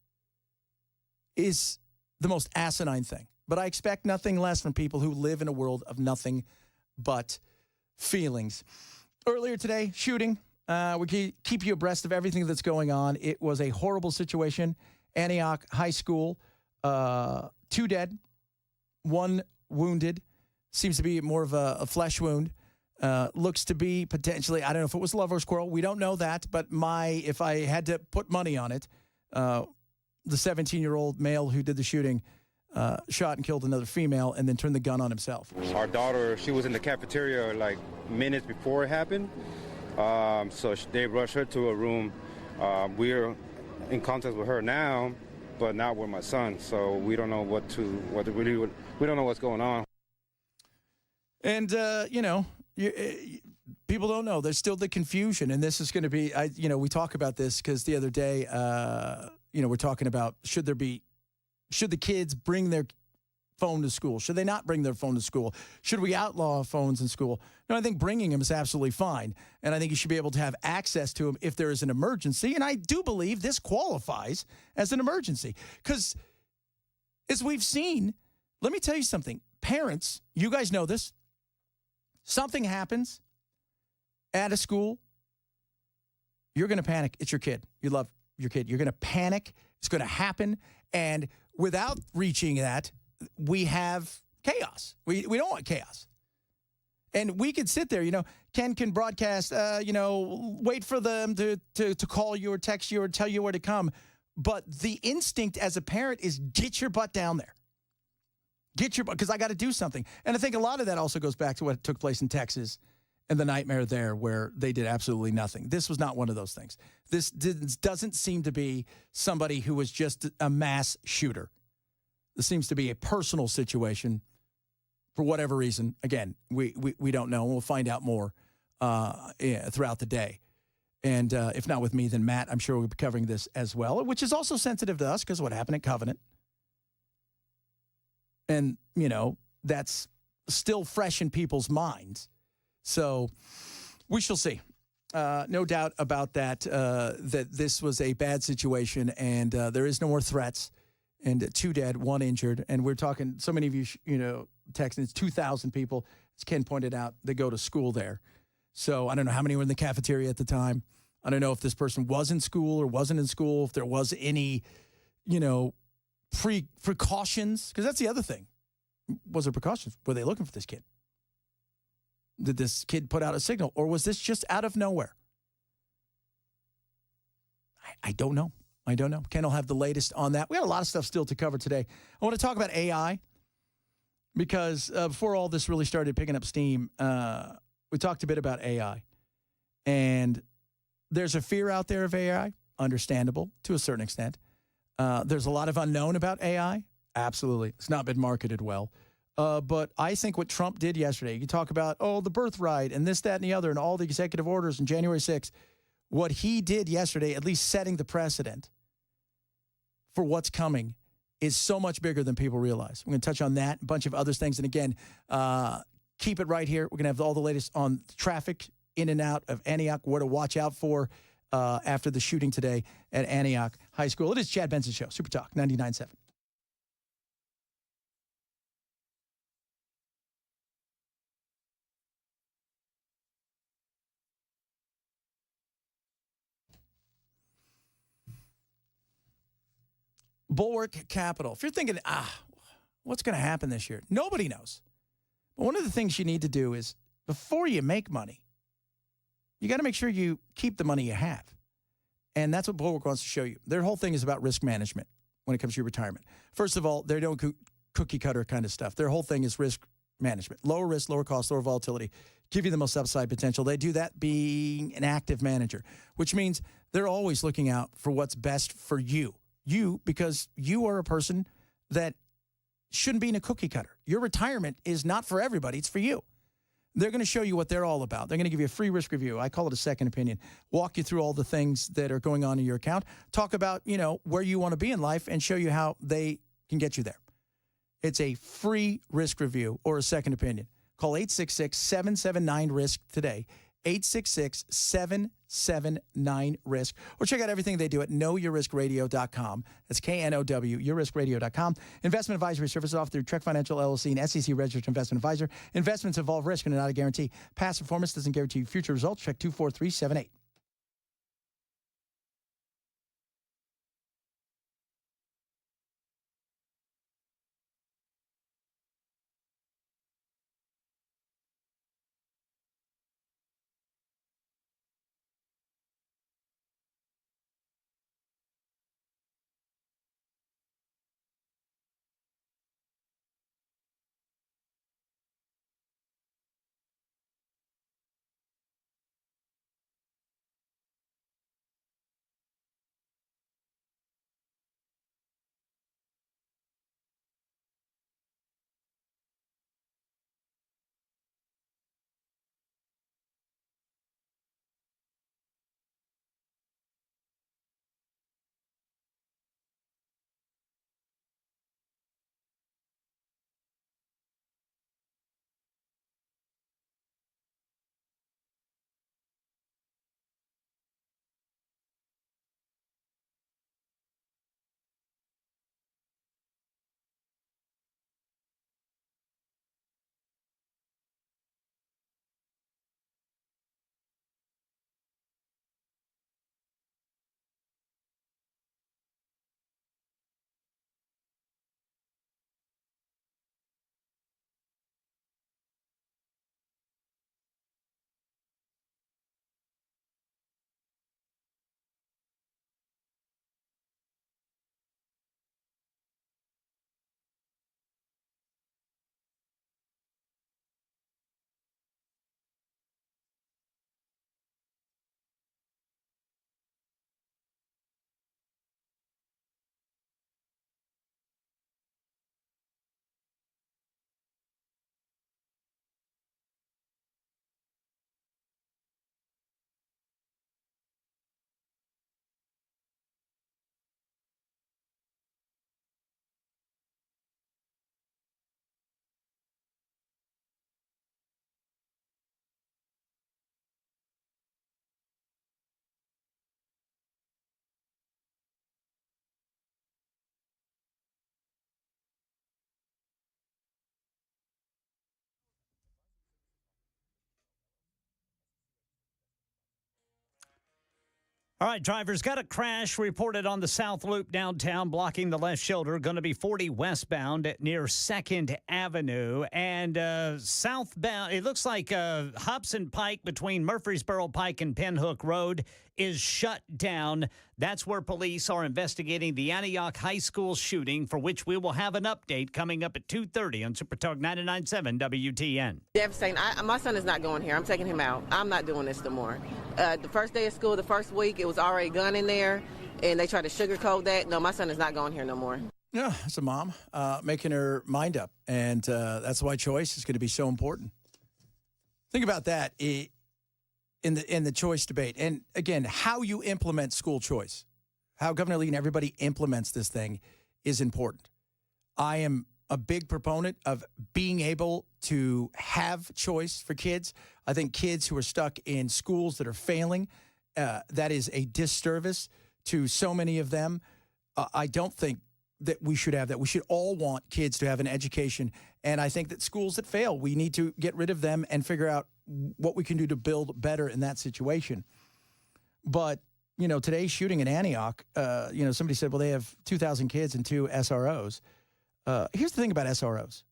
is the most asinine thing. But I expect nothing less from people who live in a world of nothing but feelings. Earlier today, shooting. We keep you abreast of everything that's going on. It was a horrible situation. Antioch High School, 2 dead, 1 wounded. Seems to be more of a flesh wound. Looks to be potentially, I don't know if it was lover's quarrel. We don't know that, but if I had to put money on it, the 17-year-old male who did the shooting shot and killed another female and then turned the gun on himself. Our daughter, she was in the cafeteria like minutes before it happened. So they rushed her to a room. We're in contact with her now, but not with my son. So we don't know we don't know what's going on. And, people don't know. There's still the confusion. And this is going to be, we talk about this because the other day, we're talking about should the kids bring their phone to school? Should they not bring their phone to school? Should we outlaw phones in school? No, I think bringing them is absolutely fine. And I think you should be able to have access to them if there is an emergency. And I do believe this qualifies as an emergency. Because as we've seen, let me tell you something. Parents, you guys know this. Something happens at a school, you're going to panic. It's your kid. You love your kid. You're going to panic. It's going to happen. And without reaching that, we have chaos. We don't want chaos. And we could sit there, Ken can broadcast, wait for them to call you or text you or tell you where to come. But the instinct as a parent is get your butt down there. Because I got to do something. And I think a lot of that also goes back to what took place in Texas and the nightmare there where they did absolutely nothing. This was not one of those things. This doesn't seem to be somebody who was just a mass shooter. This seems to be a personal situation for whatever reason. Again, we don't know. We'll find out more throughout the day. And if not with me, then Matt, I'm sure we'll be covering this as well, which is also sensitive to us because of what happened at Covenant. And, that's still fresh in people's minds. So we shall see. No doubt about that, that this was a bad situation and there is no more threats and 2 dead, 1 injured. And we're talking, so many of you, texting, it's 2,000 people, as Ken pointed out, that go to school there. So I don't know how many were in the cafeteria at the time. I don't know if this person was in school or wasn't in school, if there was any, precautions, because that's the other thing. Was there precautions? Were they looking for this kid? Did this kid put out a signal, or was this just out of nowhere? I don't know. Ken will have the latest on that. We got a lot of stuff still to cover today. I want to talk about AI because before all this really started picking up steam, we talked a bit about AI. And there's a fear out there of AI, understandable to a certain extent. There's a lot of unknown about AI. Absolutely. It's not been marketed well. But I think what Trump did yesterday, you talk about, the birthright and this, that, and the other, and all the executive orders on January 6th. What he did yesterday, at least setting the precedent for what's coming, is so much bigger than people realize. We're going to touch on that, a bunch of other things. And again, keep it right here. We're going to have all the latest on traffic in and out of Antioch, what to watch out for after the shooting today at Antioch High School. It is Chad Benson Show, Super Talk 99.7. Bulwark Capital. If you're thinking, what's going to happen this year? Nobody knows. But one of the things you need to do is before you make money, you got to make sure you keep the money you have. And that's what Bulwark wants to show you. Their whole thing is about risk management when it comes to your retirement. First of all, they don't cookie cutter kind of stuff. Their whole thing is risk management. Lower risk, lower cost, lower volatility. Give you the most upside potential. They do that being an active manager, which means they're always looking out for what's best for you. You, because you are a person that shouldn't be in a cookie cutter. Your retirement is not for everybody. It's for you. They're going to show you what they're all about. They're going to give you a free risk review. I call it a second opinion. Walk you through all the things that are going on in your account. Talk about, where you want to be in life and show you how they can get you there. It's a free risk review or a second opinion. Call 866-779-RISK today. 866-779-RISK. Or check out everything they do at knowyourriskradio.com. That's KNOW, yourriskradio.com. Investment advisory services offered through Trek Financial LLC and SEC Registered Investment Advisor. Investments involve risk and are not a guarantee. Past performance doesn't guarantee future results. Check 24378. All right, drivers, got a crash reported on the South Loop downtown, blocking the left shoulder. Going to be 40 westbound near 2nd Avenue. And southbound, it looks like Hobson Pike between Murfreesboro Pike and Pinhook Road is shut down. That's where police are investigating the Antioch High School shooting, for which we will have an update coming up at 2:30 on Super Talk 99.7 WTN. Devastating. My son is not going here. I'm taking him out. I'm not doing this no more. The first day of school, the first week, it was already a gun in there, and they tried to sugarcoat that. No, my son is not going here no more. Yeah, it's a mom making her mind up, and that's why choice is going to be so important. Think about that in the choice debate. And again, how you implement school choice, how Governor Lee and everybody implements this thing is important. I am a big proponent of being able to have choice for kids. I think kids who are stuck in schools that are failing, that is a disservice to so many of them. I don't think that we should have that. We should all want kids to have an education. And I think that schools that fail, we need to get rid of them and figure out what we can do to build better in that situation. But, today's shooting in Antioch, somebody said, well, they have 2,000 kids and 2 SROs. Here's the thing about SROs.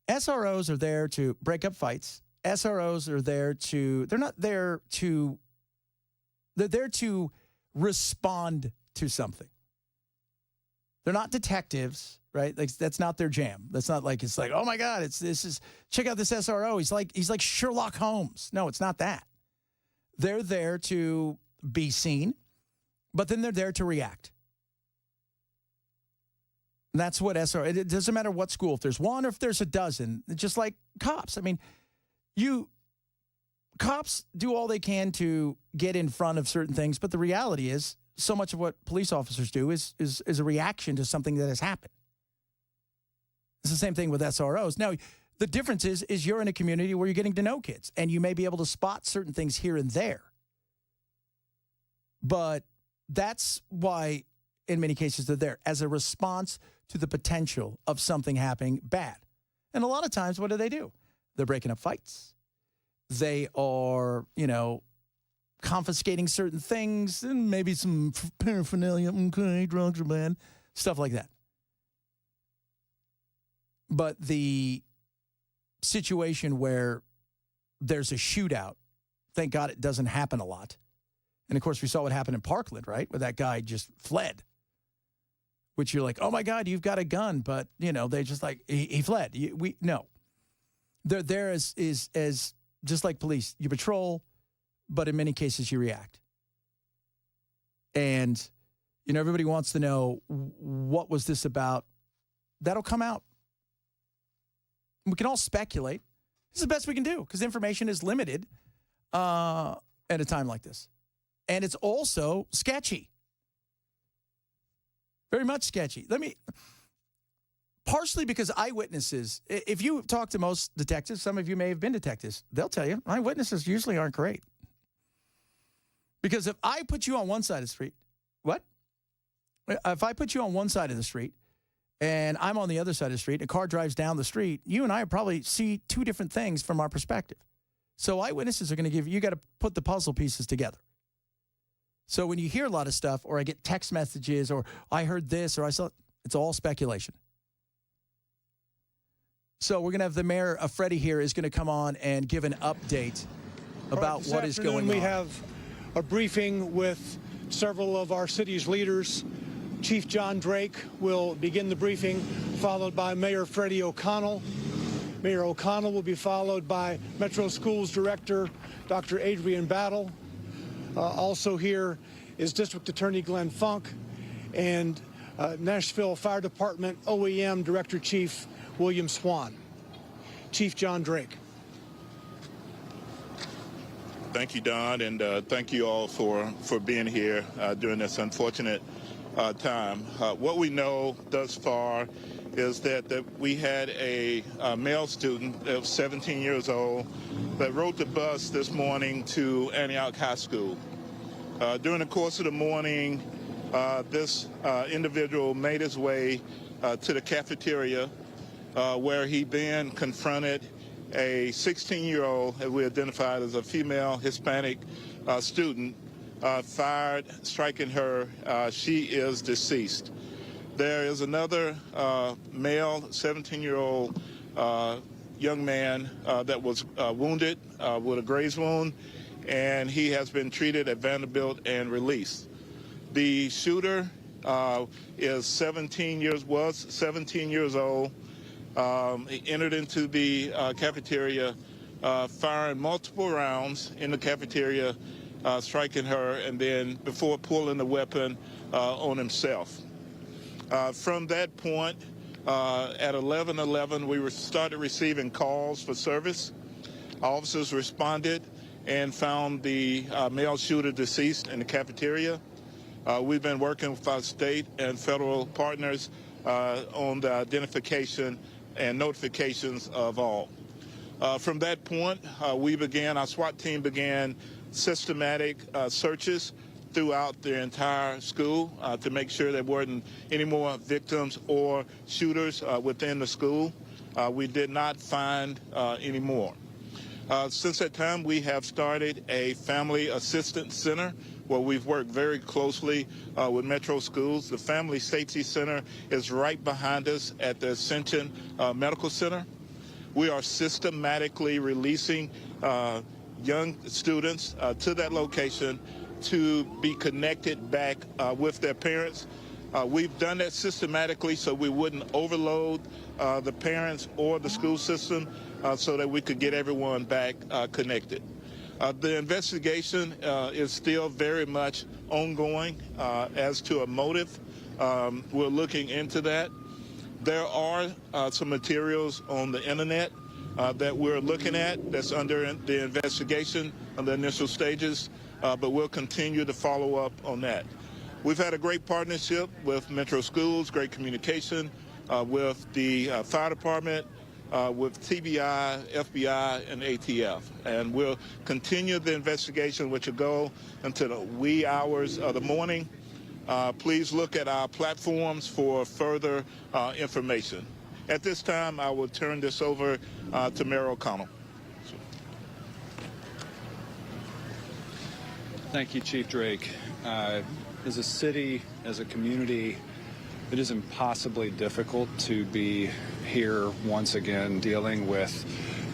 SROs are there to break up fights. SROs are there they're there to respond to something. They're not detectives, right? Like, that's not their jam. That's not like, it's like, oh my God, check out this SRO. He's like Sherlock Holmes. No, it's not that. They're there to be seen, but then they're there to react. That's what SR. It doesn't matter what school. If there's one or if there's a dozen, just like cops. I mean, cops do all they can to get in front of certain things, but the reality is, so much of what police officers do is a reaction to something that has happened. It's the same thing with SROs. Now, the difference is you're in a community where you're getting to know kids, and you may be able to spot certain things here and there. But that's why, in many cases, they're there as a response to the potential of something happening bad. And a lot of times, what do? They're breaking up fights. They are, confiscating certain things and maybe some paraphernalia. Okay, drugs are bad. Stuff like that. But the situation where there's a shootout, thank God it doesn't happen a lot. And, of course, we saw what happened in Parkland, right, where that guy just fled. Which you're like, oh, my God, you've got a gun. But, they just like, he fled. No. They're there as just like police. You patrol, but in many cases you react. And, everybody wants to know, what was this about? That'll come out. We can all speculate. This is the best we can do because information is limited at a time like this. And it's also sketchy. Very much sketchy. Partially because eyewitnesses, if you talk to most detectives, some of you may have been detectives, they'll tell you eyewitnesses usually aren't great. Because if I put you on one side of the street, what? If I put you on one side of the street and I'm on the other side of the street, a car drives down the street, you and I probably see two different things from our perspective. So eyewitnesses are going to you got to put the puzzle pieces together. So when you hear a lot of stuff, or I get text messages, or I heard this, or I saw, it's all speculation. So we're going to have the mayor of Freddie here is going to come on and give an update about what is going on. We have a briefing with several of our city's leaders. Chief John Drake will begin the briefing, followed by Mayor Freddie O'Connell. Mayor O'Connell will be followed by Metro Schools Director Dr. Adrian Battle. Also here is District Attorney Glenn Funk and Nashville Fire Department OEM Director Chief William Swan. Chief John Drake. Thank you, Don, and thank you all for being here during this unfortunate time. What we know thus far is that we had a male student of 17 years old that rode the bus this morning to Antioch High School. During the course of the morning, this individual made his way to the cafeteria where he then confronted a 16-year-old, as we identified as a female Hispanic student, fired, striking her. She is deceased. There is another male, 17-year-old young man that was wounded with a graze wound, and he has been treated at Vanderbilt and released. The shooter was 17 years old. He entered into the cafeteria, firing multiple rounds in the cafeteria, striking her, and then before pulling the weapon on himself. From that point, at 11:11, we started receiving calls for service. Officers responded and found the male shooter deceased in the cafeteria. We've been working with our state and federal partners on the identification and notifications of all. From that point, our SWAT team began systematic searches throughout the entire school to make sure there weren't any more victims or shooters within the school. We did not find any more. Since that time, we have started a family assistance center where we've worked very closely with Metro Schools. The Family Safety Center is right behind us at the Ascension Medical Center. We are systematically releasing young students to that location to be connected back with their parents. We've done that systematically so we wouldn't overload the parents or the school system so that we could get everyone back connected. The investigation is still very much ongoing as to a motive. We're looking into that. There are some materials on the internet that we're looking at that's under the investigation on the initial stages, but we'll continue to follow up on that. We've had a great partnership with Metro Schools, great communication with the fire department, with TBI, FBI, and ATF. And we'll continue the investigation, which will go until the wee hours of the morning. Please look at our platforms for further information. At this time, I will turn this over to Mayor O'Connell. Thank you, Chief Drake. As a city, as a community, it is impossibly difficult to be here once again dealing with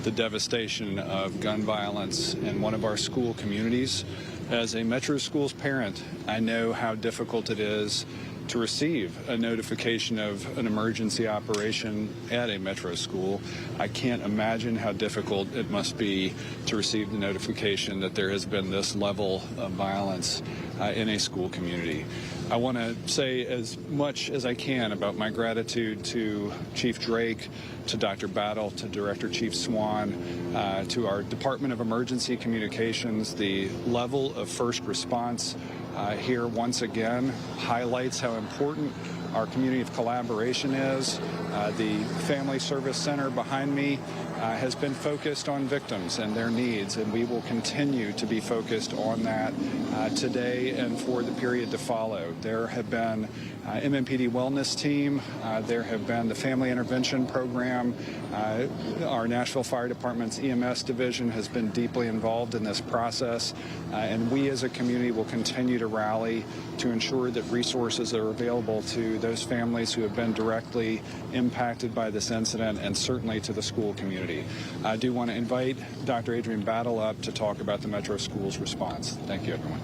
the devastation of gun violence in one of our school communities. As a Metro Schools parent, I know how difficult it is to receive a notification of an emergency operation at a Metro school. I can't imagine how difficult it must be to receive the notification that there has been this level of violence in a school community. I want to say as much as I can about my gratitude to Chief Drake, to Dr. Battle, to Director Chief Swan, to our Department of Emergency Communications. The level of first response here once again highlights how important our community of collaboration is. The Family Service Center behind me has been focused on victims and their needs, and we will continue to be focused on that today and for the period to follow. There have been MMPD Wellness Team, there have been the Family Intervention Program, our Nashville Fire Department's EMS division has been deeply involved in this process, and we as a community will continue to rally to ensure that resources are available to those families who have been directly impacted by this incident, and certainly to the school community. I do want to invite Dr. Adrienne Battle up to talk about the Metro Schools response. Thank you, everyone.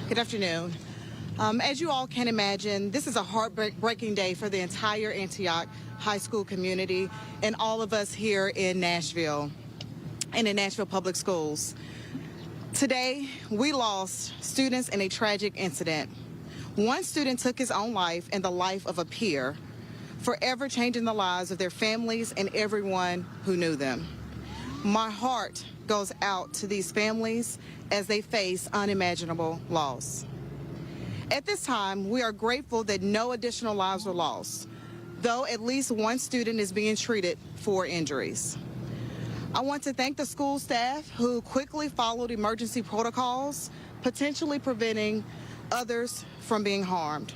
Good afternoon. As you all can imagine, this is a heartbreaking day for the entire Antioch high school community and all of us here in Nashville and in Nashville Public Schools. Today, we lost students in a tragic incident. One student took his own life and the life of a peer, forever changing the lives of their families and everyone who knew them. My heart goes out to these families as they face unimaginable loss. At this time, we are grateful that no additional lives were lost, though at least one student is being treated for injuries. I want to thank the school staff who quickly followed emergency protocols, potentially preventing others from being harmed.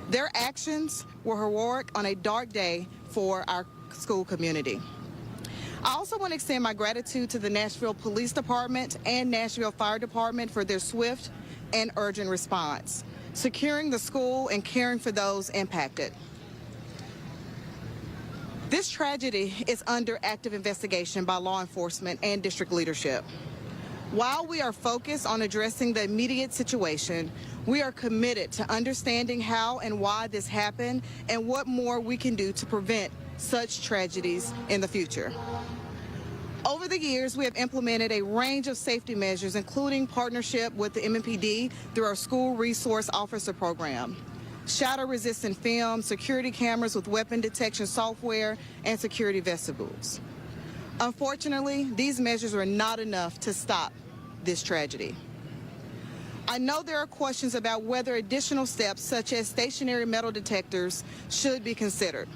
Their actions were heroic on a dark day for our school community. I also want to extend my gratitude to the Nashville Police Department and Nashville Fire Department for their swift and urgent response, securing the school and caring for those impacted. This tragedy is under active investigation by law enforcement and district leadership. While we are focused on addressing the immediate situation, we are committed to understanding how and why this happened and what more we can do to prevent such tragedies in the future. Over the years, we have implemented a range of safety measures, including partnership with the MMPD through our School Resource Officer Program, shatter-resistant film, security cameras with weapon detection software, and security vestibules. Unfortunately, these measures were not enough to stop this tragedy. I know there are questions about whether additional steps, such as stationary metal detectors, should be considered.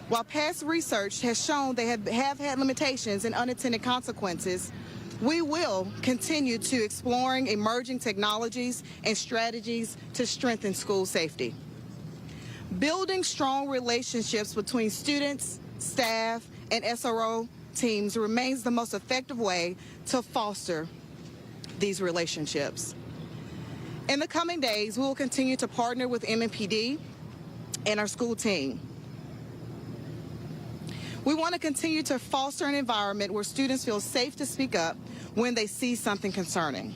While past research has shown they have had limitations and unintended consequences, we will continue to exploring emerging technologies and strategies to strengthen school safety. Building strong relationships between students, staff, and SRO teams remains the most effective way to foster these relationships. In the coming days, we will continue to partner with MMPD and our school team. We want to continue to foster an environment where students feel safe to speak up when they see something concerning.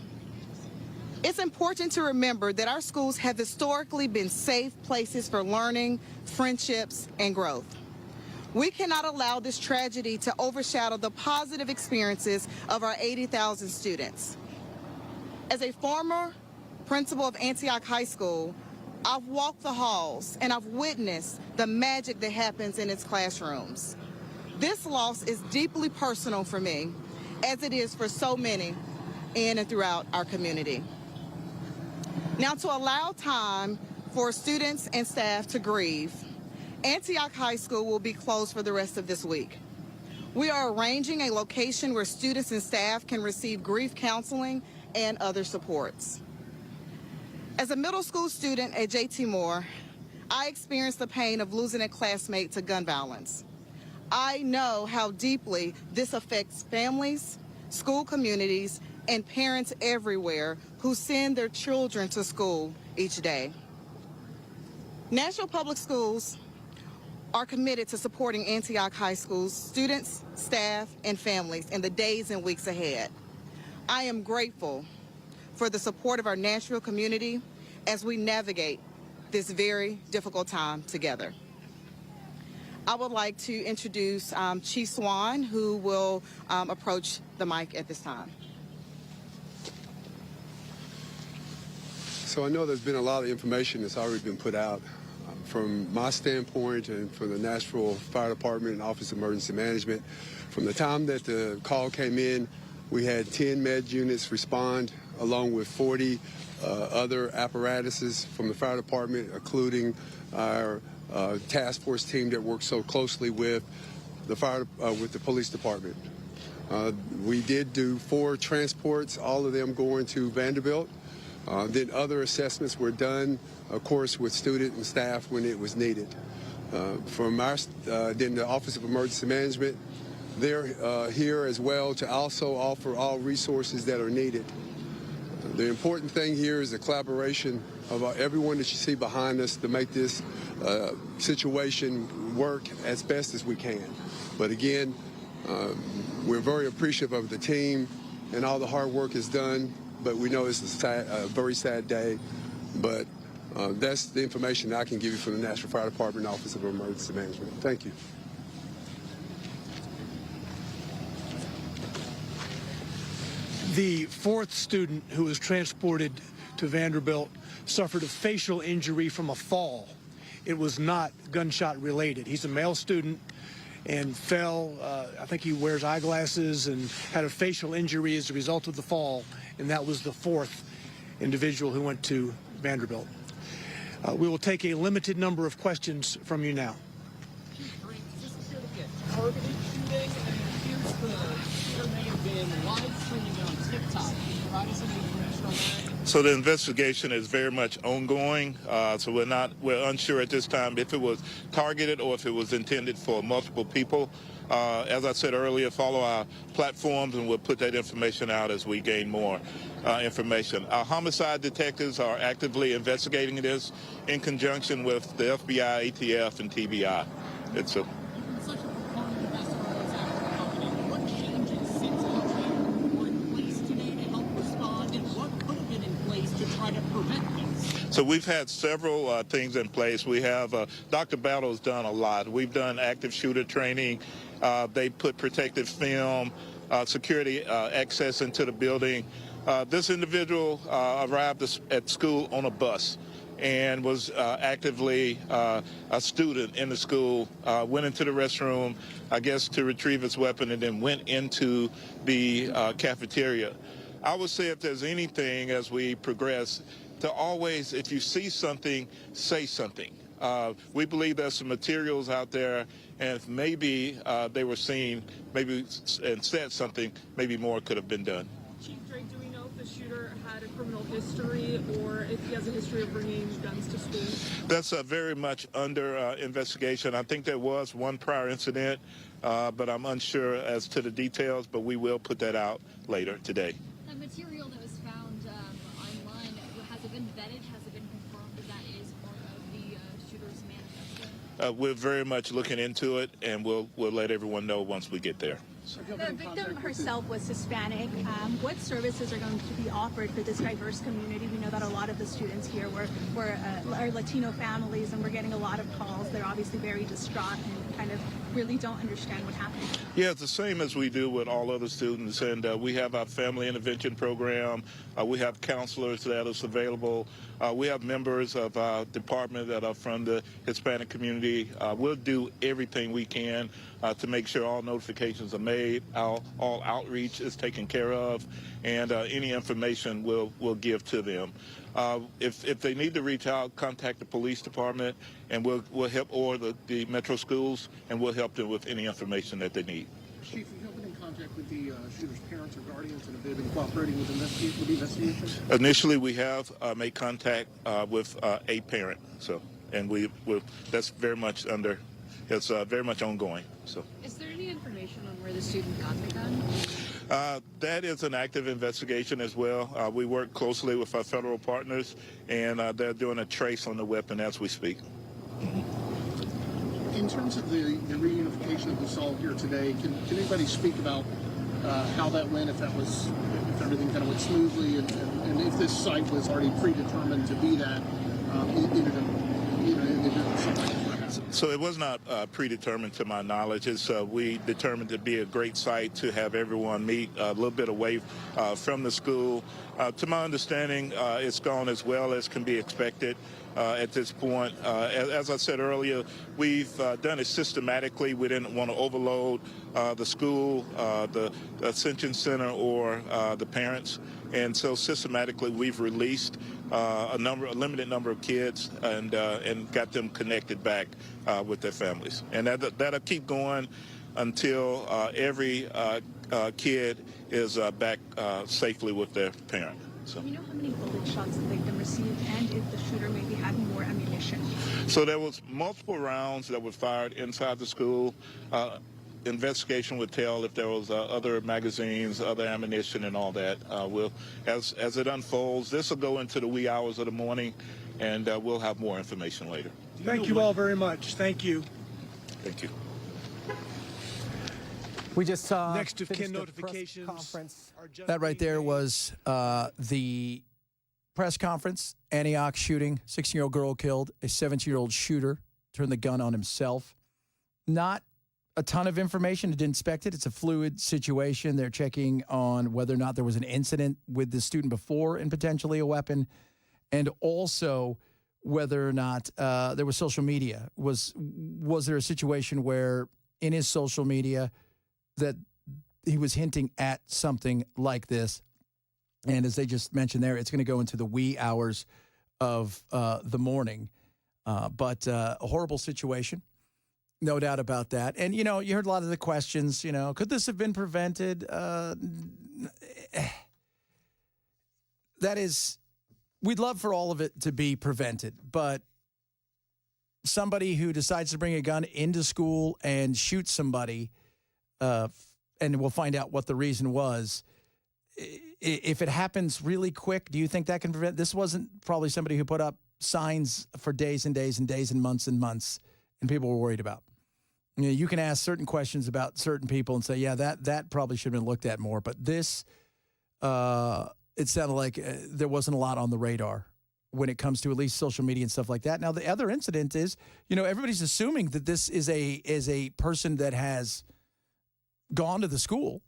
It's important to remember that our schools have historically been safe places for learning, friendships, and growth. We cannot allow this tragedy to overshadow the positive experiences of our 80,000 students. As a former principal of Antioch High School, I've walked the halls and I've witnessed the magic that happens in its classrooms. This loss is deeply personal for me, as it is for so many in and throughout our community. Now, to allow time for students and staff to grieve, Antioch High School will be closed for the rest of this week. We are arranging a location where students and staff can receive grief counseling and other supports. As a middle school student at J.T. Moore, I experienced the pain of losing a classmate to gun violence. I know how deeply this affects families, school communities, and parents everywhere who send their children to school each day. National Public Schools are committed to supporting Antioch High School's students, staff, and families in the days and weeks ahead. I am grateful for the support of our Nashville community as we navigate this very difficult time together. I would like to introduce Chief Swan, who will approach the mic at this time. So I know there's been a lot of information that's already been put out. From my standpoint and from the Nashville Fire Department and Office of Emergency Management, from the time that the call came in, we had 10 med units respond, along with 40 other apparatuses from the fire department, including our task force team that works so closely with the police department. We did do 4 transports, all of them going to Vanderbilt. Then other assessments were done, of course, with student and staff when it was needed. From our, then the Office of Emergency Management, they're here as well to also offer all resources that are needed. The important thing here is the collaboration of everyone that you see behind us to make this situation work as best as we can. But again, we're very appreciative of the team and all the hard work is done, but we know it's a very sad day. But that's the information that I can give you from the Nashville Fire Department Office of Emergency Management. Thank you. The 4th student who was transported to Vanderbilt suffered a facial injury from a fall. It was not gunshot related. He's a male student and fell. I think he wears eyeglasses and had a facial injury as a result of the fall, and that was the 4th individual who went to Vanderbilt. We will take a limited number of questions from you now. Targeted shooting, and it appears the shooter may have been live streaming on TikTok. Can you provide us any information on that? So the investigation is very much ongoing. So we're unsure at this time if it was targeted or if it was intended for multiple people. As I said earlier, follow our platforms and we'll put that information out as we gain more information. Our homicide detectives are actively investigating this in conjunction with the FBI, ATF, and TBI. It's a So we've had several things in place. We have, Dr. Battle's done a lot. We've done active shooter training. They put protective film, security access into the building. This individual arrived at school on a bus and was actively a student in the school, went into the restroom, I guess, to retrieve his weapon, and then went into the cafeteria. I would say if there's anything as we progress, to always, if you see something, say something. We believe there's some materials out there, and if maybe they were seen, maybe and said something, maybe more could have been done. Chief Drake, do we know if the shooter had a criminal history or if he has a history of bringing guns to school? That's very much under investigation. I think there was one prior incident, but I'm unsure as to the details, but we will put that out later today. The material that was found online, has it been vetted? Has it been confirmed that that is part of the shooter's manifesto? We're very much looking into it, and we'll let everyone know once we get there. The victim herself was Hispanic. What services are going to be offered for this diverse community? We know that a lot of the students here are Latino families, and we're getting a lot of calls. They're obviously very distraught and kind of really don't understand what happened. Yeah, it's the same as we do with all other students, and we have our family intervention program. We have counselors that are available. We have members of our department that are from the Hispanic community. We'll do everything we can to make sure all notifications are made, all outreach is taken care of, and any information we'll give to them. If they need to reach out, contact the police department, and we'll help, or the metro schools, and we'll help them with any information that they need. Chief, have you been in contact with the shooter's parents or guardians, and have they been cooperating with the investigation? Initially, we have made contact with a parent, and that's very much it's very much ongoing. So, is there any information on where the student got the gun? That is an active investigation as well. We work closely with our federal partners, and they're doing a trace on the weapon as we speak. In terms of the reunification of us all here today, can anybody speak about how that went, if everything kind of went smoothly, and if this site was already predetermined to be that, So it was not predetermined to my knowledge. We determined to be a great site to have everyone meet a little bit away from the school. To my understanding, it's gone as well as can be expected at this point. As I said earlier, we've done it systematically. We didn't want to overload the school, the Ascension Center, or the parents. And so systematically, we've released a limited number of kids and got them connected back with their families. And that'll keep going until every kid is back safely with their parent. So. Do you know how many bullet shots the victim received, and if the shooter maybe had more ammunition? So there was multiple rounds that were fired inside the school. Investigation would tell if there was other magazines, other ammunition, and all that. As it unfolds, this will go into the wee hours of the morning, and we'll have more information later. Thank you all very much. Thank you. Thank you. We just saw next of kin notifications. Conference. That right there was the press conference. Antioch shooting, 16-year-old girl killed, a 17-year-old shooter turned the gun on himself. Not a ton of information to inspect it. It's a fluid situation. They're checking on whether or not there was an incident with the student before and potentially a weapon, and also whether or not there was social media. Was there a situation where in his social media that he was hinting at something like this? And as they just mentioned there, it's going to go into the wee hours of the morning. But a horrible situation. No doubt about that. And, you heard a lot of the questions, could this have been prevented? That is, we'd love for all of it to be prevented, but somebody who decides to bring a gun into school and shoot somebody, and we'll find out what the reason was, if it happens really quick, do you think that can prevent? This wasn't probably somebody who put up signs for days and days and days and months, and people were worried about. You can ask certain questions about certain people and say, yeah, that probably should have been looked at more. But this, it sounded like there wasn't a lot on the radar when it comes to at least social media and stuff like that. Now, the other incident is, everybody's assuming that this is a person that has gone to the school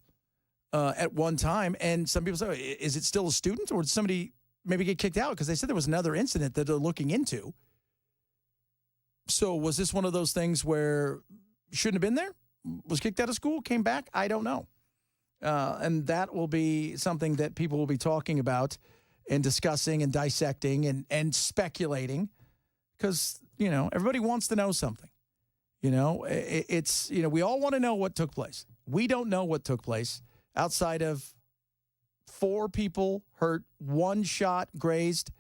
at one time. And some people say, is it still a student, or did somebody maybe get kicked out? Because they said there was another incident that they're looking into. So was this one of those things where shouldn't have been there? Was kicked out of school, came back? I don't know. And that will be something that people will be talking about and discussing and dissecting and speculating, because, everybody wants to know something. It's, we all want to know what took place. We don't know what took place outside of 4 people hurt, 1 shot grazed,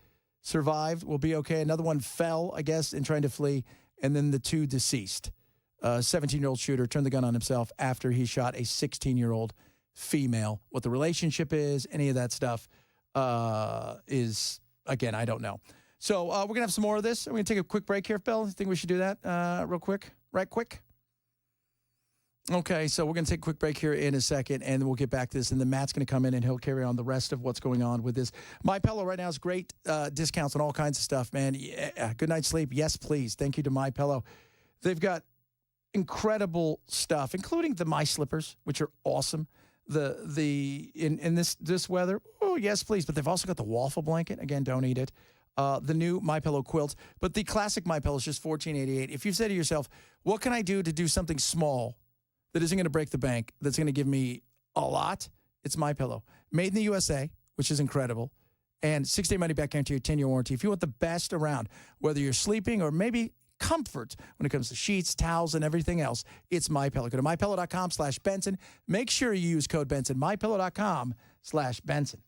survived, will be okay. Another one fell, I guess, in trying to flee, and then the 2 deceased. 17-year-old shooter turned the gun on himself after he shot a 16-year-old female. What the relationship is, any of that stuff is, again, I don't know. So we're going to have some more of this. We're going to take a quick break here, Bill. I think we should do that real quick, right quick. Okay, so we're going to take a quick break here in a second, and then we'll get back to this. And then Matt's going to come in, and he'll carry on the rest of what's going on with this. MyPillow right now has great discounts on all kinds of stuff, man. Yeah, good night's sleep. Yes, please. Thank you to MyPillow. They've got incredible stuff, including the My Slippers, which are awesome. In this weather, oh yes, please. But they've also got the waffle blanket. Again, don't eat it. The new MyPillow quilts, but the classic MyPillow is just $14.88. If you say to yourself, "What can I do to do something small that isn't going to break the bank, that's going to give me a lot?" It's MyPillow, made in the USA, which is incredible, and 6-day money back guarantee, 10-year warranty. If you want the best around, whether you're sleeping or maybe comfort when it comes to sheets, towels, and everything else, it's MyPillow. Go to mypillow.com/Benson. Make sure you use code Benson. mypillow.com/Benson.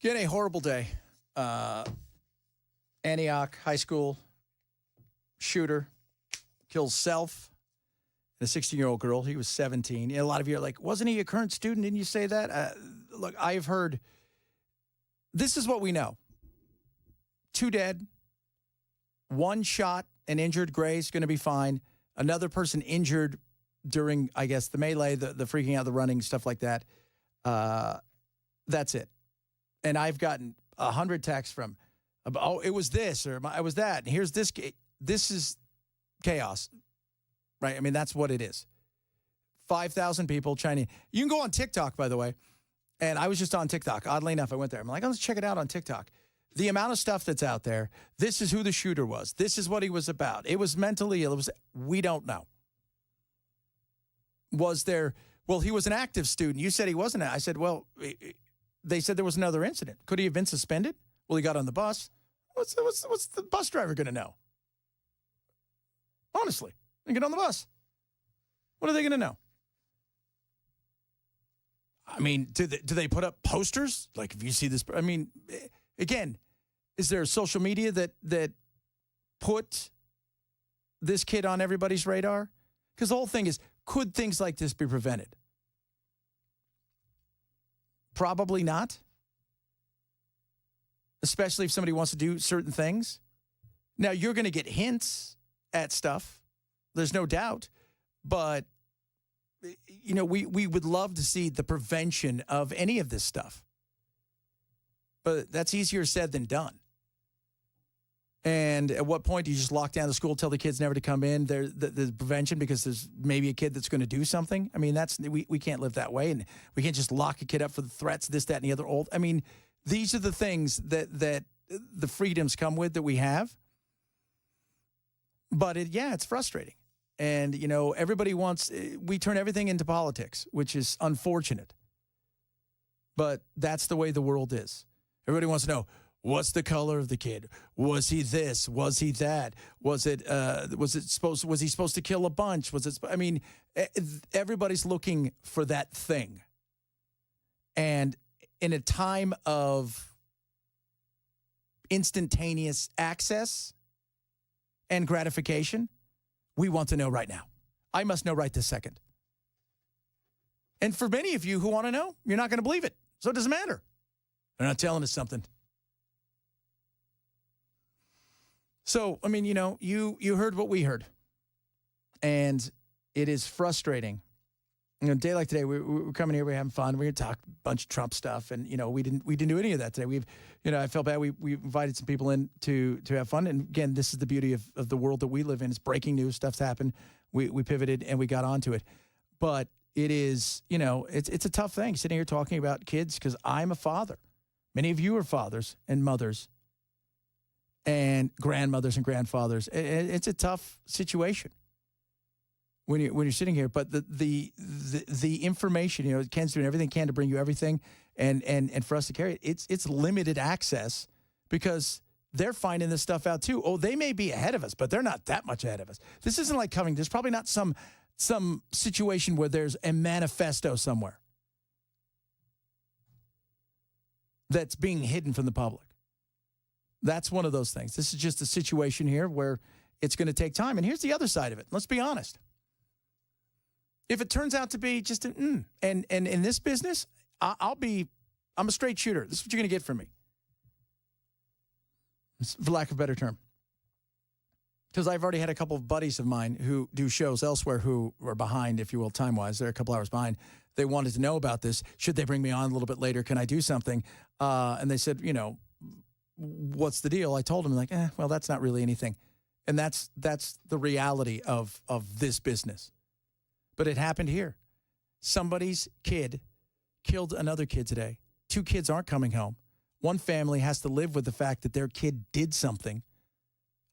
Get a horrible day. Antioch High School shooter kills self and a 16-year-old girl. He was 17. A lot of you are like, wasn't he a current student? Didn't you say that? Look, I've heard, this is what we know. 2 dead, 1 shot and injured. Gray's going to be fine. Another person injured during, I guess, the melee, the freaking out, the running, stuff like that. That's it. And I've gotten 100 texts from, oh, it was this, or I was that. And here's this. This is chaos, right? I mean, that's what it is. 5,000 people trying to, you can go on TikTok, by the way. And I was just on TikTok. Oddly enough, I went there. I'm like, let's check it out on TikTok. The amount of stuff that's out there. This is who the shooter was. This is what he was about. It was mentally ill. We don't know. Was there, well, he was an active student. You said he wasn't. I said, well, they said there was another incident. Could he have been suspended? Well, he got on the bus. What's the bus driver going to know? Honestly, they get on the bus. What are they going to know? I mean, do they put up posters? Like, if you see this, I mean, again, is there social media that put this kid on everybody's radar? Because the whole thing is, could things like this be prevented? Probably not. Especially if somebody wants to do certain things. Now, you're going to get hints at stuff. There's no doubt. But, you know, we would love to see the prevention of any of this stuff. But that's easier said than done. And at what point do you just lock down the school, tell the kids never to come in? The prevention, because there's maybe a kid that's going to do something. I mean, we can't live that way. And we can't just lock a kid up for the threats, this, that, and the other. I mean, these are the things that the freedoms come with that we have. But it's frustrating. And, you know, everybody we turn everything into politics, which is unfortunate. But that's the way the world is. Everybody wants to know, what's the color of the kid? Was he this? Was he that? Was he supposed to kill a bunch? Everybody's looking for that thing. And in a time of instantaneous access and gratification, we want to know right now. I must know right this second. And for many of you who want to know, you're not going to believe it. So it doesn't matter. They're not telling us something. So, I mean, you know, you heard what we heard. And it is frustrating. You know, a day like today, we're coming here, we're having fun, we're going to talk a bunch of Trump stuff, and, you know, we didn't do any of that today. I felt bad. We invited some people in to have fun. And again, this is the beauty of the world that we live in. It's breaking news, stuff's happened. We pivoted and we got onto it. But it is, you know, it's a tough thing sitting here talking about kids, because I'm a father. Many of you are fathers and mothers and grandmothers and grandfathers. It's a tough situation when you're sitting here. But the information, you know, Ken's doing everything he can to bring you everything, and for us to carry it, it's limited access, because they're finding this stuff out too. Oh, they may be ahead of us, but they're not that much ahead of us. This isn't like coming. There's probably not some situation where there's a manifesto somewhere that's being hidden from the public. That's one of those things. This is just a situation here where it's going to take time. And here's the other side of it. Let's be honest. If it turns out to be just and in this business, I'm a straight shooter. This is what you're going to get from me, for lack of a better term. Because I've already had a couple of buddies of mine who do shows elsewhere who are behind, if you will, time-wise. They're a couple hours behind. They wanted to know about this. Should they bring me on a little bit later? Can I do something? And they said, you know, what's the deal? I told them, like, well, that's not really anything. And that's the reality of this business. But it happened here. Somebody's kid killed another kid today. 2 kids aren't coming home. One family has to live with the fact that their kid did something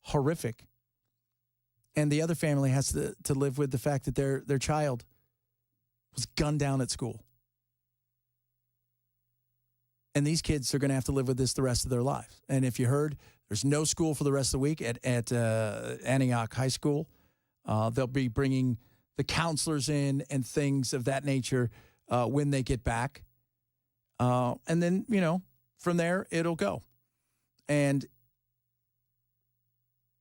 horrific. And the other family has to live with the fact that their child was gunned down at school. And these kids are going to have to live with this the rest of their lives. And if you heard, there's no school for the rest of the week at Antioch High School. They'll be bringing the counselors in and things of that nature when they get back. And then, you know, from there, it'll go. And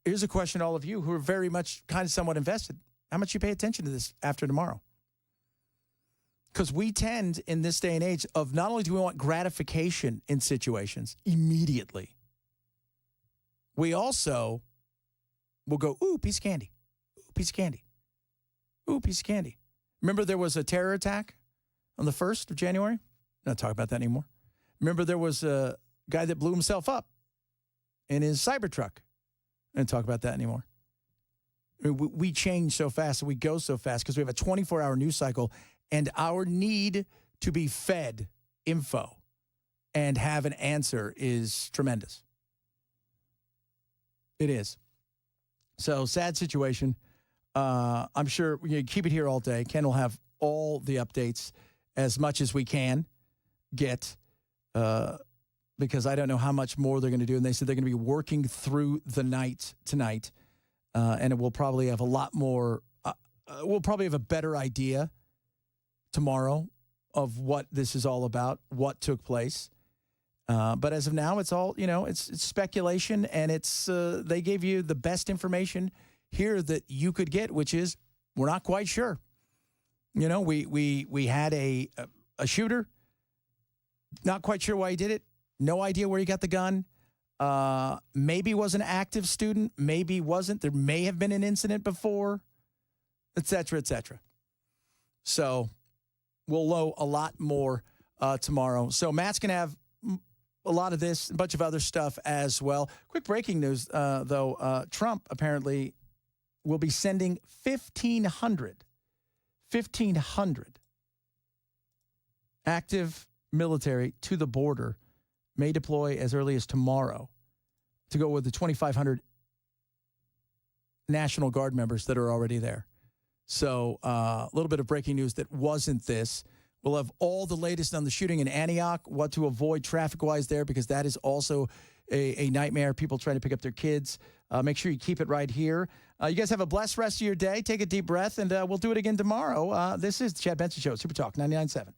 here's a question to all of you who are very much kind of somewhat invested. How much you pay attention to this after tomorrow? Because we tend in this day and age of not only do we want gratification in situations immediately, we also will go, ooh, piece of candy, ooh, piece of candy, ooh, piece of candy. Remember there was a terror attack on the 1st of January? Not talking about that anymore. Remember there was a guy that blew himself up in his Cybertruck. I don't talk about that anymore. I mean, we change so fast and we go so fast because we have a 24-hour news cycle, and our need to be fed info and have an answer is tremendous. It is. So, sad situation. I'm sure we keep it here all day. Ken will have all the updates as much as we can get because I don't know how much more they're going to do. And they said they're going to be working through the night tonight. And it will probably have a lot more. We'll probably have a better idea tomorrow of what this is all about, what took place. But as of now, it's all, it's speculation, and it's they gave you the best information here that you could get, which is we're not quite sure. We had a shooter, not quite sure why he did it, no idea where he got the gun. Maybe was an active student, maybe wasn't. There may have been an incident before, et cetera, et cetera. So we'll know a lot more tomorrow. So Matt's going to have a lot of this, a bunch of other stuff as well. Quick breaking news, though. Trump apparently will be sending 1,500 active military to the border, may deploy as early as tomorrow to go with the 2,500 National Guard members that are already there. So a little bit of breaking news that wasn't this. We'll have all the latest on the shooting in Antioch, what to avoid traffic-wise there, because that is also a nightmare, people trying to pick up their kids. Make sure you keep it right here. You guys have a blessed rest of your day. Take a deep breath, and we'll do it again tomorrow. This is the Chad Benson Show, Super Talk 99.7.